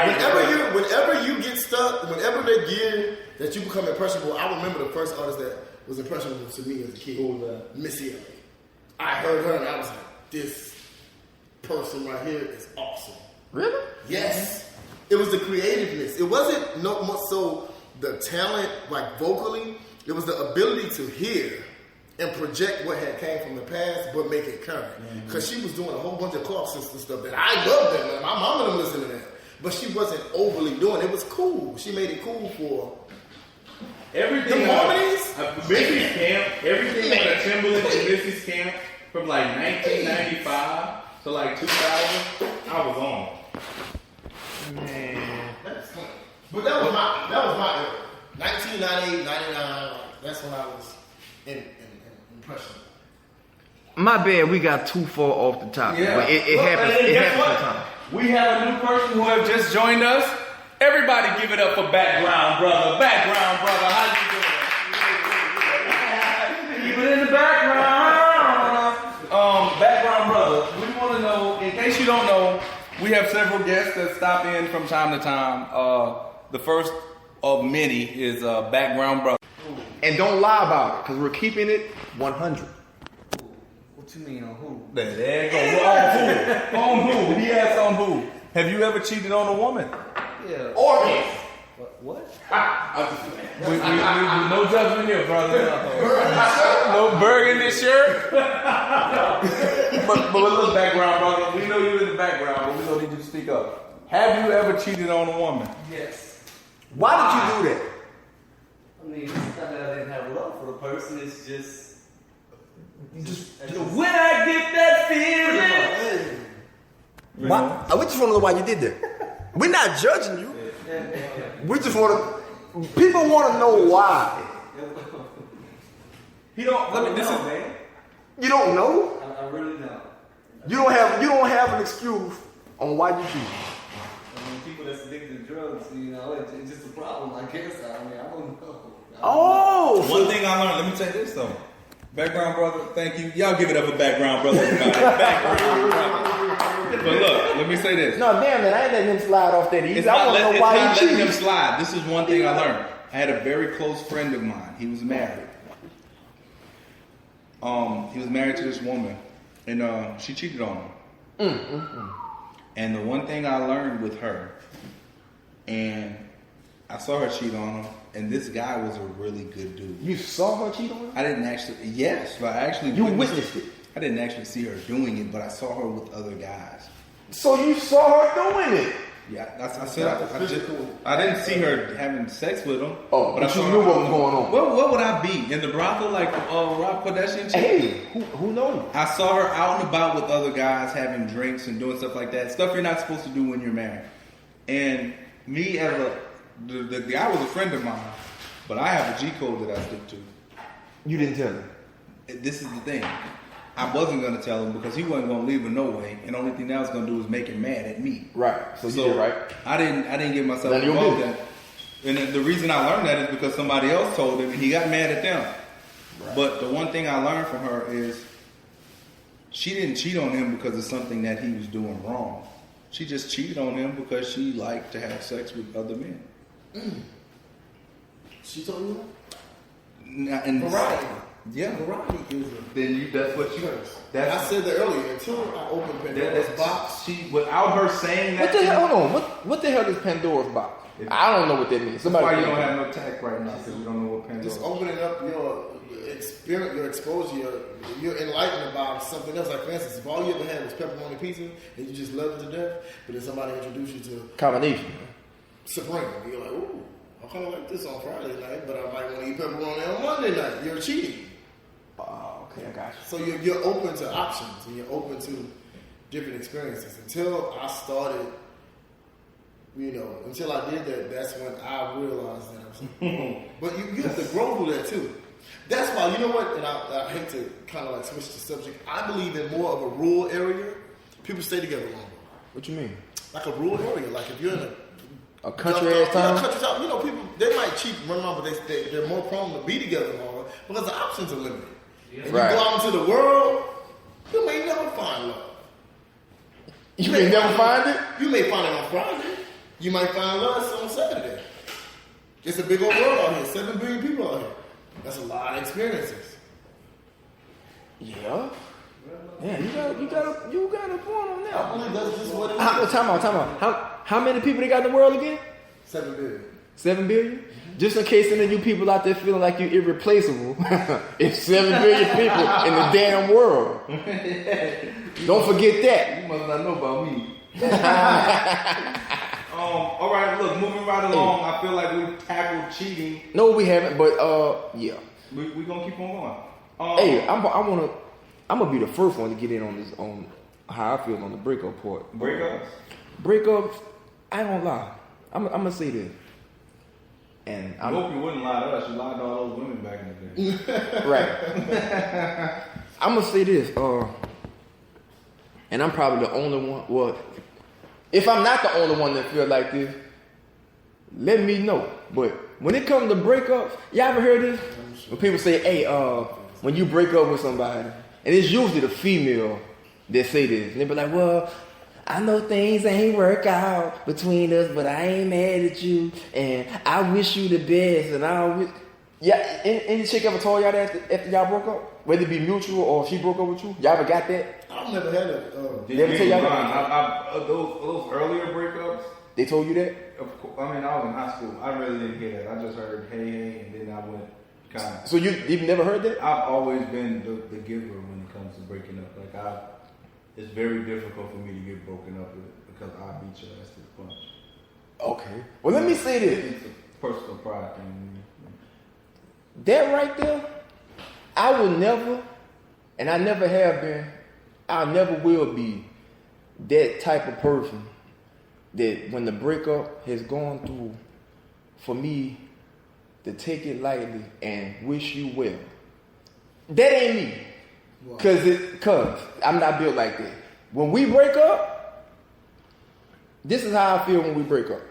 whenever you get stuck, whenever that gear that you become impressionable, I remember the first artist that was impressionable to me as a kid, Missy Elliott. I heard her and I was like, this person right here is awesome. Really? Yes. It was the creativeness. It wasn't no more so the talent, like vocally. It was the ability to hear and project what had came from the past, but make it current. Because she was doing a whole bunch of Clark Sister stuff that I loved that. My mom and them listened to that. But she wasn't overly doing it. It was cool. She made it cool for Everything. the harmonies. Missy's camp. Everything on the Timberland and Missy's camp from like 1995 to like 2000. I was on. Man. But that was my era. 1998, 99. That's when I was in impressionable. My bad, we got too far off the topic. Yeah. But it Look, happens. and It guess happens what? sometimes. We have a new person who have just joined us. Everybody give it up for Background Brother. Background Brother, how you doing? Even in the background. Background Brother, we want to know, in case you don't know, we have several guests that stop in from time to time. The first of many is Background Brother. And don't lie about it, because we're keeping it 100. What you mean on who? There you go. On who? On who? He asked on who. Have you ever cheated on a woman? Yeah. Or What? We no judgment here, brother. No burgundy shirt. but look, Background Brother. We know you're in the background, but we don't need you to speak up. Have you ever cheated on a woman? Yes. Why did you do that? I mean, it's not that I didn't have love for the person. It's just. When I get that feeling. Why? We just want to know why you did that. We're not judging you. We just want to. People want to know why. He don't. Let me. This is. man. You don't know. I really don't. You don't have an excuse on why you cheated. I mean, people that's addicted to drugs, you know, it's just a problem. I guess. I mean, I don't know. Oh, One thing I learned, let me tell you this though. Background Brother, thank you. Y'all give it up for Background Brother. Background Brother. But look, let me say this. no, damn it! I ain't letting him slide off that easy. It's I not, want to know it's why not he letting him cheated. slide. This is one thing I learned. I had a very close friend of mine. He was married. He was married to this woman, and she cheated on him. And the one thing I learned with her, and I saw her cheat on him, and this guy was a really good dude. You saw her cheat on him? I didn't actually. Yes, but I actually. You witnessed it. I didn't actually see her doing it, but I saw her with other guys. So you saw her doing it? Yeah, I said I didn't see her having sex with him. Oh, but I you saw knew her what was going on. What would I be in the brothel like Rob Kardashian? Hey, who knows? I saw her out and about with other guys having drinks and doing stuff like that. Stuff you're not supposed to do when you're married. And me as the guy was a friend of mine, but I have a G code that I stick to. You didn't tell her. This is the thing. I wasn't going to tell him because he wasn't going to leave with no way, and the only thing that I was going to do was make him mad at me. Right. So you did right. I didn't get myself involved in it. And the reason I learned that is because somebody else told him, and he got mad at them. Right. But the one thing I learned from her is she didn't cheat on him because of something that he was doing wrong. She just cheated on him because she liked to have sex with other men. She told you that? And Variety. Yeah. Variety is That's what you. I said that earlier. Until I opened Pandora's box. She, without her saying that. What the hell? Hold on. What the hell is Pandora's box? I don't know what that means. Somebody. That's why you don't have no tag right now because you don't know what Pandora's. Just opening up your experience, your exposure, you're enlightened about something else. Like for instance, if all you ever had was pepperoni pizza and you just loved it to death, but then somebody introduced you to combination Supreme, you're like, ooh, I kind of like this on Friday night, but I might want to eat pepperoni on Monday night. You're cheating. Oh, okay, I got you. So you're open to options and you're open to different experiences. Until I started, until I did that, that's when I realized that I was like, but you have to grow through that too. That's why, you know what, and I hate to kind of like switch the subject, I believe in more of a rural area, people stay together longer. What you mean? Like a rural area, like if you're in a country ass town? Country town, people, they might cheat, run around, but they're more prone to be together longer because the options are limited. And right. You go out into the world, you may never find love. You may never find it? You may find it on Friday. You might find love on Saturday. It's a big old world out here. 7 billion people out here. That's a lot of experiences. Yeah. Yeah, you got a point on that. I believe that's just what it is. Time out. How many people they got in the world again? 7 billion. 7 billion? Mm-hmm. Just in case any of you people out there feeling like you're irreplaceable, it's 7 billion people in the damn world. Don't forget that. You must not know about me. All right, look, moving right along. I feel like we tackled cheating. No, we haven't, but yeah. We gonna keep on going. I'm gonna be the first one to get in on this, on how I feel on the breakup part. Breakups. I ain't gonna lie. I'm gonna say this. And I hope you wouldn't lie to us. You lied to all those women back in the day. Right. I'm gonna say this. And I'm probably the only one. Well, if I'm not the only one that feel like this, let me know. But when it comes to breakups, y'all ever heard this? When people say, "Hey, when you break up with somebody," and it's usually the female that say this, and they be like, "Well, I know things ain't work out between us, but I ain't mad at you, and I wish you the best." And I wish, yeah. Any chick ever told y'all that after y'all broke up, whether it be mutual or she broke up with you? Y'all ever got that? I've never had it. Did they ever tell y'all that? Those earlier breakups. They told you that? Of course, I mean, I was in high school. I really didn't hear that. I just heard hey, and then I went kind of. So you've never heard that? I've always been the giver when it comes to breaking up. Like it's very difficult for me to get broken up with because I beat your ass to the punch. Okay. Well, let me say this. It's a personal pride thing. That right there, I will never, and I never have been, I never will be that type of person that when the breakup has gone through, for me to take it lightly and wish you well. That ain't me. Cause I'm not built like that. When we break up, this is how I feel when we break up.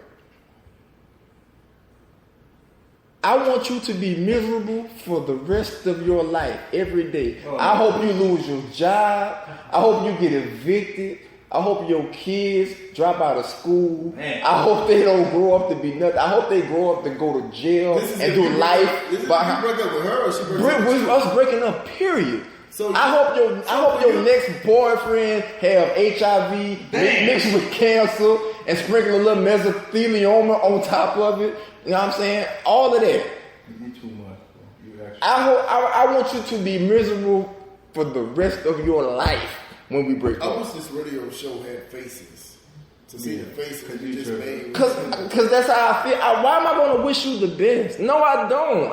I want you to be miserable for the rest of your life, every day. I hope you lose your job. I hope you get evicted. I hope your kids drop out of schoul. I hope they don't grow up to be nothing. I hope they grow up to go to jail and do life. This is you break up with her or she breaks up with you? Us breaking up, period. So I hope your next boyfriend have HIV mixed with cancer and sprinkle a little mesothelioma on top of it. You know what I'm saying? All of that. You too much, bro. You actually. I want you to be miserable for the rest of your life when we break I up. wish this radio show had faces. To see the faces you just made. Cause that's how I feel. Why am I gonna wish you the best? No, I don't.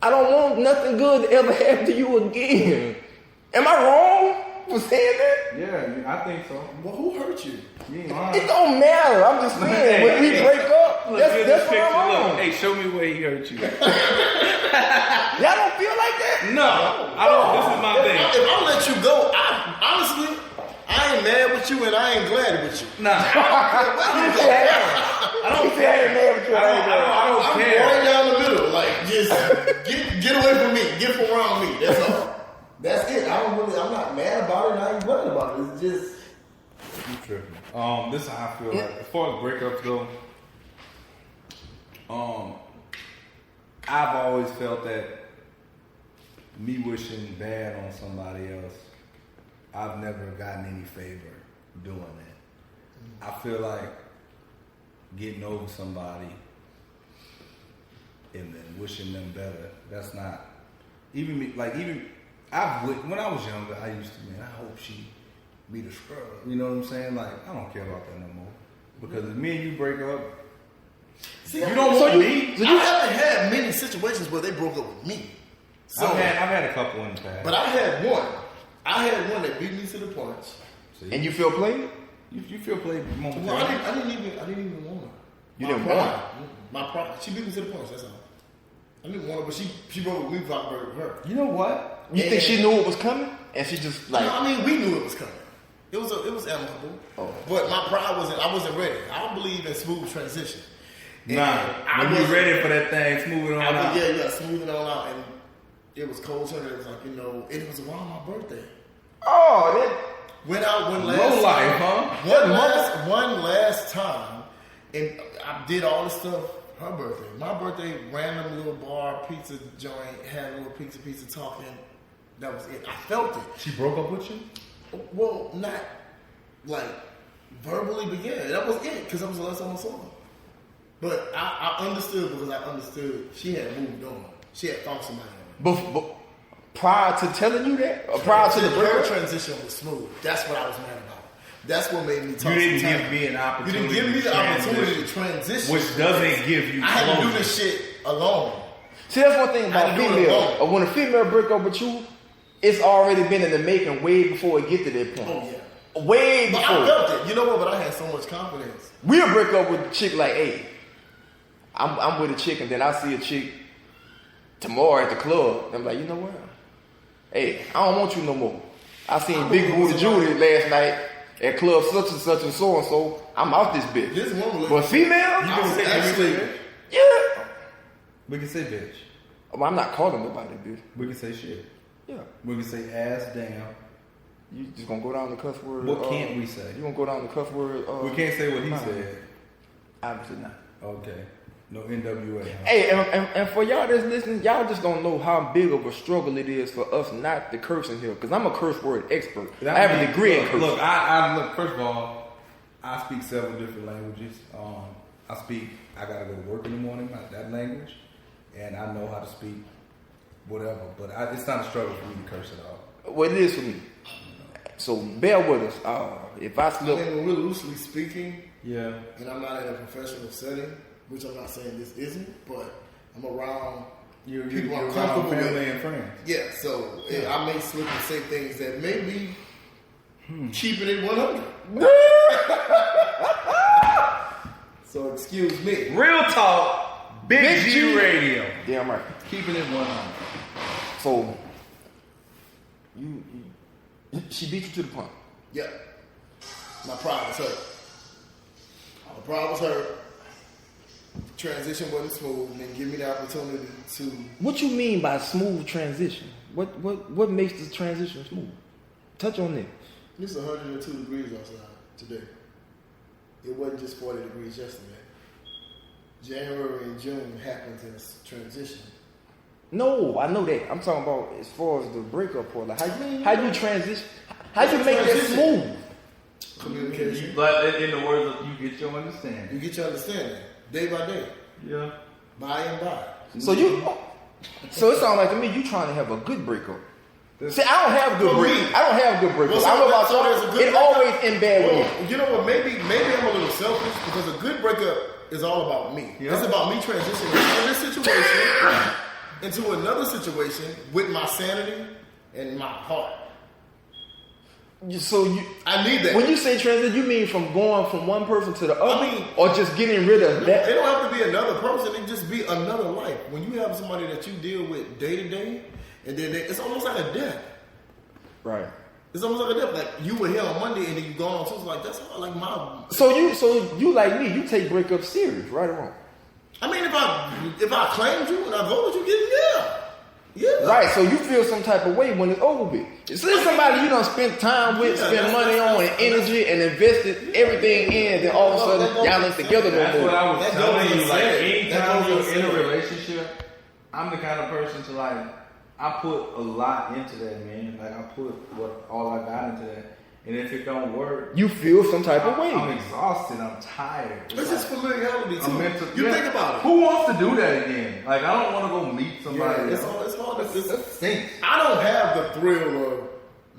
I don't want nothing good to ever happen to you again. Am I wrong for saying that? Yeah, I think so. Well, who hurt you? You ain't It lying. don't matter. I'm just saying when we break up, Look, that's here's this what I'm picture. Look, on. hey, show me where he hurt you. Y'all don't feel like that? No, I don't. This is my thing. If I let you go, honestly, I ain't mad with you and I ain't glad with you. Nah, I don't care. I ain't mad with you. I don't I'm care. right down the middle. Like, just get away from me. Get from around me. That's all. That's it. I'm not mad about it. I ain't glad about it. It's just. You tripping. This is how I feel. Like, as far as breakups go, I've always felt that me wishing bad on somebody else, I've never gotten any favor doing that. I feel like getting over somebody and then wishing them better. That's not even me. Like when I was younger, I used to, man, I hope she be the scrub. You know what I'm saying? Like, I don't care about that no more. Because if me and you break up, See, you don't want me. I haven't had many situations where they broke up with me. So, I've had a couple in the past. but I had one. I had one that beat me to the punch. See? And you feel played? you feel played momentarily. Well, I didn't even want her. You My didn't pride. want her? My pride. She beat me to the punch. That's all. I didn't want her, but she broke with me before I broke with her. You know what? You think she knew it was coming? And she just like, No, I mean, we knew it was coming. It was amicable. Oh. But my pride I wasn't ready. I don't believe in smooth transition. And Nah, when you ready for that thing, smooth it on out. Yeah, smooth it on out. And it was cold turkey. It was like, and it was around my birthday. oh, Went out one last Low life, time. huh? One last time, and I did all the stuff. Her birthday, my birthday, random little bar, pizza joint, had a little pizza talking. That was it. I felt it. She broke up with you? Well, not like verbally, but yeah, that was it because that was the last time I saw her. But I understood because I understood she had moved on. She had found somebody. but prior to telling you that, or prior to the her breakup, transition was smooth. That's what I was mad about. That's what made me talk. You didn't some time. give me an You opportunity. didn't give me the to opportunity to transition, transition, which doesn't give you. I had to do closure. this shit alone. see, that's one thing I about do it female. alone. When a female break up with you, it's already been in the making way before it get to that point. Oh yeah. Way But I before. felt it. You know what? But I had so much confidence. We'll break up with a chick like, hey, I'm with a chick, and then I see a chick tomorrow at the club. I'm like, you know what? Hey, I don't want you no more. I seen Big Booty Judy last night at club such and such and so. I'm out this bitch. This woman, But female, I was actually. yeah. We can say bitch. Well, I'm not calling nobody bitch. We can say shit. Yeah. We can say ass down. You just gonna go down the cuss word. What can't we say? You gonna go down the cuss word? We can't say what he nah. said. Obviously not. Okay. No NWA. Huh? Hey, and for y'all that's listening, y'all just don't know how big of a struggle it is for us not to curse in here. Because I'm a curse word expert. I have a degree in cursing. Look, I look. First of all, I speak several different languages. I gotta go to work in the morning, that language, and I know how to speak whatever. But it's not a struggle for me to curse at all. Well, it is for me. So bear with us. If I I slip, mean, when we're loosely speaking, Yeah. and I'm not in a professional setting, which I'm not saying this isn't, but I'm around You're people I'm around comfortable family with. and friends. Yeah, so I may slip and say things that may be keeping it 100. So excuse me. Real talk, Big G Radio. damn right. Keeping it 100. So you she beat you to the punch. Yeah. My pride was hurt. My pride was hurt. Transition wasn't smooth and didn't give me the opportunity to. What you mean by smooth transition? What makes the transition smooth? Touch on that. It's 102 degrees outside today. It wasn't just 40 degrees yesterday. January and June happens in this transition. No, I know that. I'm talking about as far as the breakup part. Like how you transition? How you make that Transition. smooth? Communication. But in the words of you get your understanding. You get your understanding day by day. Yeah. By and by. So it sounds like to me you trying to have a good breakup. See, I don't have good For me. breakup. I don't have good breakup. Well, I don't know about so there's a y'all. good It breakup. always in bad with me. Well, you know what? Maybe I'm a little selfish because a good breakup is all about me. Yeah. It's about me transitioning from this situation into another situation with my sanity and my heart. I need that. When you say transition, you mean from going from one person to the other, I mean- or just getting rid of that? It don't have to be another person. It can just be another life. When you have somebody that you deal with day to day, and then it's almost like a death. Right. It's almost like a death. Like you were here on Monday and then you gone on Tuesday. Like that's how, like my. So you like me? You take breakups serious, right or wrong? I mean, if I claimed you and I voted you, yeah. Right. So you feel some type of way when it's over with. It's somebody you done spent time with, Yeah, spend money on, and energy, and invested everything in. Then all of a sudden y'all ain't together no That's what more. I was That telling goes you. Like, unsaid. anytime That you're goes in a unsaid. relationship, I'm the kind of person to like, I put a lot into that, man. Like, I put all I got into that. And if it don't work, You feel some type of I'm way. exhausted. I'm tired. It's just familiarity too. I'm mental. You think about it. Who wants to do that again? Like, I don't want to go meet somebody. Yeah, it's else. hard. It's That stinks. I don't have the thrill of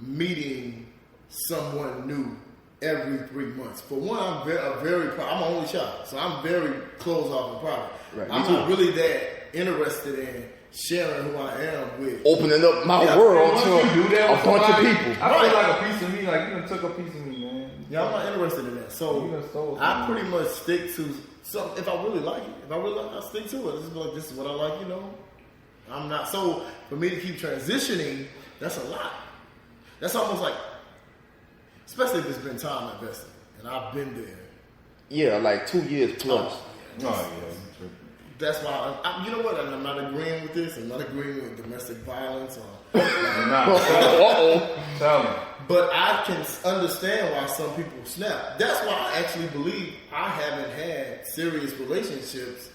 meeting someone new every 3 months. For one, I'm I'm an only child, so I'm very closed off and private. Right, me I'm too. not really that interested in sharing who I am with. Opening up my Yeah, world Once to you do that a with bunch of somebody, people. I feel Right. like a piece of me. Like, you done took a piece of me, man. Yeah, I'm not interested in that. You So done stole I something. pretty much stick to some. If I really like it, I stick to it. This is what I like. You know, I'm not. So for me to keep transitioning, that's a lot. That's almost like, especially if it's been time invested, and I've been there. Yeah, like 2 years plus. Oh, yeah. That's why you know what? I'm not agreeing with this. I'm not agreeing with domestic violence, or, Nah, tell me. but I can understand why some people snap. That's why I actually believe I haven't had serious relationships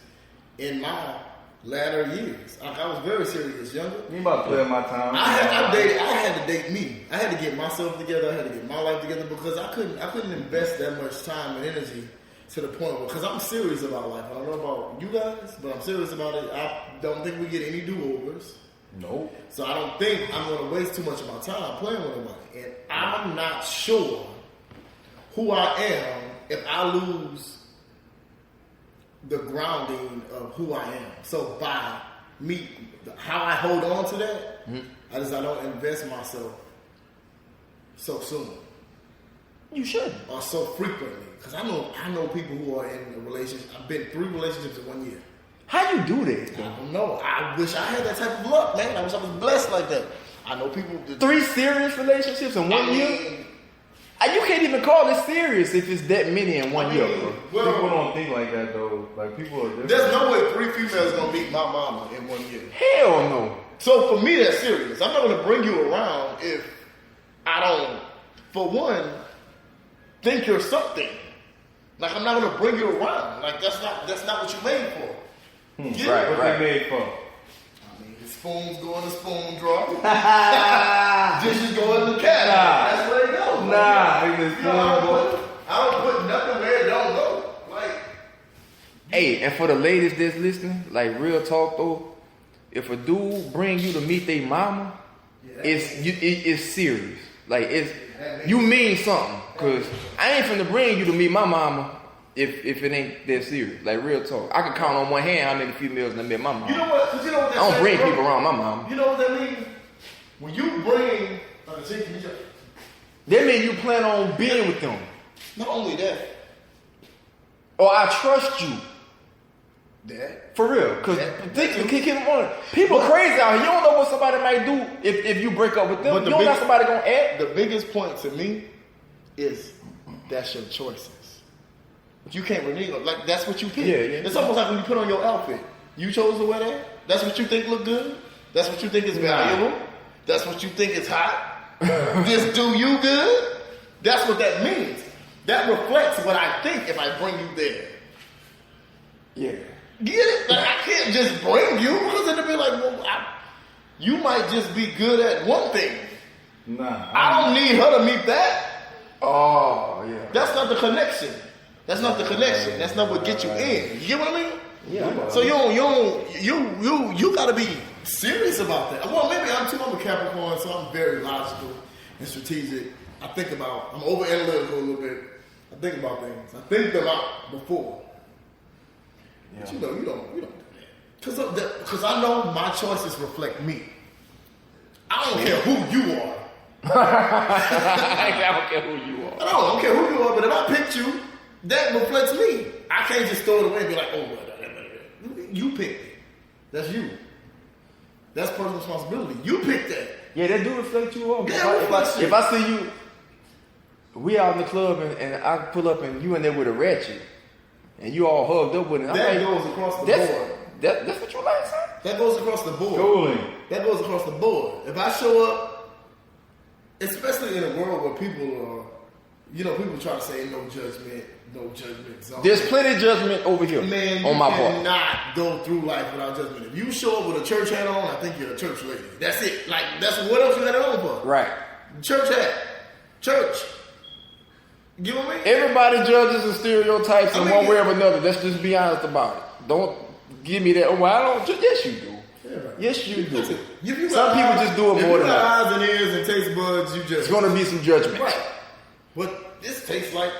in my latter years. Like, I was very serious younger. You about to play my time. I had to date me. I had to get myself together. I had to get my life together because I couldn't invest that much time and energy to the point where, because I'm serious about life. I don't know about you guys, but I'm serious about it. I don't think we get any do-overs. Nope. So I don't think I'm going to waste too much of my time playing with anybody. And I'm not sure who I am if I lose the grounding of who I am. So by me, how I hold on to that, I don't invest myself so soon You should. or so frequently. Because I know people who are in a relationship. I've been 3 relationships in 1 year. How you do that? I don't know. I wish I had that type of luck, man. I wish I was blessed like that. I know people. 3 serious relationships in 1 year? You can't even call it serious if it's that many in 1 year, bro. People don't think like that, though. Like, people are different. There's no way 3 females gonna beat my mama in 1 year. Hell no. So for me, that's serious. I'm not gonna bring you around if I don't, for one, think you're something. Like, I'm not gonna bring you around. Like, that's not what you made for. Get Right, it? What they made for? I mean, the spoons go in the spoon drawer. Dishes go in the cabinet. Nah. That's where it goes. Nah, it's You know, I don't put nothing where it don't go. Like, Hey, and for the ladies that's listening, like real talk though, if a dude bring you to meet their mama, it's serious. Like you mean something. Cause I ain't finna bring you to meet my mama if it ain't that serious. Like real talk. I can count on one hand how many females that met my mama. you know what? 'Cause you know what that I don't says, bring bro? people around my mama. You know what that means? When you bring, That mean you plan on being with them. not only that, Or I trust you. that. For real. Cause people crazy out here. You don't know what somebody might do if you break up with them. But You don't got somebody gonna act. The biggest point to me is that's your choices. You can't renege. Like, that's what you pick. Yeah, yeah. It's almost like when you put on your outfit. You chose to wear that. That's what you think look good. That's what you think is valuable. That's what you think is hot. This do you good. That's what that means. That reflects what I think if I bring you there. Yeah. Get it? Like, I can't just bring you because it'll be like, well, you might just be good at one thing. Nah. I don't need her to meet that. Oh, yeah. That's not the connection. That's not the connection. That's not what gets you in. You get what I mean? Yeah. So you gotta be serious about that. Well, maybe I'm a Capricorn, so I'm very logical and strategic. I'm over analytical a little bit. I think about things. I think them out before. Yeah. But you don't do that. Because I know my choices reflect me. I don't care who you are. I don't care who you are. I don't care who you are, but if I picked you, that reflects me. I can't just throw it away and be like, oh, you picked it. That's you. That's personal responsibility. You picked that. Yeah, that do reflect you on. Yeah, if I see you, we out in the club and I pull up and you in there with a ratchet and you all hugged up with it. That goes across the board. That's what you like, son? That goes across the board. Totally. That goes across the board. If I show up, especially in a world where people try to say no judgment zone. There's plenty of judgment over here. Man, on my part. you cannot go through life without judgment. If you show up with a church hat on, I think you're a church lady. That's it. Like, that's what else you got it on for? Right. Church hat. Church. You know what I mean? Everybody judges and stereotypes in one way or another. Let's just be honest about it. Don't give me that. Oh, well, I don't. Yes, you do. Yeah, right. Yes, you do. Some people just do it more than that. eyes and ears and taste buds, you just. It's going to be some judgment. Right. But this tastes like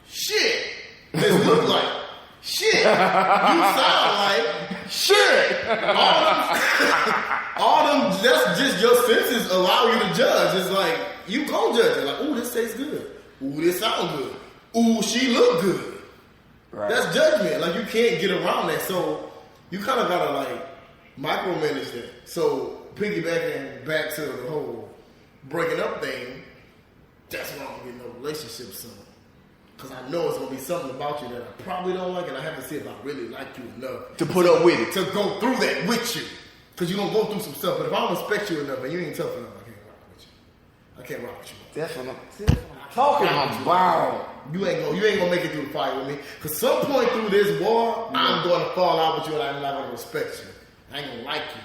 shit. This looks like shit. You sound like shit. All them, that's just your senses allow you to judge. It's like, you go judge it. Like, ooh, this tastes good. Ooh, this sounds good. Ooh, she look good. Right. That's judgment. Like, you can't get around that. So, you kind of got to, like, micromanage that. So, piggybacking back to the whole breaking up thing, that's why I'm getting no relationship soon. Because I know it's going to be something about you that I probably don't like, and I have to see if I really like you enough. To put up with it. To go through that with you. Because you're going to go through some stuff. But if I don't respect you enough and you ain't tough enough, I can't rock with you. That's what I'm talking about. You ain't gonna make it through the fight with me. Cause some point through this war, I'm gonna fall out with you and I'm not gonna respect you. I ain't gonna like you.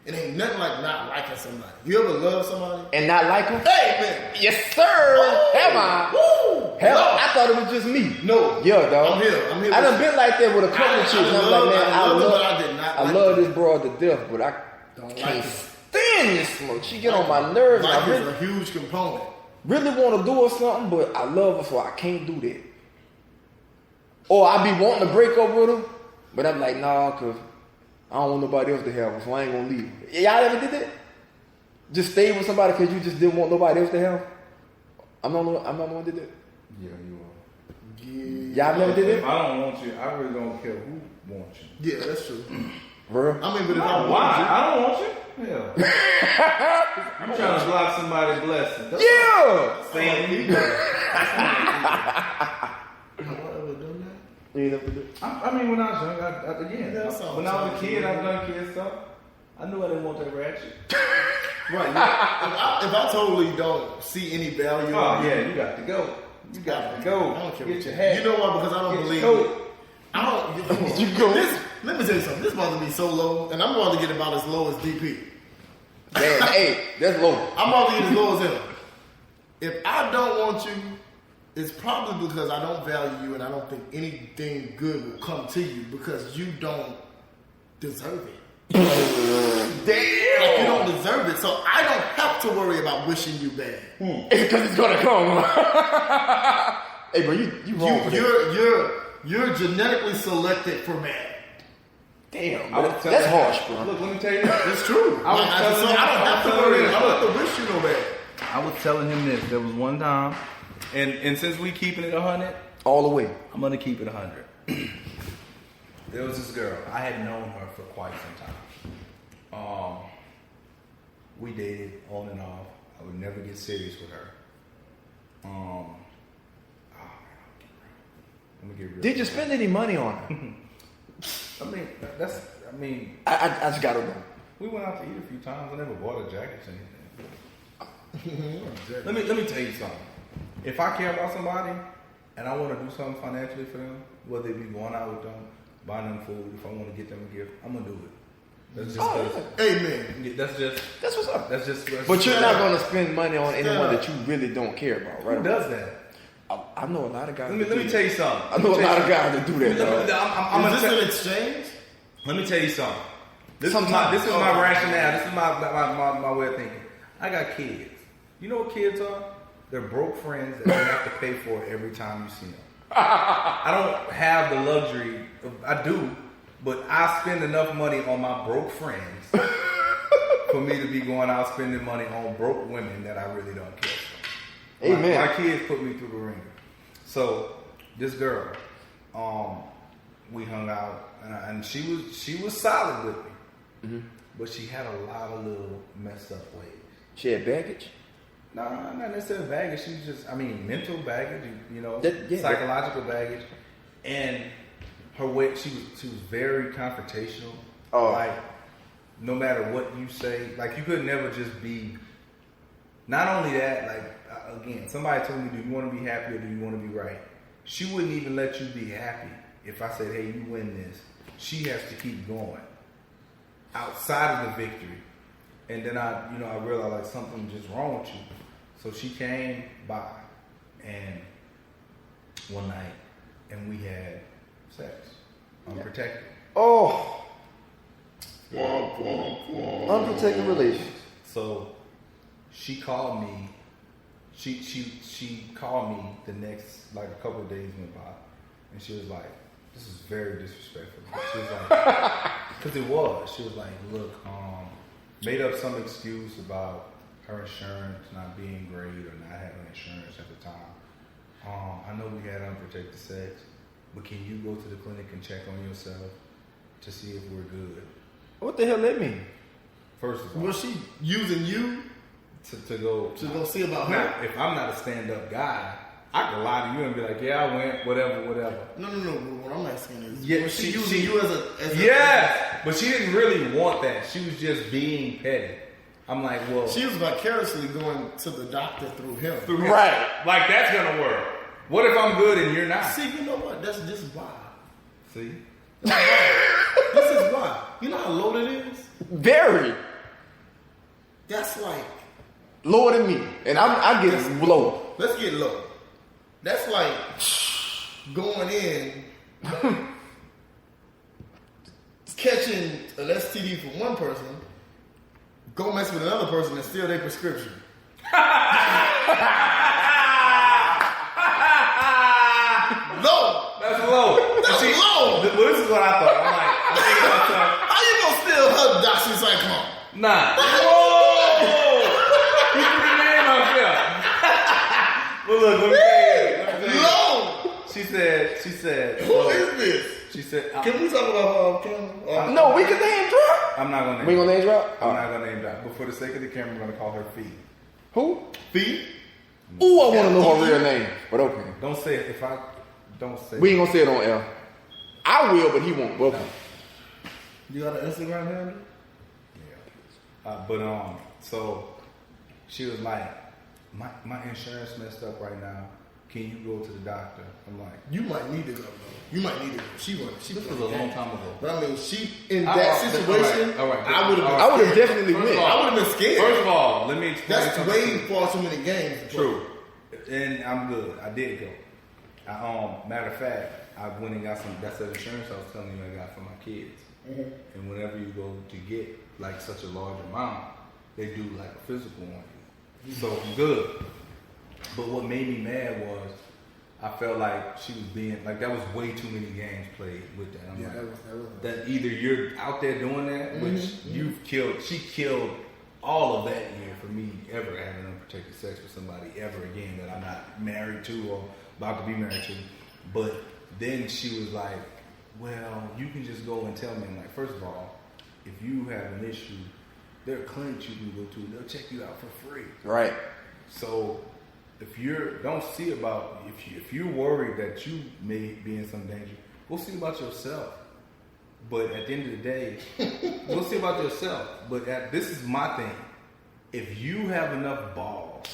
It ain't nothing like not liking somebody. You ever love somebody and not like them? Hey man, yes sir. Woo! Have I? Woo! Hell, No. I thought it was just me. No, Yeah, dog. I'm here. I done been like that with a couple of chicks. I'm like, man, I love this. this broad to death, but I Don't can't like it. stand this smoke. She get on my nerves. Life I is a huge component. really want to do her something, but I love her, so I can't do that. Or I be wanting to break up with her, but I'm like, nah, cause I don't want nobody else to have her, so I ain't gonna leave. Y'all ever did that? Just stay with somebody because you just didn't want nobody else to have her? I'm not the one that did that. Yeah, you are. Yeah. Y'all never did If that? I don't want you, I really don't care who wants you. Yeah, that's true. Bro. I mean, but if I Why? want I don't want you. Hell. I'm trying to block somebody's blessing. Yeah! Saying you. You ain't never did it? I mean, when I was young, when I was a kid, I've done kid stuff. I knew I didn't want that ratchet. right, yeah. If I totally don't see any value, Oh in it, yeah, you got to go. You got to go. I don't care. Get your hat. You know why? Because I don't Get believe. your coat. I don't. You go. Let me tell you something. This about to be so low, and I'm about to get about as low as DP. Damn, hey, that's low. I'm about to get as low as him. If I don't want you, it's probably because I don't value you, and I don't think anything good will come to you because you don't deserve it. Damn. Like, you don't deserve it, so I don't have to worry about wishing you bad. It's because it's gonna come. Hey, bro, you wrong for that. You're genetically selected for bad. Damn, I bro, was that's telling- harsh, bro. Look, let me tell you this. It's true. I was Like, telling so him- I don't have to worry. I don't have to wish you no bad. I was telling him this. There was one time, and since we keeping it 100, All the way. I'm gonna keep it 100. There was this girl. I had known her for quite some time. We dated on and off. I would never get serious with her. Let me get real. Did you spend any money on her? I mean, I just gotta know. we went out to eat a few times. I never bought a jacket or anything. Let me tell you something. If I care about somebody and I want to do something financially for them, whether it be going out with them, buying them food, if I want to get them a gift, I'm gonna do it. That's just Amen. that's what's up. That's just. But you're not gonna spend money on anyone that you really don't care about, right? Who does that? I know a lot of guys. Let me tell you something. I know a lot of guys that do that, dog. Is this an exchange? Let me tell you something. This is my rationale. This is my way of thinking. I got kids. You know what kids are? They're broke friends that you have to pay for every time you see them. I don't have the luxury. I do, but I spend enough money on my broke friends for me to be going out spending money on broke women that I really don't care for. Amen. My kids put me through the ringer. So this girl, we hung out, and she was solid with me, but she had a lot of little messed up ways. She had baggage? No, not necessarily baggage. She's just, mental baggage, Yeah. psychological baggage, and her way. She was very confrontational. Oh. Like, no matter what you say, like you could never just be. Not only that, like again, somebody told me, "Do you want to be happy or do you want to be right?" She wouldn't even let you be happy if I said, "Hey, you win this." She has to keep going outside of the victory. And then I realized like something just wrong with you. So she came by and one night and we had sex. Unprotected. Oh. Unprotected relations. So she called me. She called me the next, like a couple of days went by. And she was like, this is very disrespectful. She was like, because it was. She was like, look, made up some excuse about her insurance not being great or not having insurance at the time. I know we had unprotected sex, but can you go to the clinic and check on yourself to see if we're good? What the hell that mean? First of all, Was she using you to go see about now, her? if I'm not a stand-up guy, I can lie to you and be like, yeah, I went, whatever. No. What I'm asking is, Yeah, was she she- using she- you as a Yes, but she didn't really want that. She was just being petty. I'm like, well, She was vicariously going to the doctor through him. Right. like that's gonna work. What if I'm good and you're not? See, you know what? That's just why. See? This is why. You know how low it is? Very. That's like, Lower than me. And I get it low. let's get low. That's like going in, catching an STD for one person, go mess with another person and steal their prescription. Low. That's low. That's See, low. Well, this is what I thought. I'm thinking about something. How you gonna steal her doxycycline? Nah. Whoa! He threw the name out there. Well, look, let me tell you. Low. She said. Who is this? She said. Can we talk about Kim? No, we can name drop. I'm not gonna name. We gonna name drop? I'm not gonna name drop. But for the sake of the camera, I'm gonna call her Fee. Who? Fee? Ooh, I want to know her real name. But okay. Don't say it. If I don't say We ain't gonna say it on air. I will, but he won't. Welcome. You got an Instagram handle? Yeah. So she was like, my insurance messed up right now. Can you go to the doctor? I'm like, You might need to go though. You might need to go. She this was a long time ago. But I mean, she in that situation. All right. I would have. I would have definitely First went. of all- I would have been scared. First of all, let me explain That's something. way far too many games. to play. True. And I'm good. I did go. Matter of fact, I went and got some. That's the insurance I was telling you I got for my kids. And whenever you go to get like such a large amount, they do like a physical on you. So I'm good. But what made me mad was I felt like she was being like that was way too many games played with that. I'm Yeah, like, that was. that either you're out there doing that, which she killed all of that year for me ever having unprotected sex with somebody ever again that I'm not married to or about to be married to. But then she was like, well, you can just go and tell me. I'm like, first of all, if you have an issue, there are clinics you can go to. They'll check you out for free. Right. So if you're worried that you may be in some danger, go see about yourself. But at the end of the day, go see about yourself. But this is my thing. If you have enough balls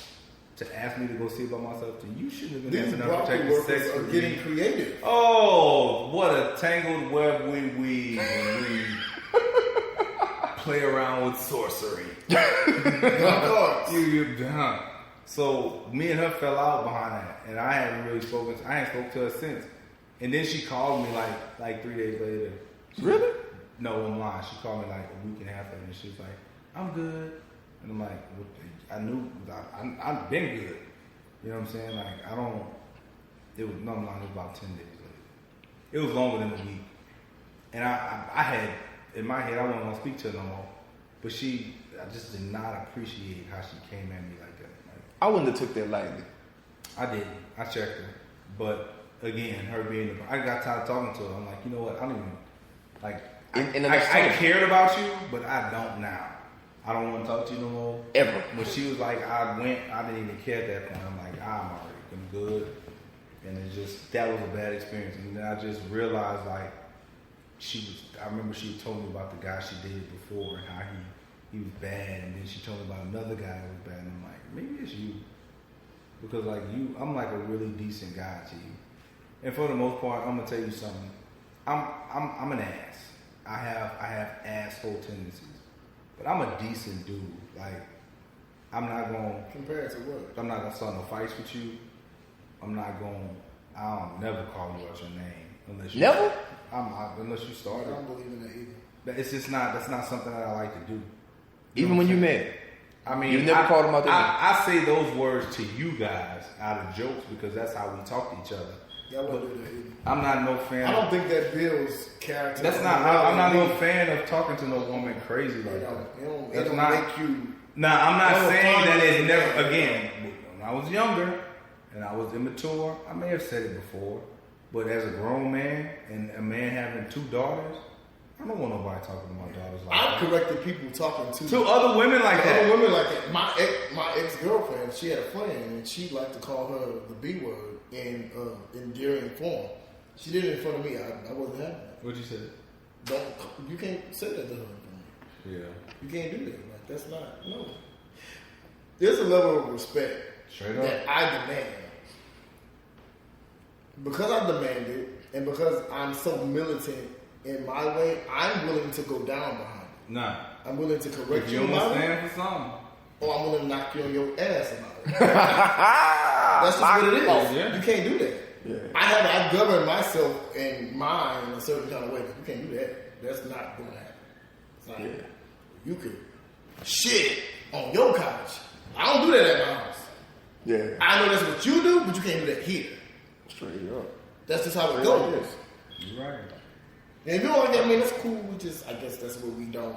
to ask me to go see about myself, then you shouldn't have been These having brothel unprotected sex workers are with getting me. creative. Oh, what a tangled web we weave when we play around with sorcery. You done. So me and her fell out behind that, and I hadn't really spoken. I ain't spoke to her since. And then she called me like 3 days later. Really? No, I'm lying. She called me like a week and a half later, and she was like, "I'm good," and I'm like, "I knew I've been good." You know what I'm saying? Like I don't. It was no, I'm lying. It was about 10 days later. It was longer than a week, and I had in my head I wasn't gonna speak to her no more, but I just did not appreciate how she came at me like that. Like, I wouldn't have took that lightly. I didn't. I checked her, but again, her being I got tired of talking to her. I'm like, you know what? I don't even like. I cared about you, but I don't now. I don't want to talk to you no more. Ever. When she was like, I didn't even care at that point. I'm like, I'm already been good. And it just, that was a bad experience. And then I just realized like, I remember she told me about the guy she dated before and how he was bad. And then she told me about another guy that was bad. And I'm like, maybe it's you. Because like I'm like a really decent guy to you. And for the most part, I'm going to tell you something. I'm an ass. I have asshole tendencies, but I'm a decent dude. Like, I'm not going. Compared to what? I'm not gonna start no fights with you. I'll never call you out your name unless you. Never. Unless you started. I don't believe in that either. But it's just not. That's not something that I like to do. Even when you mad. I mean, you never called him out there. I say those words to you guys out of jokes because that's how we talk to each other. Yeah, I wouldn't do that either. I'm not no fan. I don't think that builds character. That's not. I'm not no fan of talking to no woman crazy like that. It don't make you. Now I'm not saying that it's never. Again, when I was younger and I was immature, I may have said it before, but as a grown man and a man having 2 daughters, I don't want nobody talking to my daughters like that. I've corrected people talking to other women like that. Other women like that. My ex-girlfriend, she had a friend, and she liked to call her the B word in endearing form. She did it in front of me. I wasn't having that. What'd you say? You can't say that to her. Yeah. You can't do that. Like, that's not, no. There's a level of respect Straight up. that I demand. Because I demand it, and because I'm so militant in my way, I'm willing to go down behind it. Nah. I'm willing to correct If you you don't about it, stand for something. or I'm willing to knock you on your ass about it. That's just what it is. Yeah. You can't do that. Yeah. I govern myself and mine in a certain kind of way. You can't do that. That's not going to happen. It's not. Yeah. You could shit on your couch. I don't do that at my house. Yeah. I know that's what you do, but you can't do that here. Straight up. That's just how it Straight goes. like this. You're right. And if you don't like that, I mean, that's cool. I guess that's what we don't.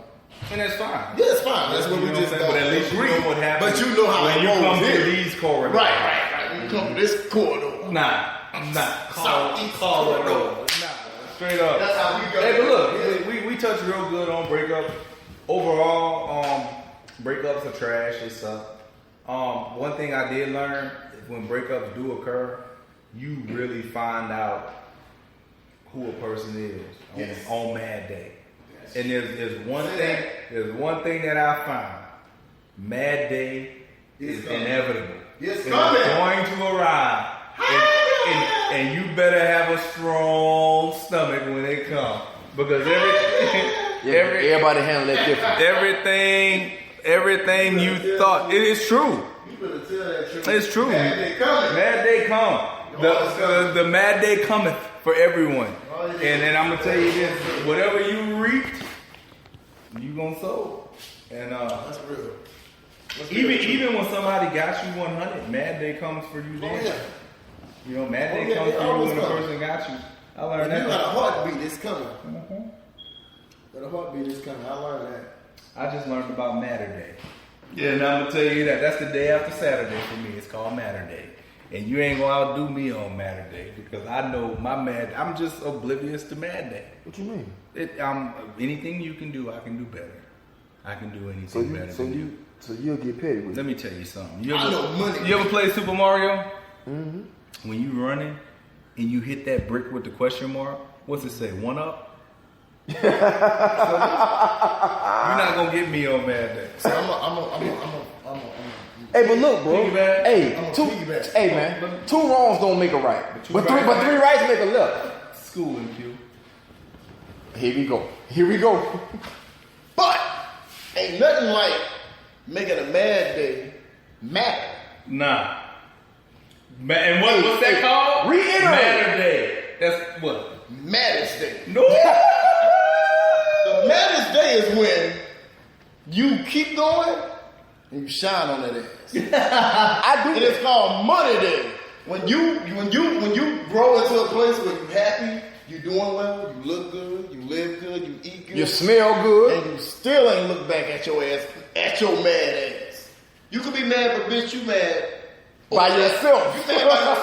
And that's fine. Yeah, it's fine. That's what You we know just what I'm don't saying? But at least you agree. know what happens. But you know how when it you rolls come here. to these corridors. Right. You come to this corridor. Nah. Southeast corridor. Nah. Straight up. That's how we go. Hey, but look, we touched real good on breakups. Overall, breakups are trash. They suck. One thing I did learn is when breakups do occur, you really find out who a person is on Mad Day. And there's one thing that I found. Mad Day is inevitable. It's It's coming. going to arrive. And you better have a strong stomach when they come. Because Everybody handle that different. everything you thought, it is true. You better tell that truth. It's true. Mad Day coming. Mad Day come. The Mad Day cometh for everyone. And I'm gonna tell you this: whatever you reap, you gonna sow. And That's real. even when somebody got you 100, Mad Day comes for you then. Yeah. You know, Mad Day yeah, comes it for you always when a comes. person got you. I If learned you got a that. heartbeat, it's coming. Got a heartbeat, it's coming. I learned that. I just learned about Matter Day. Yeah, and I'm gonna tell you that's the day after Saturday for me. It's called Matter Day. And you ain't gonna outdo me on Matter Day because I know I'm just oblivious to Mad Day. What you mean? Anything you can do, I can do better. I can do anything better than you. So you'll get petty with Let it. me tell you something. I know money. You ever play Super Mario? Mm-hmm. When you running and you hit that brick with the question mark, what's it say? 1 up? So, you're not gonna get me on Mad Day. So Hey, but look, bro. Piggyback. Hey, I'm a two. piggyback. Hey, man. 2 wrongs don't make a right. But three rights make a left. School and Q. Here we go. But ain't nothing like making a mad day matter. Nah. And what's that called? Reiterate. Matter Day. That's what? Maddest day. No. The is when you keep going and you shine on that ass. I do. And it's called money day. When you grow into a place where you happy, you doing well, you look good, you live good, you eat good, You smell good. and you still ain't look back at your ass, at your mad ass. You could be mad, but bitch, you mad By yourself. You mad by yourself.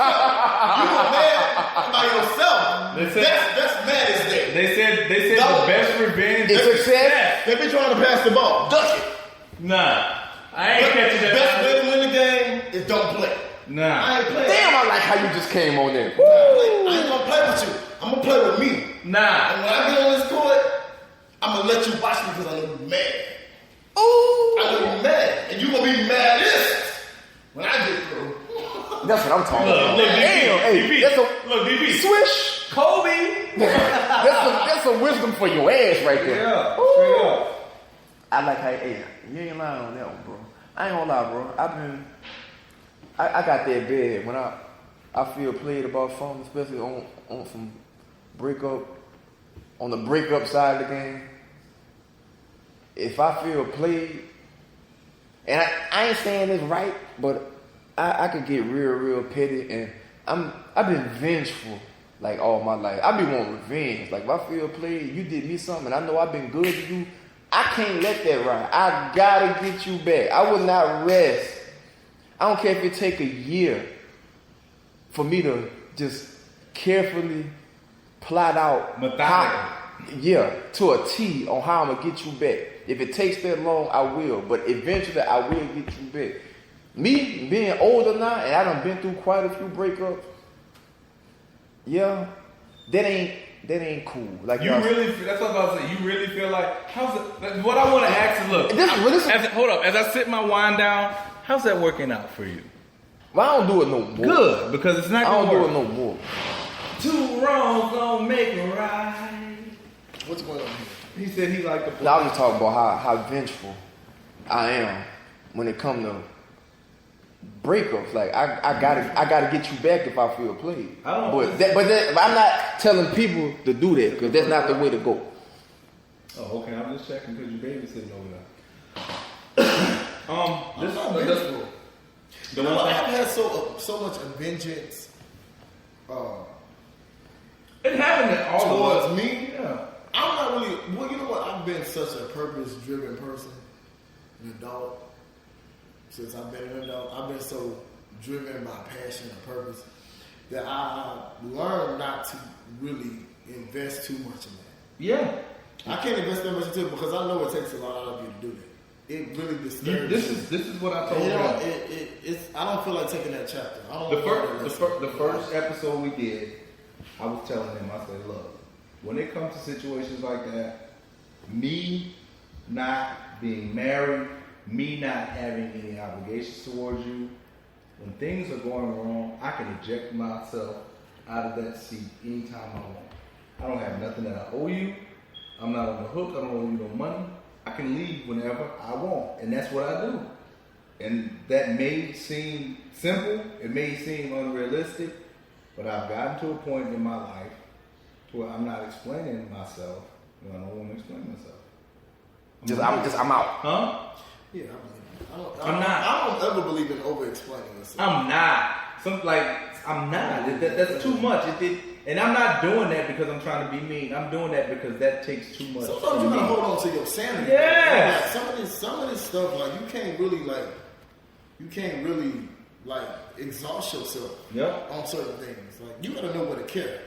You were mad by yourself. That's Madness Day. They said the best revenge It's is success. They be trying to pass the ball. Duck it. Nah, I ain't catching that. Best way to win the game is don't play. Nah. I ain't playing. Damn, I like how you just came on there. I ain't gonna play with you. I'm gonna play with me. Nah. And when I get on this court, I'm gonna let you watch me because I know you're mad. Ooh. I know you're mad. And you're gonna be maddest when I get through. That's what I'm talking about. Look, Damn, hey, DP. that's a Look, DP. swish. Kobe. That's a wisdom for your ass right there. Yeah, Ooh. straight up. I like how, hey, you ain't lying on that one, bro. I ain't gonna lie, bro. I got that bad when I feel played about something, especially on some breakup, on the breakup side of the game. If I feel played, and I ain't saying this right, but I could get real petty, and I've been vengeful like all my life. I be wanting revenge. Like if I feel played, you did me something, and I know I've been good to you. I can't let that ride. I gotta get you back. I will not rest. I don't care if it take a year for me to just carefully plot out to a T on how I'm gonna get you back. If it takes that long, I will. But eventually, I will get you back. Me being older now, and I done been through quite a few breakups. Yeah, that ain't cool. Like You really, that's what I was about to say. You really feel like, how's it, what I want to ask is, look, hold up, as I sit my wine down, how's that working out for you? Well, I don't do it no more. Good, because it's not I going don't to do work. it no more. Two wrongs don't make a right. What's going on here? He said he liked the play. Now I was just talking about how vengeful I am when it comes to breakups. Like I gotta get you back if I feel played. I don't. But I'm not telling people to do that because that's not the way to go. Oh, okay. I'm just checking because your baby's sitting over there. I'm not vengeful. The You know, one I've thing, had so much vengeance it happened to all towards of us. me. Yeah. I'm not really. Well, you know what? I've been such a purpose-driven person, an adult. Since I've been an adult, I've been so driven by passion and purpose that I learned not to really invest too much in that. Yeah. I can't invest that much into it because I know it takes a lot out of you to do that. It really disturbs me. This is what I told You you. know, it's. I don't feel like taking that chapter. I don't. The first episode we did, I was telling him, I said, look, when it comes to situations like that, me not being married, me not having any obligations towards you, when things are going wrong, I can eject myself out of that seat anytime I want. I don't have nothing that I owe you. I'm not on the hook. I don't owe you no money. I can leave whenever I want, and that's what I do. And that may seem simple, it may seem unrealistic, but I've gotten to a point in my life to where I'm not explaining myself when I don't want to explain myself. I'm out. Huh? Yeah, I believe it. I'm not. I don't ever believe in over-explaining yourself. I'm not. I'm not. That's too much. And I'm not doing that because I'm trying to be mean. I'm doing that because that takes too much. Sometimes you gotta hold on to your sanity. Yeah. Like, some of this stuff, like you can't really exhaust yourself Yep. on certain things. Like you gotta know where to care.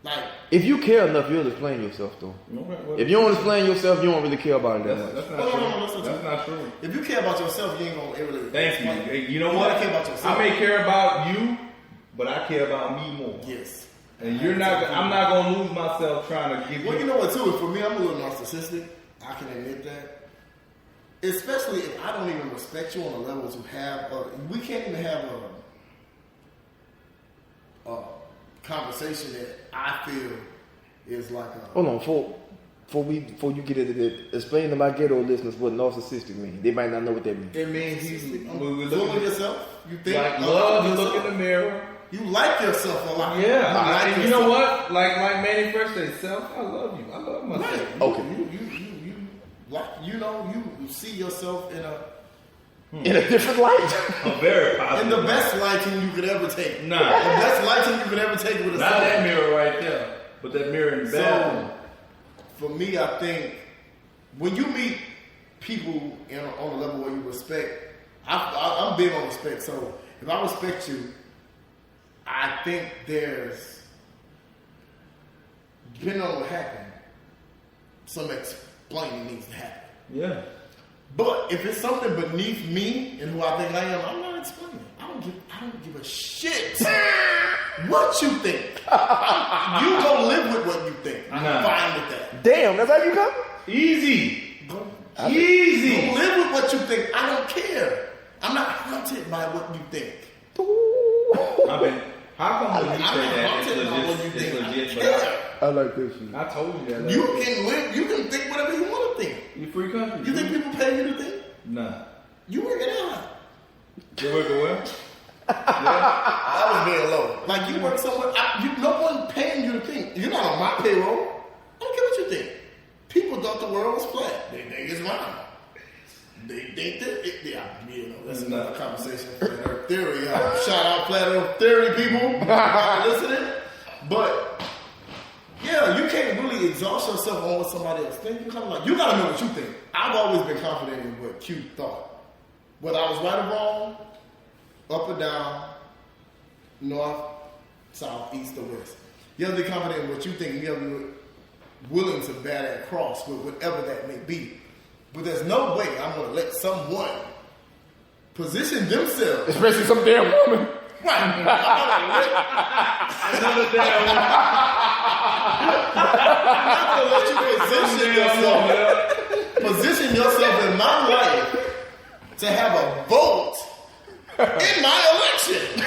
Like If you care enough, you'll explain yourself though. Okay, If you don't explain yourself, you don't really care about it that much. That's not No, true. no, no, listen to That's me. not true. if you care about yourself, you ain't gonna really. Thank you. Hey, you know You what? gotta care about yourself. I may care about you, but I care about me more. Yes. And you're not. I'm not gonna lose myself trying to give Well, you. you know what too? For me, I'm a little narcissistic. I can admit that. Especially if I don't even respect you on the level to have. We can't even have a conversation that I feel is like a. Hold on, before you get into that, explain to my ghetto listeners what narcissistic means. They might not know what that means. It means he's Full of yourself. You think like a lot love. of You look in yourself. the mirror. You like yourself a lot. Yeah, You like and you know yourself. what? Like Manny Fresh said, self. I love you. I love myself. Right. Okay. You like you know, you see yourself in a different light. Very positive. In the best lighting you could ever take. Nah. The best lighting you could ever take with a Not soul. that mirror right there, but that mirror in the bathroom. So, for me, I think when you meet people on a level where you respect, I'm big on respect. So if I respect you, I think there's, depending on what happened, some explaining needs to happen. Yeah. But if it's something beneath me and who I think I am, I'm not explaining. I don't give a shit what you think. You go live with what you think. I'm fine with that. Damn, that's how you come? Easy. Go Easy. live with what you think. I don't care. I'm not haunted by what you think. I mean, how come when you I'm say not that haunted by what you it's think. I legit, don't but care. I like this shit. I told you that. You can live. You can think whatever you want to think. You free country. You think people pay you to think? Nah. You work it out. You working well? I was being low. Like you work somewhere. No one paying you to think. You're not on my payroll. I don't care what you think. People thought the world was flat. They think it's round. They think that. That's another conversation. Flat Earth theory. Shout out Flat Earth theory people. Listening, but. Yeah, you can't really exhaust yourself on what somebody else thinks. You gotta know what you think. I've always been confident in what Q thought. Whether I was right or wrong, up or down, north, south, east or west. You have to be confident in what you think and you have to be willing to bear that cross with whatever that may be. But there's no way I'm gonna let someone position themselves. Especially some damn woman. Another damn one. I'm not gonna let you position yourself in my life to have a vote in my election.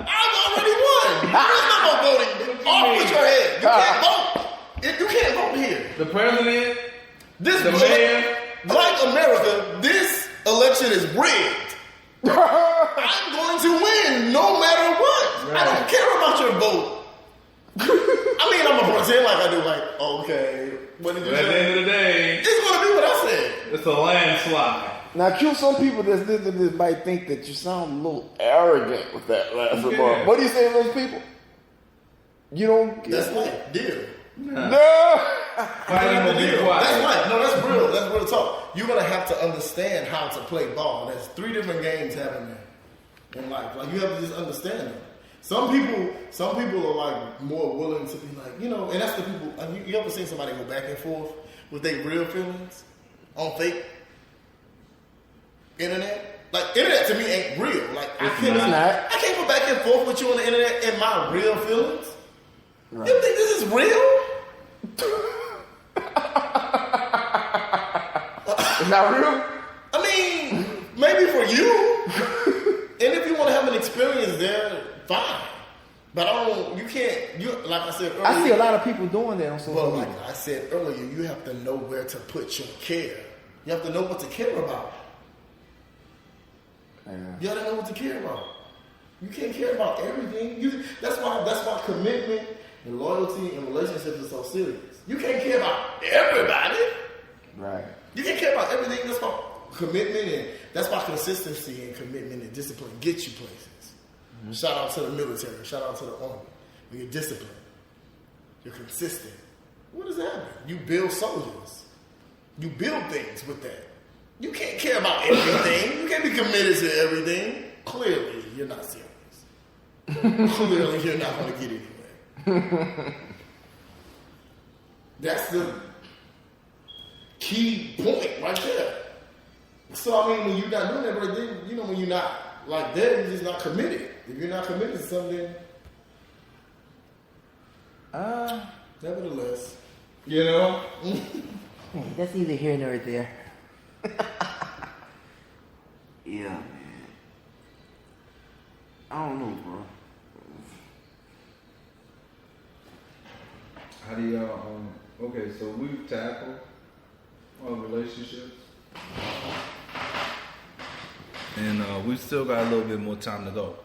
I've already won. There's no more voting. Off with your head. You can't vote. You can't vote here. The president, This the mayor. like America, this election is rigged. I'm going to win no matter what. I don't care about your vote. I mean, I'm gonna pretend like I do. Like, okay, what did you But at the say? end of the day, It's gonna be what I said. it's a landslide. Now, Q, some people that's listening to this might think that you sound a little arrogant with that last remark. Yeah. What do you say to those people? You don't. That's like deal. No. Fighting will be That's quiet. right. No, that's real. That's real talk. You're gonna have to understand how to play ball. There's 3 different games happening in life. Like you have to just understand them. Some people are like more willing to be like, you know, and that's the people. You ever seen somebody go back and forth with their real feelings on fake internet? Like internet to me ain't real. Like I can't go back and forth with you on the internet in my real feelings. Right. You think this is real? It's not real? I mean, maybe for you. And if you want to have an experience there, fine. But like I said earlier. I see a lot of people doing that on social Well, media. like I said earlier, you have to know where to put your care. You have to know what to care about. You have to know what to care about. You can't care about everything. That's why commitment and loyalty and relationships are so serious. You can't care about everybody. Right. You can't care about everything. That's why commitment and that's why consistency and commitment and discipline get you places. Mm-hmm. Shout out to the military. Shout out to the army. When you're disciplined, you're consistent. What does that mean? You build soldiers. You build things with that. You can't care about everything. You can't be committed to everything. Clearly, you're not serious. Clearly, you're not going to get anywhere. That's the key point right there. So, I mean, when you're not doing that right then, you know, when you're not like that, you're just not committed. If you're not committed to something, nevertheless, You know? That's neither here nor there. Yeah, man. I don't know, bro. How do y'all, okay, so we've tackled relationships. And we still got a little bit more time to go.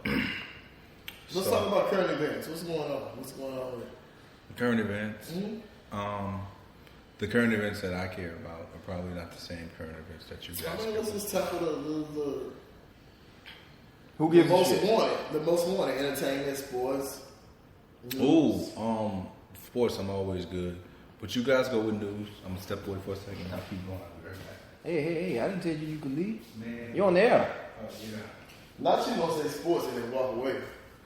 let's talk about current events. What's going on? What's going on with current events. the current events that I care about are probably not the same current events that you guys I mean, care let's about. just tackle the Who gives a most shit? wanted. The most wanted. Entertainment, sports. Ooh, sports, I'm always good. But you guys go with news. I'm going to step away for a second. I'll keep going. I'll be right back. Hey, I didn't tell you could leave. Man. You on the air. Oh, yeah. Not you gonna say sports and then walk away.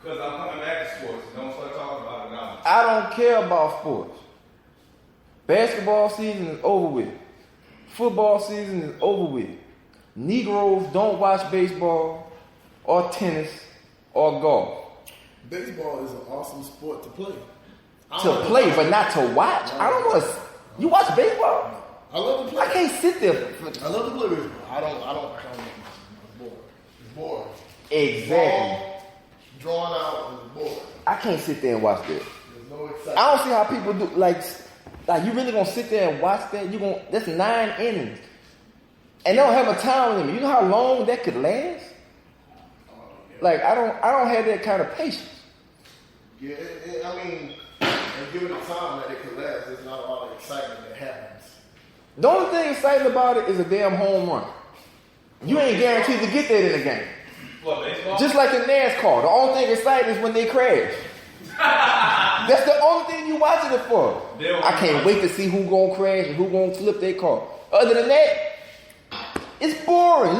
Because I'm coming back to sports. Don't start talking about it now. I don't care about sports. Basketball season is over with. Football season is over with. Negroes don't watch baseball or tennis or golf. Baseball is an awesome sport to play. To play, but not to watch. I don't want to. You watch baseball? I love to play. I can't sit there. I love to play baseball. I don't. It's boring. It's boring. Exactly. Ball, drawn out and boring. I can't sit there and watch that. There's no excitement. I don't see how people do. Like you really gonna sit there and watch that? That's 9 innings, and they don't have a time limit. You know how long that could last? Like I don't have that kind of patience. Yeah, I mean, and given the time that it could last, there's not a lot of excitement that happens. The only thing exciting about it is a damn home run. You ain't guaranteed to get that in the game. What, baseball? Just like in NASCAR, the only thing exciting is when they crash. That's the only thing you watching it for. I can't wait to see who gonna crash and who gonna flip their car. Other than that, it's boring.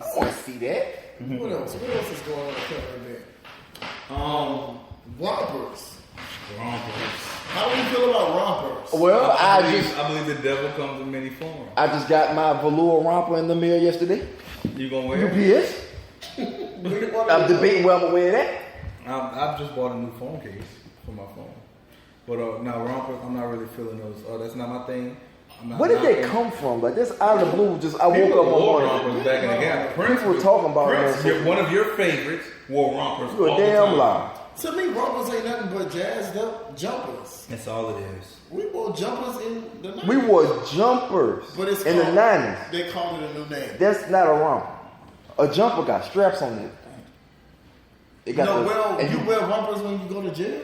I don't want to see that. What else? What else is going on in the current event? Rompers. How do you feel about rompers? Well, I believe the devil comes in many forms. I just got my velour romper in the mail yesterday. You gonna wear it? UPS. I'm debating where I'm gonna wear that. I've just bought a new phone case for my phone. But now rompers, I'm not really feeling those. Oh, that's not my thing. Where did they come from? Like this out of the blue. Just I woke up one morning. rompers back in the game. Prince People were talking about Prince, that. one of your favorites, wore rompers. You a all the damn time. lie. To me, rompers ain't nothing but jazzed up jumpers. That's all it is. We wore jumpers in the 90s. We wore jumpers But it's in the called- 90s. They called it a new name. That's not a romper. A jumper got straps on it. It got No, the, well, and you wear rompers when you go to jail?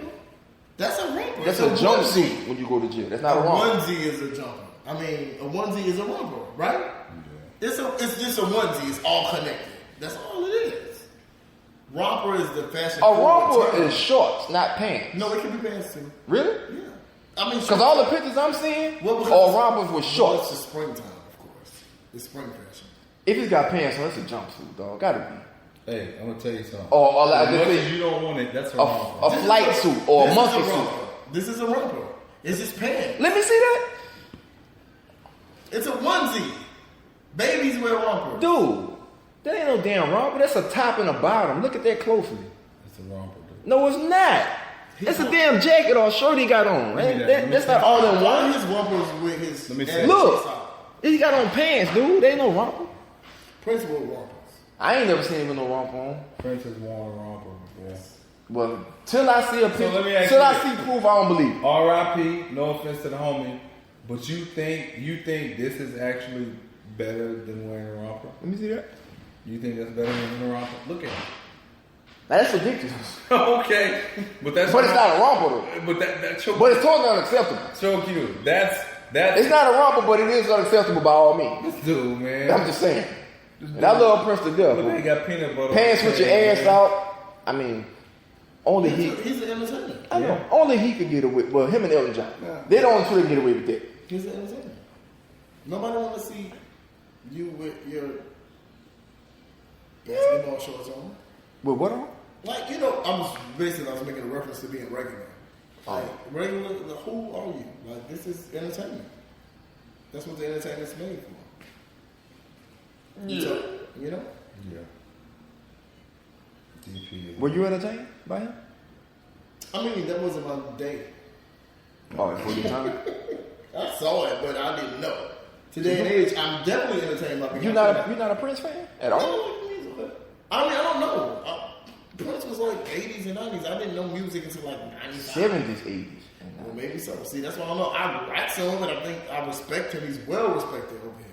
That's a romper. that's It's a jumpsuit when you go to jail. That's not a A romper. onesie is a jumper. I mean, a onesie is a romper, right? It's just a onesie. It's all connected. That's all it is. Romper is the fashion. A romper forward term. is shorts, not pants. No, it can be pants too. Really? Yeah. I mean, Because all the pictures I'm seeing Well, because are rompers with Well, shorts. it's the springtime, of course. It's spring fashion. If it's got pants on, it's a jumpsuit, dog. Gotta be. Hey, I'm gonna tell you something. Or like As much as you don't want it, that's a romper. a flight suit or a This monkey is suit. romper. This is a romper. It's just pants. Let me see that. It's a onesie. Babies wear rompers. Dude, that ain't no damn romper. That's a top and a bottom. Look at that closely. It's a romper, dude. No, it's not. It's a damn jacket or shirt he got on. Let me That's not all in One one. of his rompers with his. Let me see. ass Look. cheeks out. He got on pants, dude. They ain't no romper. Prince wore rompers. I ain't never seen him with no romper on. Prince has worn a romper before. Well, till I see a picture, let me ask till you I this. see proof, I don't believe it. R.I.P. No offense to the homie, but you think this is actually better than wearing a romper? Let me see that. You think that's better than wearing a romper? Look at it. Now, that's ridiculous. Okay, but that's But it's not a romper though. But that's your But it's totally unacceptable. so cute. That's It's not a romper, but it is unacceptable by all means. this dude, man. I'm just saying. And I love Prince to death. Look, they but got peanut butter. Pants with your ass man. out. I mean, only he. He's an entertainer. I know. Only he could get away. Well, him and Elton John. They the only two that can get away with that. He's an entertainer. Nobody want to see you with your basketball shorts on. With what on? Like, you know, I was making a reference to being regular. Like, regular, who are you? Like, this is entertainment. That's what the entertainment's made for. So, you know? Yeah. DP. Were you entertained by him? I mean, that wasn't my day. Oh, for your time. I saw it, but I didn't know. Today and age, I'm definitely entertained by You're not a Prince fan at all? I mean, I don't know. Prince was like 80s and 90s. I didn't know music until like 95. 70s, 80s. Well, maybe so. See, that's why I don't know. I like some, and I think I respect him. He's well respected over here.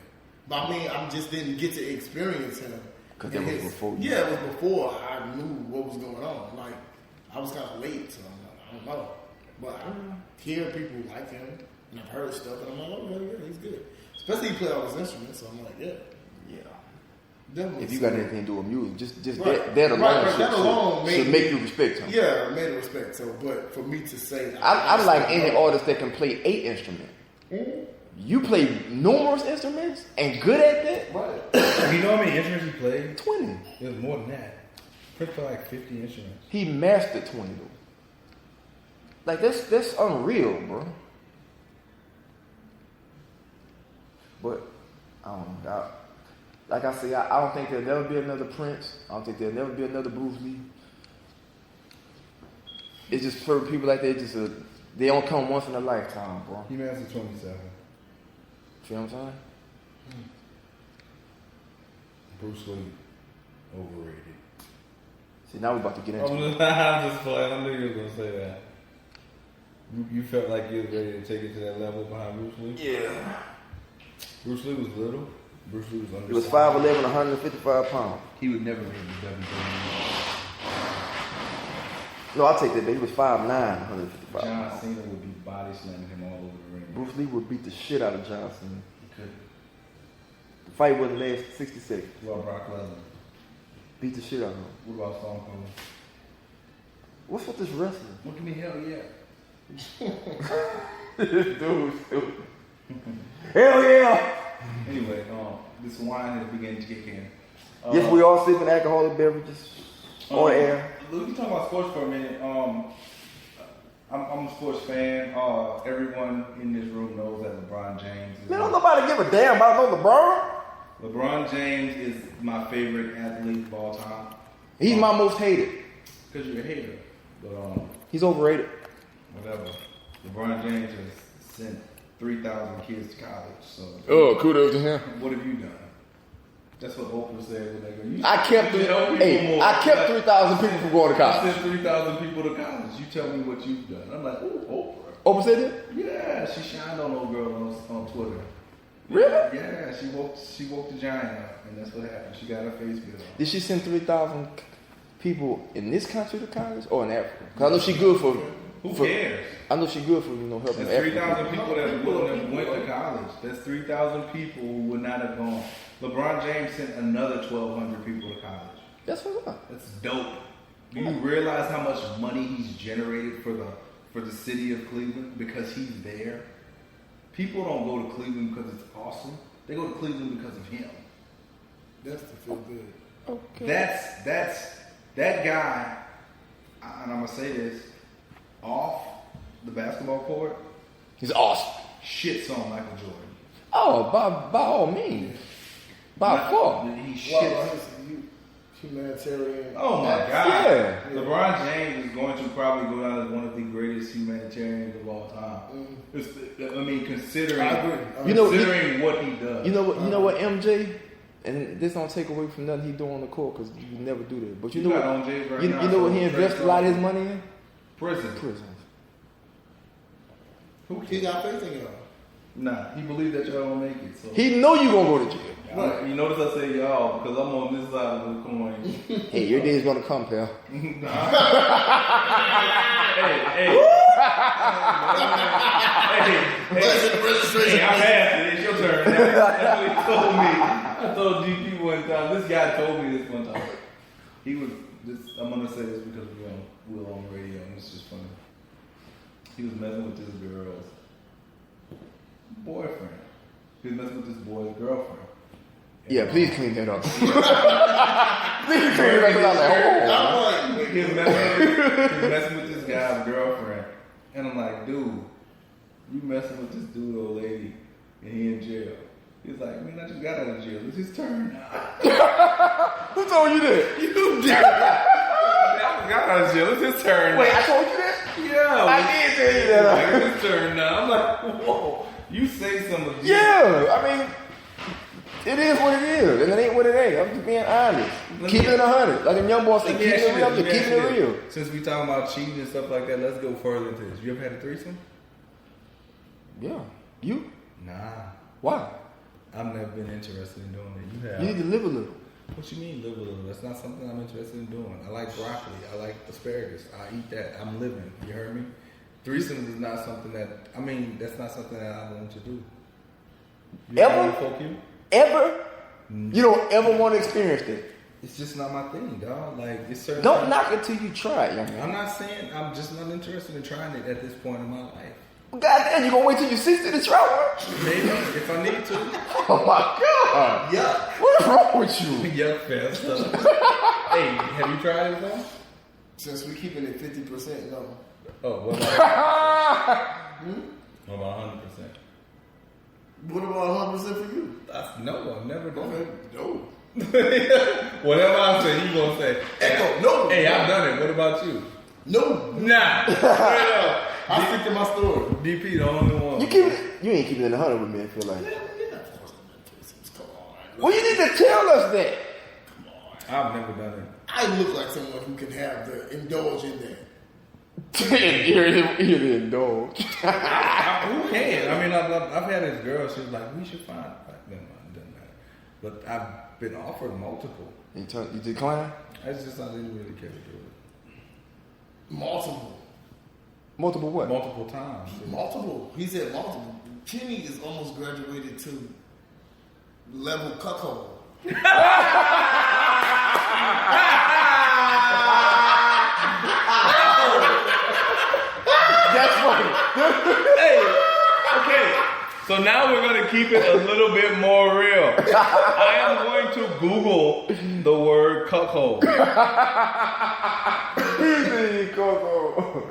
But I mean, I just didn't get to experience him. Because that was before you. Yeah, it was before I knew what was going on. Like, I was kind of late, so I'm like, I don't know. But I hear people like him, and I've heard stuff, and I'm like, oh, yeah, he's good. Especially he play all his instruments, so I'm like, yeah. Definitely. If you got anything to do with music, just Right. that alone, Right, that alone should made make me- you respect him. Yeah, made a respect. So, but for me to say, I like any artist that can play 8 instruments. You play numerous instruments and good at that? Right. You know how many instruments he played? 20. It was more than that. Prince played like 50 instruments. He mastered 20 though. Like that's unreal, bro. But I don't know. Like I say, I don't think there'll never be another Prince. I don't think there'll never be another Bruce Lee. It's just for people like that, they don't come once in a lifetime, bro. He mastered 27. See what I'm saying? Bruce Lee, overrated. See, now we're about to get into it. I'm just playing. I knew you were going to say that. You felt like you were ready to take it to that level behind Bruce Lee? Yeah. Bruce Lee was little. Bruce Lee was undersized. He was 5'11", 155 pounds. He would never make the WWE. No, I'll take that, but he was 5'9", 155 John pounds. Cena would be body slamming him all over the ring. Bruce Lee would beat the shit out of John Cena. He could. The fight wouldn't last 60 seconds. What about Brock Lesnar? Beat the shit out of him. What about Stone Cold? What's with this wrestling? What do you mean, hell yeah? Dude, stupid. Hell yeah! Anyway, this wine is beginning to kick in. Yes, we all sipping alcoholic beverages on air. Look, you talking about sports for a minute. I'm a sports fan. Everyone in this room knows that LeBron James is. Man, don't nobody give a damn about no LeBron. LeBron James is my favorite athlete of all time. He's my most hated. Because you're a hater. But He's overrated. whatever. LeBron James has sent 3,000 kids to college. So Oh, kudos to him. what have you done? That's what Oprah said when they go. You I kept you help people hey, more. I kept 3,000 people from going to I college. sent 3,000 people to college. You tell me what you've done. I'm like, ooh, Oprah. Oprah said that? Yeah, she shined on old girl on Twitter. Really? Yeah, she woke the giant up, and that's what happened. She got her face built on. Did she send 3,000 people in this country to college or in Africa? Because I know she good for. Who for- cares? I know she good for helping That's Africa. 3,000 people that went to college. That's 3,000 people who would not have gone. LeBron James sent another 1,200 people to college. That's what's up. That's dope. Do you realize how much money he's generated for the city of Cleveland because he's there? People don't go to Cleveland because it's awesome. They go to Cleveland because of him. That's to feel good. Okay. That's that guy, and I'm gonna say this, off the basketball court, He's awesome. shits on Michael Jordan. Oh, by all means. By far. He Well, shits. he's humanitarian. Oh my God! Yeah. LeBron James is going to probably go down as one of the greatest humanitarians of all time. Considering I agree. You know- considering what he does. You know what, MJ? And this don't take away from nothing he do on the court because you never do that. But you You know got what? OJs right You, now, you know what so he invested a lot of his money in? prison. Prisons. He got faith in y'all. Nah, he believed that y'all don't make it. So He know you gonna go to jail. Right. You notice I say y'all because I'm on this side of the coin. Hey, your day's gonna come, pal. Hey. Hey, I'm asking. It's your turn. That's what he told me. I told GP one time. This guy told me this one time. He was. I'm gonna say this because we're on the radio and it's just funny. He was messing with this girl's boyfriend. He was messing with this boy's girlfriend. Yeah, please clean that up. Please clean that up. Like, He was messing with this guy's girlfriend. And I'm like, dude, you messing with this dude, old lady, and he in jail. He's like, man, I just got out of jail. It's his turn now. who told you that? You did. I got out of jail. It's his turn. Wait, now. I told you that? Yeah. I did tell you that. It's his turn now. I'm like, whoa. You say some of Yeah, I mean, it is what it is, and it ain't what it ain't. I'm just being honest. Keep it 100. Like a young boy said, keep it real. Keep it real. Since we talking about cheating and stuff like that, let's go further into this. You ever had a threesome? Yeah. You? Nah. Why? I've never been interested in doing it. You have. You need to live a little. What you mean live a little? That's not something I'm interested in doing. I like broccoli. I like asparagus. I eat that. I'm living. You heard me? Threesomes is not something that that's not something that I want to do. Ever? Fuck you? Ever? You don't ever want to experience that. It's just not my thing, dog. Like it's certain. Don't knock it till you try it, young man. I'm not saying I'm just not interested in trying it at this point in my life. Goddamn, you gonna wait till you're 60 to try one? Maybe if I need to. Oh my god! Yeah. What's wrong with you? Yeah, fast. Hey, have you tried it though? Since we keeping it 50%, no. Oh, what about 100%? What about 100% for you? No, I've never done it. No. Whatever I say, you gonna say. Echo, no. Hey, I've done it. What about you? No. Nah. I stick to my story. DP, the only one. You ain't keeping it in 100 with me, I feel like. Yeah, of course I'm in threesomes. Come on. Well, you need to tell us that. I've never done it. I look like someone who can have the indulge in that. You're the indulge. Who can? I mean, I've had this girl. She was like, "We should find." Like, never mind, it doesn't matter. But I've been offered multiple. You decline? It's just I didn't really care to do it. Multiple. Multiple what? Multiple times. Multiple. He said multiple. Kenny is almost graduated to level cuckold. That's funny. Hey, okay. So now we're going to keep it a little bit more real. I am going to Google the word cuckold.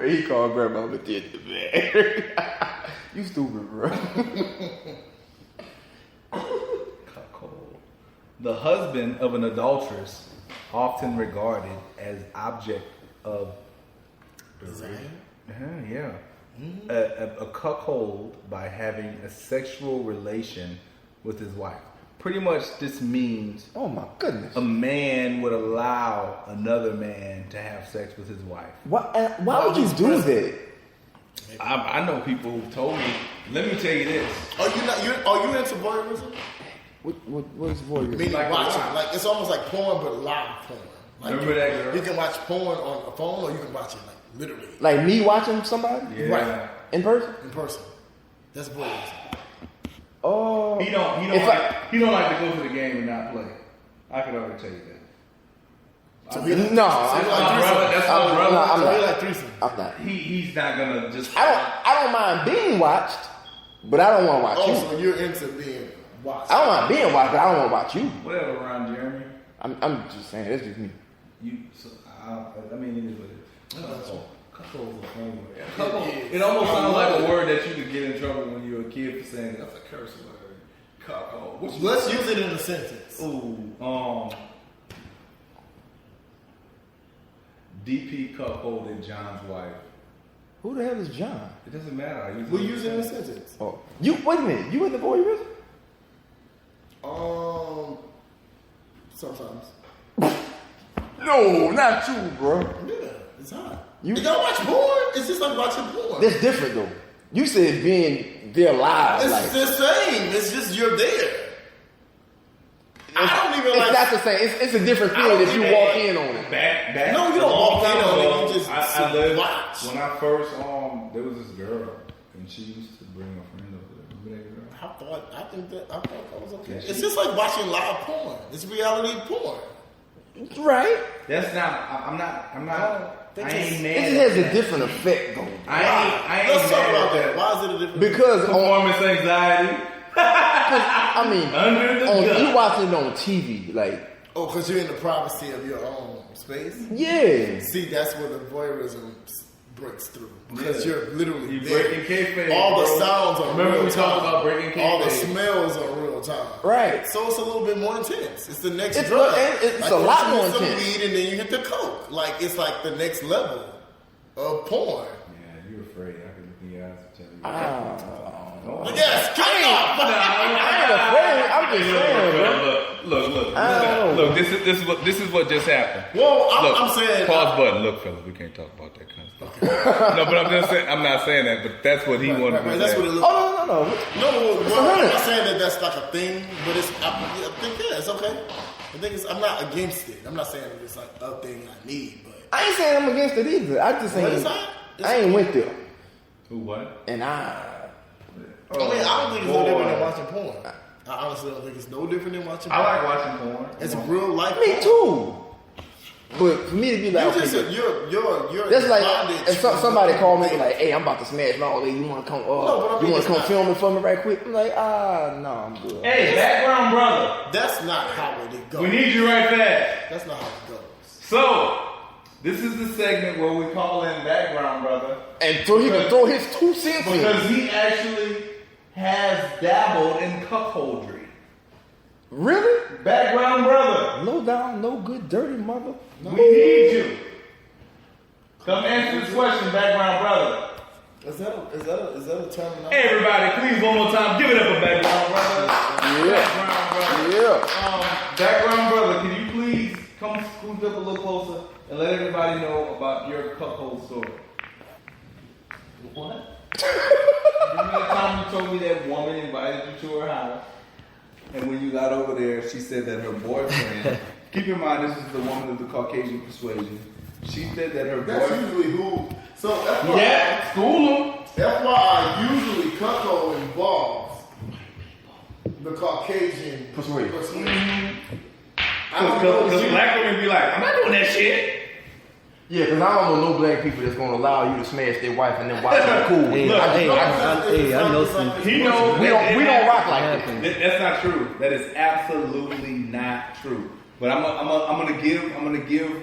He called grandma the titty, man. You stupid, bro. Cuckold. The husband of an adulteress, often regarded as object of yeah. A cuckold by having a sexual relation with his wife. Pretty much this means Oh my goodness. a man would allow another man to have sex with his wife. Why would you do that? I know people who told me, let me tell you this. Are you into voyeurism? What is voyeurism? Meaning Like watching, live. like it's almost like porn, but live porn. Like Remember that girl? You can watch porn on a phone, or you can watch it like literally Like me watching somebody Yeah. Right. in person? in person. That's voyeurism. Oh, He don't If like to go to the game and not play. I can already tell you that. So he like No, threesome. So he my like brother, threesome. that's my I'm brother. not. So he like threesome. I'm not. He's not gonna just. I don't mind being watched, but I don't want to watch Oh, you. so you're into being watched. I don't mind being watched, but I don't want to watch you. Whatever, Ron Jeremy. I'm just saying, that's just me. I mean, it is what it is. Cuckold is a funny word. Yeah. It almost sounds like a word that you could get in trouble when you were a kid for saying that's a curse word. Cuckold. Let's use it in a sentence. Ooh, DP cuckolded John's wife. Who the hell is John? It doesn't matter. We use it in a sentence. Oh, you wait a minute. You in the voyeurism? Sometimes. No, not you, bro. Yeah, it's hot. You- You don't watch porn? It's just like watching porn. That's different though. You said being there live. It's Like, the same. It's just you're there. I don't even it's like. not the same. It's a different feeling if you walk in on it. Back No, you don't a long walk in time on it, ago, you just I lived, watch. when I first there was this girl and she used to bring a friend over there. Remember that girl? I thought that was okay. Yeah, It's just like watching live porn. It's reality porn. Right? That's not. I'm not. I ain't mad. It just has a different effect though. I ain't Let's talk mad about at that. Why is it a different? Because Performance anxiety. I mean, Under the gun. you watching it on TV, like Oh, because you're in the privacy of your own space. yeah. See, that's where the voyeurism breaks through because Yeah. you're literally You there. breaking kayfabe, All the bro. sounds are Remember real we time. talked about breaking All the kayfabe. smells are real time. Right. So it's a little bit more intense. It's the next It's drug. it's a first lot you more hit some intense. weed and then you hit the coke. Like it's like the next level of porn. Yeah, you're afraid. I can look in your eyes and tell you. Yes, cut it off. I ain't afraid. I'm just saying, bro. Look. This is what just happened. Well, Look, I'm saying. pause button. Look, fella, we can't talk about that kind of stuff. No, but I'm just saying. I'm not saying that, but that's what he wanted Right, to that's say. what it looks like. Oh no. No, I'm not saying that that's like a thing, but I think it's okay. I think I'm not against it. I'm not saying that it's like a thing I need, but I ain't saying I'm against it either. I just What ain't. is that? I ain't went there. Who what? And I mean, I don't think it's no different than watching porn. I honestly don't think it's no different than watching porn. I like watching porn. It's real life. Me too. But for me to be like, You're okay, you're that's like bondage if somebody called me like, "Hey, I'm about to smash my old lady. You want to come? but I mean, you want it's to come not- film it for me right quick?" I'm like, no, I'm good. Hey, background brother. That's not how it goes. We need you right fast. That's not how it goes. So, this is the segment where we call in background brother. And so he can throw his 2 cents in. Because he actually has dabbled in cuckoldry. Really? Background brother. No down, no good, dirty mother. We need you. Come answer this question, background brother. Is that a terminology? Hey everybody, please one more time, give it up for background brother. Yeah. Background brother. Yeah. Background brother, can you please come scoot up a little closer and let everybody know about your cuckold story? What? Remember the time you told me that woman invited you to her house, and when you got over there, she said that her boyfriend. Keep in mind, this is the woman of the Caucasian persuasion. She said that her That's boyfriend. usually who. So that's why. Yeah, school them. That's why usually cuckold involves the Caucasian Persuasion. Because black women be like, I'm not doing that shit. Yeah, because I don't know no black people that's gonna allow you to smash their wife and then watch them cool. I know some. He knows We don't rock like that. That's not true. That is absolutely not true. But I'm gonna give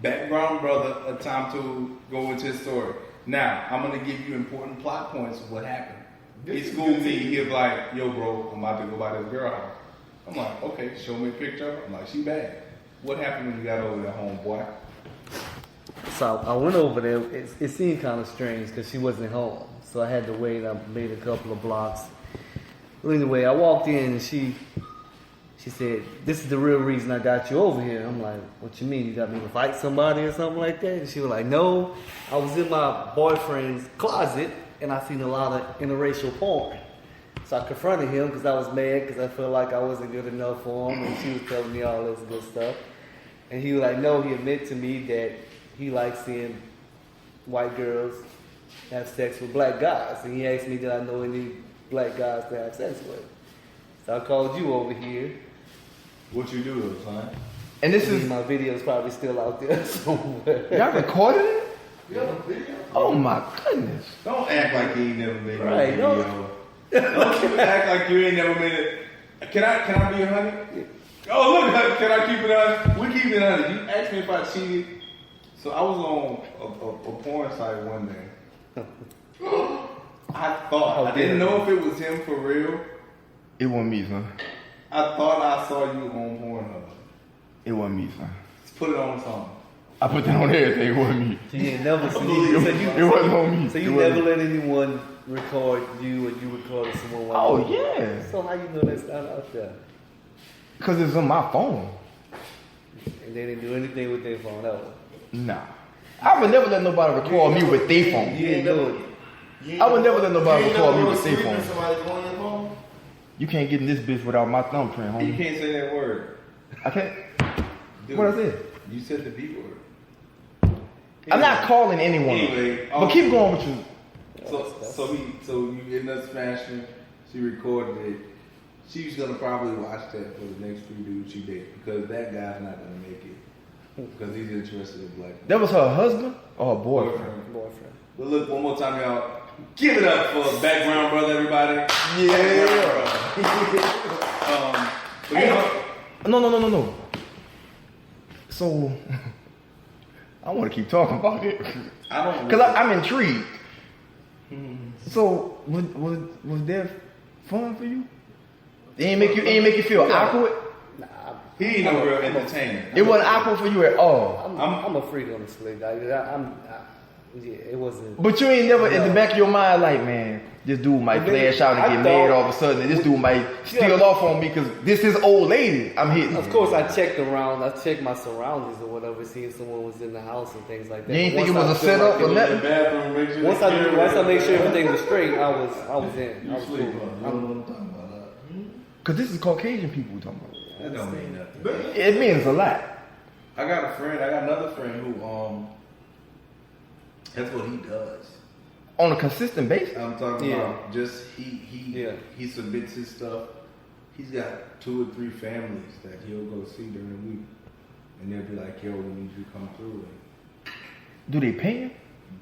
background brother a time to go into his story. Now I'm gonna give you important plot points of what happened. He schooled me. He was like, "Yo, bro, I'm about to go by this girl house." I'm like, "Okay, show me a picture." I'm like, "She bad." What happened when you got over there, homeboy? So I went over there. It seemed kind of strange because she wasn't home, so I had to wait. I made a couple of blocks. Well, anyway, I walked in and she said, "This is the real reason I got you over here." I'm like, "What you mean? You got me to fight somebody or something like that?" And she was like, "No, I was in my boyfriend's closet and I seen a lot of interracial porn." So I confronted him because I was mad because I felt like I wasn't good enough for him, and she was telling me all this good stuff. And he was like, "No," he admitted to me that he likes seeing white girls have sex with black guys. And he asked me, did I know any black guys to have sex with? So I called you over here. What you do, son? And this is My video's probably still out there somewhere. y'all recorded it? Oh my goodness! Don't act like you ain't never made Right, a video. Don't you act like you ain't never made it. Can I be a honey? Oh look, can I keep it on? We keep it on. You asked me if I cheated. So I was on a porn site one day. I didn't know if it was him for real. It wasn't me, son. I thought I saw you on Pornhub. It wasn't me, son. Just put it on something. I put that on everything. It wasn't me. So you ain't never seen It wasn't on me. So It you wasn't never me. let anyone record you and you recorded someone while Oh you- yeah, So how you know that's not out there? because it's on my phone. And they didn't do anything with their phone ever. Nah, I would never let nobody record me with their phone. You didn't know it. I would never let nobody You ain't record never me go with to their sleep and phone. somebody go on your phone? You can't get in this bitch without my thumbprint, You homie. can't say that word. I can't. Dude, What I said? You said the B word. I'm not calling anyone. Anyway, But keep going with you. So you ended up smashing. She recorded it. She's gonna probably watch that for the next few dudes she dates because that guy's not gonna make it because he's interested in black That was her husband or her boyfriend? Boyfriend. But look, one more time, y'all. Give it up for background brother, everybody. Yeah. But you know, No. So, I want to keep talking about it I don't. because I'm intrigued. So, was that fun for you? It ain't make you feel awkward. He ain't no real entertainer. It wasn't awkward for you at all. I'm a freak on the split. Yeah, it wasn't. But you ain't never in the back of your mind like, man, this dude might flash out and I get mad thought- all of a sudden, and this dude might steal off on me because this is old lady I'm hitting. Of course, I checked around. I checked my surroundings or whatever, see if someone was in the house and things like that. You ain't But think it once was I a feel setup like or it was- nothing? Bathroom, make sure Once I make sure everything was straight, I was in. I was You sleep, cool. huh? You don't know what I'm talking about. Because this is Caucasian people we're talking about. That don't mean nothing. It means a lot. I got another friend who that's what he does. on a consistent basis. I'm talking Yeah. about just he submits his stuff. He's got 2 or 3 families that he'll go see during the week, and they'll be like, "Yo, we need you to come through." Do they pay him?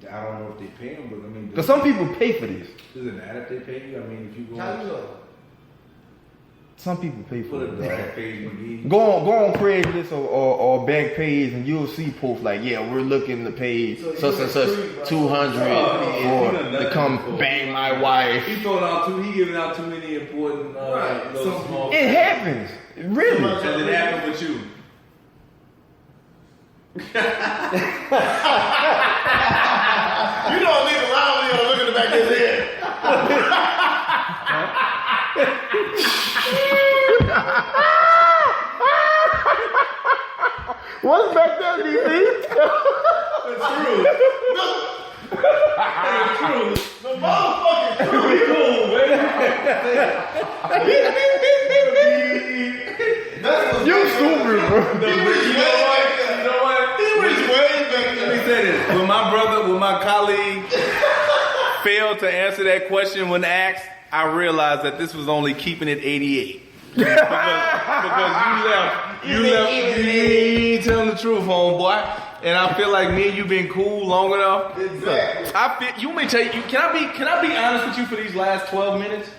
And I don't know if they pay him, but I mean, Because some people pay for this. does it matter if they pay you? I mean, if you go, How you know? Some people pay put for a it. dog page McGee. Go on Craigslist or Backpage, and you'll see posts like, yeah, we're looking to pay such and such 200 for to come bang my wife. He throwing out he giving out too many important little small. It happens, really. Does it happen with you? You don't need to allow me to look in the back of his head. What's back there, DC? The motherfucking crew. You stupid, bro. Let me say this. When my colleague failed to answer that question when asked, I realized that this was only keeping it 88. because you ain't telling the truth, homeboy. And I feel like me and you been cool long enough. Exactly. You may tell you. Can I be honest with you for these last 12 minutes?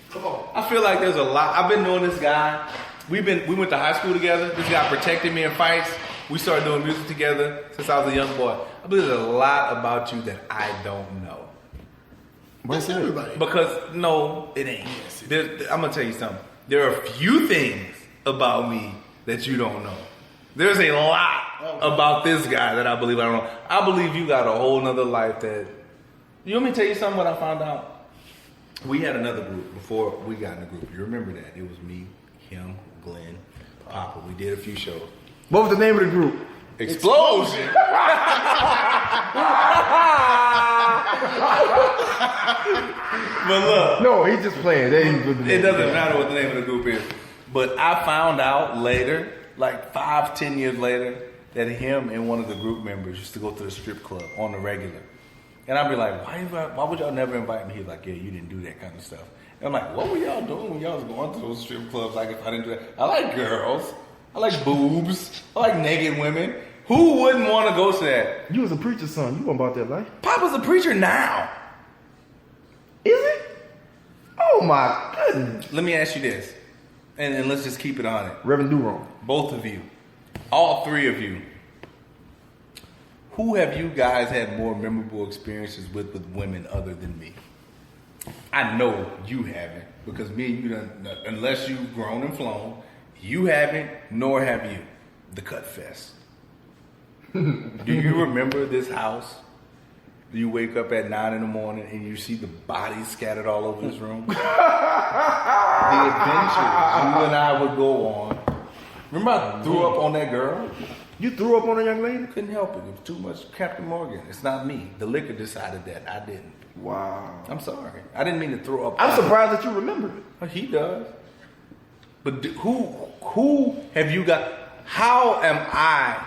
Come on. I feel like there's a lot. I've been knowing this guy. We went to high school together. This guy protected me in fights. We started doing music together since I was a young boy. I believe there's a lot about you that I don't know. What's everybody? Because no, it ain't. I'm gonna tell you something. There are a few things about me that you don't know. There's a lot about this guy that I believe I don't know. I believe you got a whole nother life that. You want me to tell you something? What I found out? We had another group before we got in the group. You remember that? It was me, him, Glenn, Papa. We did a few shows. What was the name of the group? Explosion. But look. No, he's just playing. It doesn't matter what the name of the group is. But I found out later, like 5-10 years later, that him and one of the group members used to go to the strip club on the regular. And I'd be like, why would y'all never invite me? He's like, yeah, you didn't do that kind of stuff. And I'm like, what were y'all doing when y'all was going to those strip clubs? Like, if I didn't do that. I like girls. I like boobs. I like naked women. Who wouldn't want to go to that? You was a preacher's son. You weren't about that life. Papa's a preacher now. Is it? Oh my goodness. Let me ask you this. And let's just keep it on it. Reverend Durham. Both of you. All 3 of you. Who have you guys had more memorable experiences with women other than me? I know you haven't, because me and you done, unless you've grown and flown, you haven't, nor have you. The Cut Fest. Do you remember this house? You wake up at 9 in the morning and you see the bodies scattered all over this room? The adventures you and I would go on. Remember I threw up on that girl? You threw up on a young lady? Couldn't help it. It was too much Captain Morgan. It's not me. The liquor decided that. I didn't. Wow. I'm sorry. I didn't mean to throw up. I'm surprised that you remember it. Oh, he does. But who have you got? How am I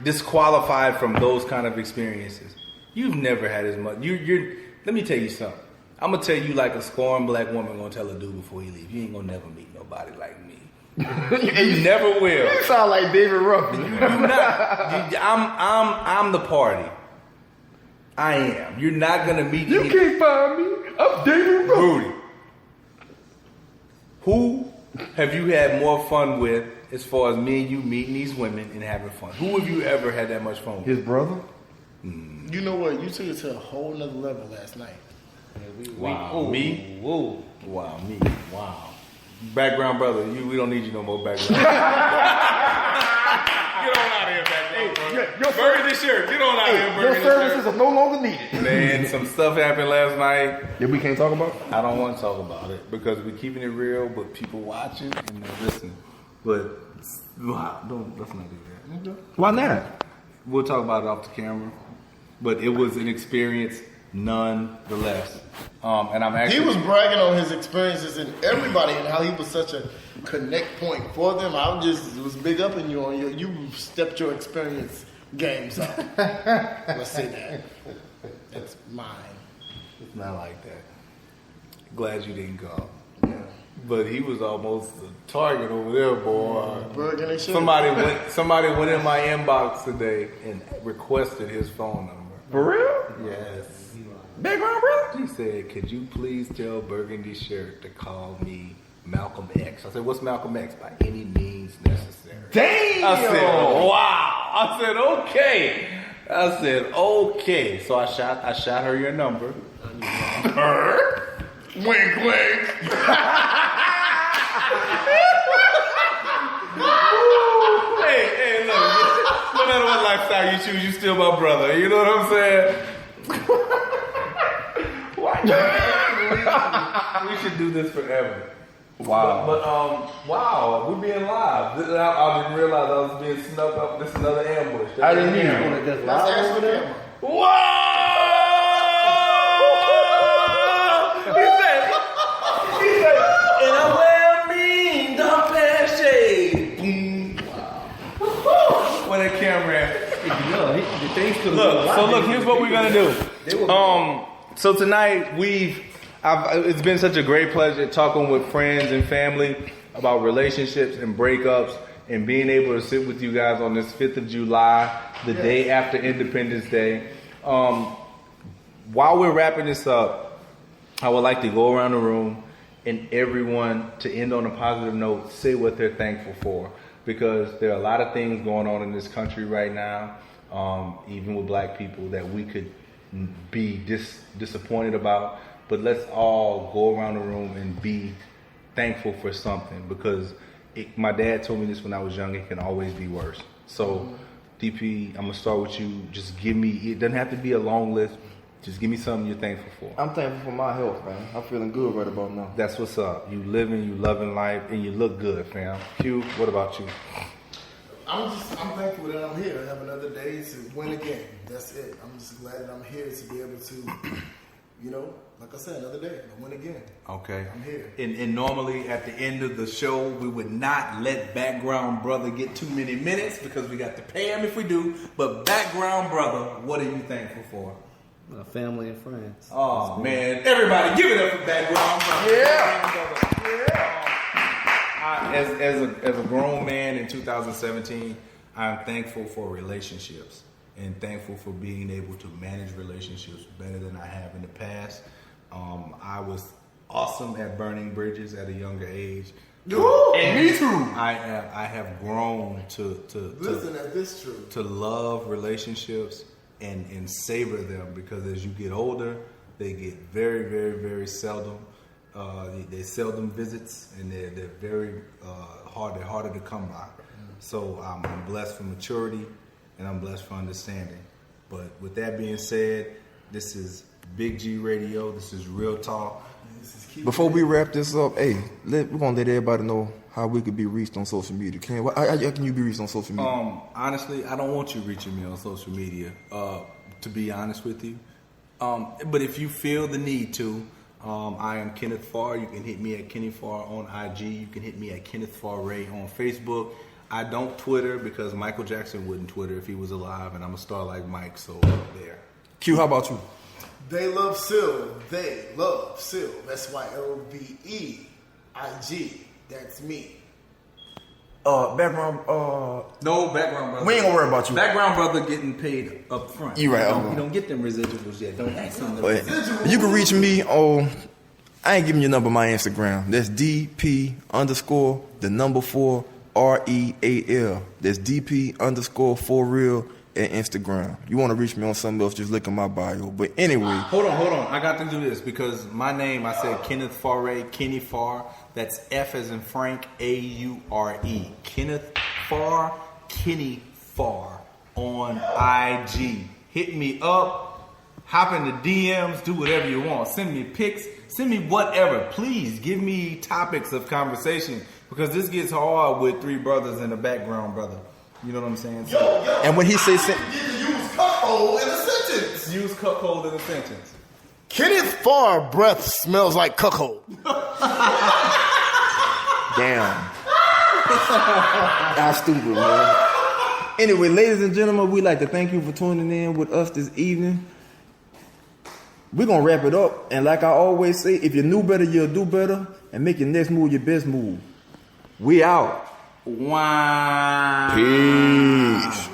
disqualified from those kind of experiences? You've never had as much. You're. Let me tell you something. I'm gonna tell you like a scorned black woman gonna tell a dude before he leaves. You ain't gonna never meet nobody like me. You never will. You sound like David Ruffin. You're not. I'm the party. I am. You're not gonna meet You me. can't find me. I'm David Ruffin. Rudy. Who have you had more fun with as far as me and you meeting these women and having fun? Who have you ever had that much fun with? His brother? You know what? You took it to a whole nother level last night. Wow. Me? Whoa. Wow, me. Wow. Background brother, we don't need you no more background. Get on out of here, background brother. Bury this shirt. Get on out of here, Your bury this services shirt. are no longer needed. Man, some stuff happened last night. That we can't talk about? I don't want to talk about it because we're keeping it real, but people watching and they're listening. But let's not do that. Why not? We'll talk about it off the camera. But it was an experience nonetheless. And I'm actually... He was bragging on his experiences and everybody and how he was such a connect point for them. I was big up in you on you stepped your experience games up. Let's say that. That's mine. It's not like that. Glad you didn't go. Yeah. But he was almost a target over there, boy. Burgundy shit. Somebody went in my inbox today and requested his phone number. For real? Yes. Background brother? He said, "Could you please tell Burgundy Shirt to call me Malcolm X?" I said, "What's Malcolm X?" "By any means necessary." Damn! I said, "Wow!" I said, "Okay." I said, "Okay." So I shot her your number. Wink, wink. Hey, look. No matter what lifestyle you choose, you still my brother. You know what I'm saying? We should do this forever. Wow. But wow, we're being live. I didn't realize I was being snuck up. This is another ambush. I didn't hear That's actually them. Whoa! He said, and I wear mean dumb ass shade. Boom. Wow. Where that camera at? Look, here's what we're gonna do. So tonight it's been such a great pleasure talking with friends and family about relationships and breakups and being able to sit with you guys on this 5th of July, the day after Independence Day. While we're wrapping this up, I would like to go around the room and everyone, to end on a positive note, say what they're thankful for. Because there are a lot of things going on in this country right now, even with black people, that we could be disappointed about. But let's all go around the room and be thankful for something. Because my dad told me this when I was young, it can always be worse. So, DP, I'm going to start with you. Just give me, it doesn't have to be a long list. Just give me something you're thankful for. I'm thankful for my health, man. I'm feeling good right about now. That's what's up. You living, you loving life, and you look good, fam. Q, what about you? I'm thankful that I'm here. I have another day to win again. That's it. I'm just glad that I'm here to be able to, like I said, another day. I win again. Okay. I'm here. And normally at the end of the show, we would not let Background Brother get too many minutes because we got to pay him if we do. But Background Brother, what are you thankful for? My family and friends. Oh, man. Everybody, give it up for Background Brother. As a grown man in 2017, I'm thankful for relationships and thankful for being able to manage relationships better than I have in the past. I was awesome at burning bridges at a younger age. And me too. I have grown to listen at this truth. To love relationships and savor them, because as you get older, they get very, very, very seldom. They seldom visits, and they're very hard. They're harder to come by. So I'm blessed for maturity, and I'm blessed for understanding. But with that being said, this is Big G Radio. This is Real Talk. Before we wrap this up, we're gonna let everybody know how we could be reached on social media. How can you be reached on social media? Honestly, I don't want you reaching me on social media, to be honest with you. But if you feel the need to, I am Kenneth Farr. You can hit me at Kenny Farr on IG. You can hit me at Kenneth Farr Ray on Facebook. I don't Twitter because Michael Jackson wouldn't Twitter if he was alive, and I'm a star like Mike, so there. Q, how about you? They love Syl. They love Syl. SYLVEIG. That's me. Background. No, Background Brother. We ain't gonna worry about you. Background Brother getting paid up front. You right. You don't get them residuals yet. Don't ask them. You can reach me on. I ain't giving you a number. My Instagram. That's DP_4 REAL. That's DP_4 real at Instagram. You want to reach me on something else? Just look at my bio. But anyway, hold on. I got to do this because my name. I said Kenneth Farr, Kenny Farr. That's F as in Frank, AURE. Kenneth Farr, Kenny Farr on IG. Hit me up. Hop in the DMs. Do whatever you want. Send me pics. Send me whatever. Please give me topics of conversation, because this gets hard with three brothers and a Background Brother. You know what I'm saying? So, and when he says use cuckold in a sentence. Use cuckold in a sentence. Kenneth Farr breath smells like cuckold. Damn. That's stupid, man. Anyway, ladies and gentlemen, we'd like to thank you for tuning in with us this evening. we're gonna wrap it up. And like I always say, if you knew better, you'll do better. And make your next move your best move. We out. Wow. Peace.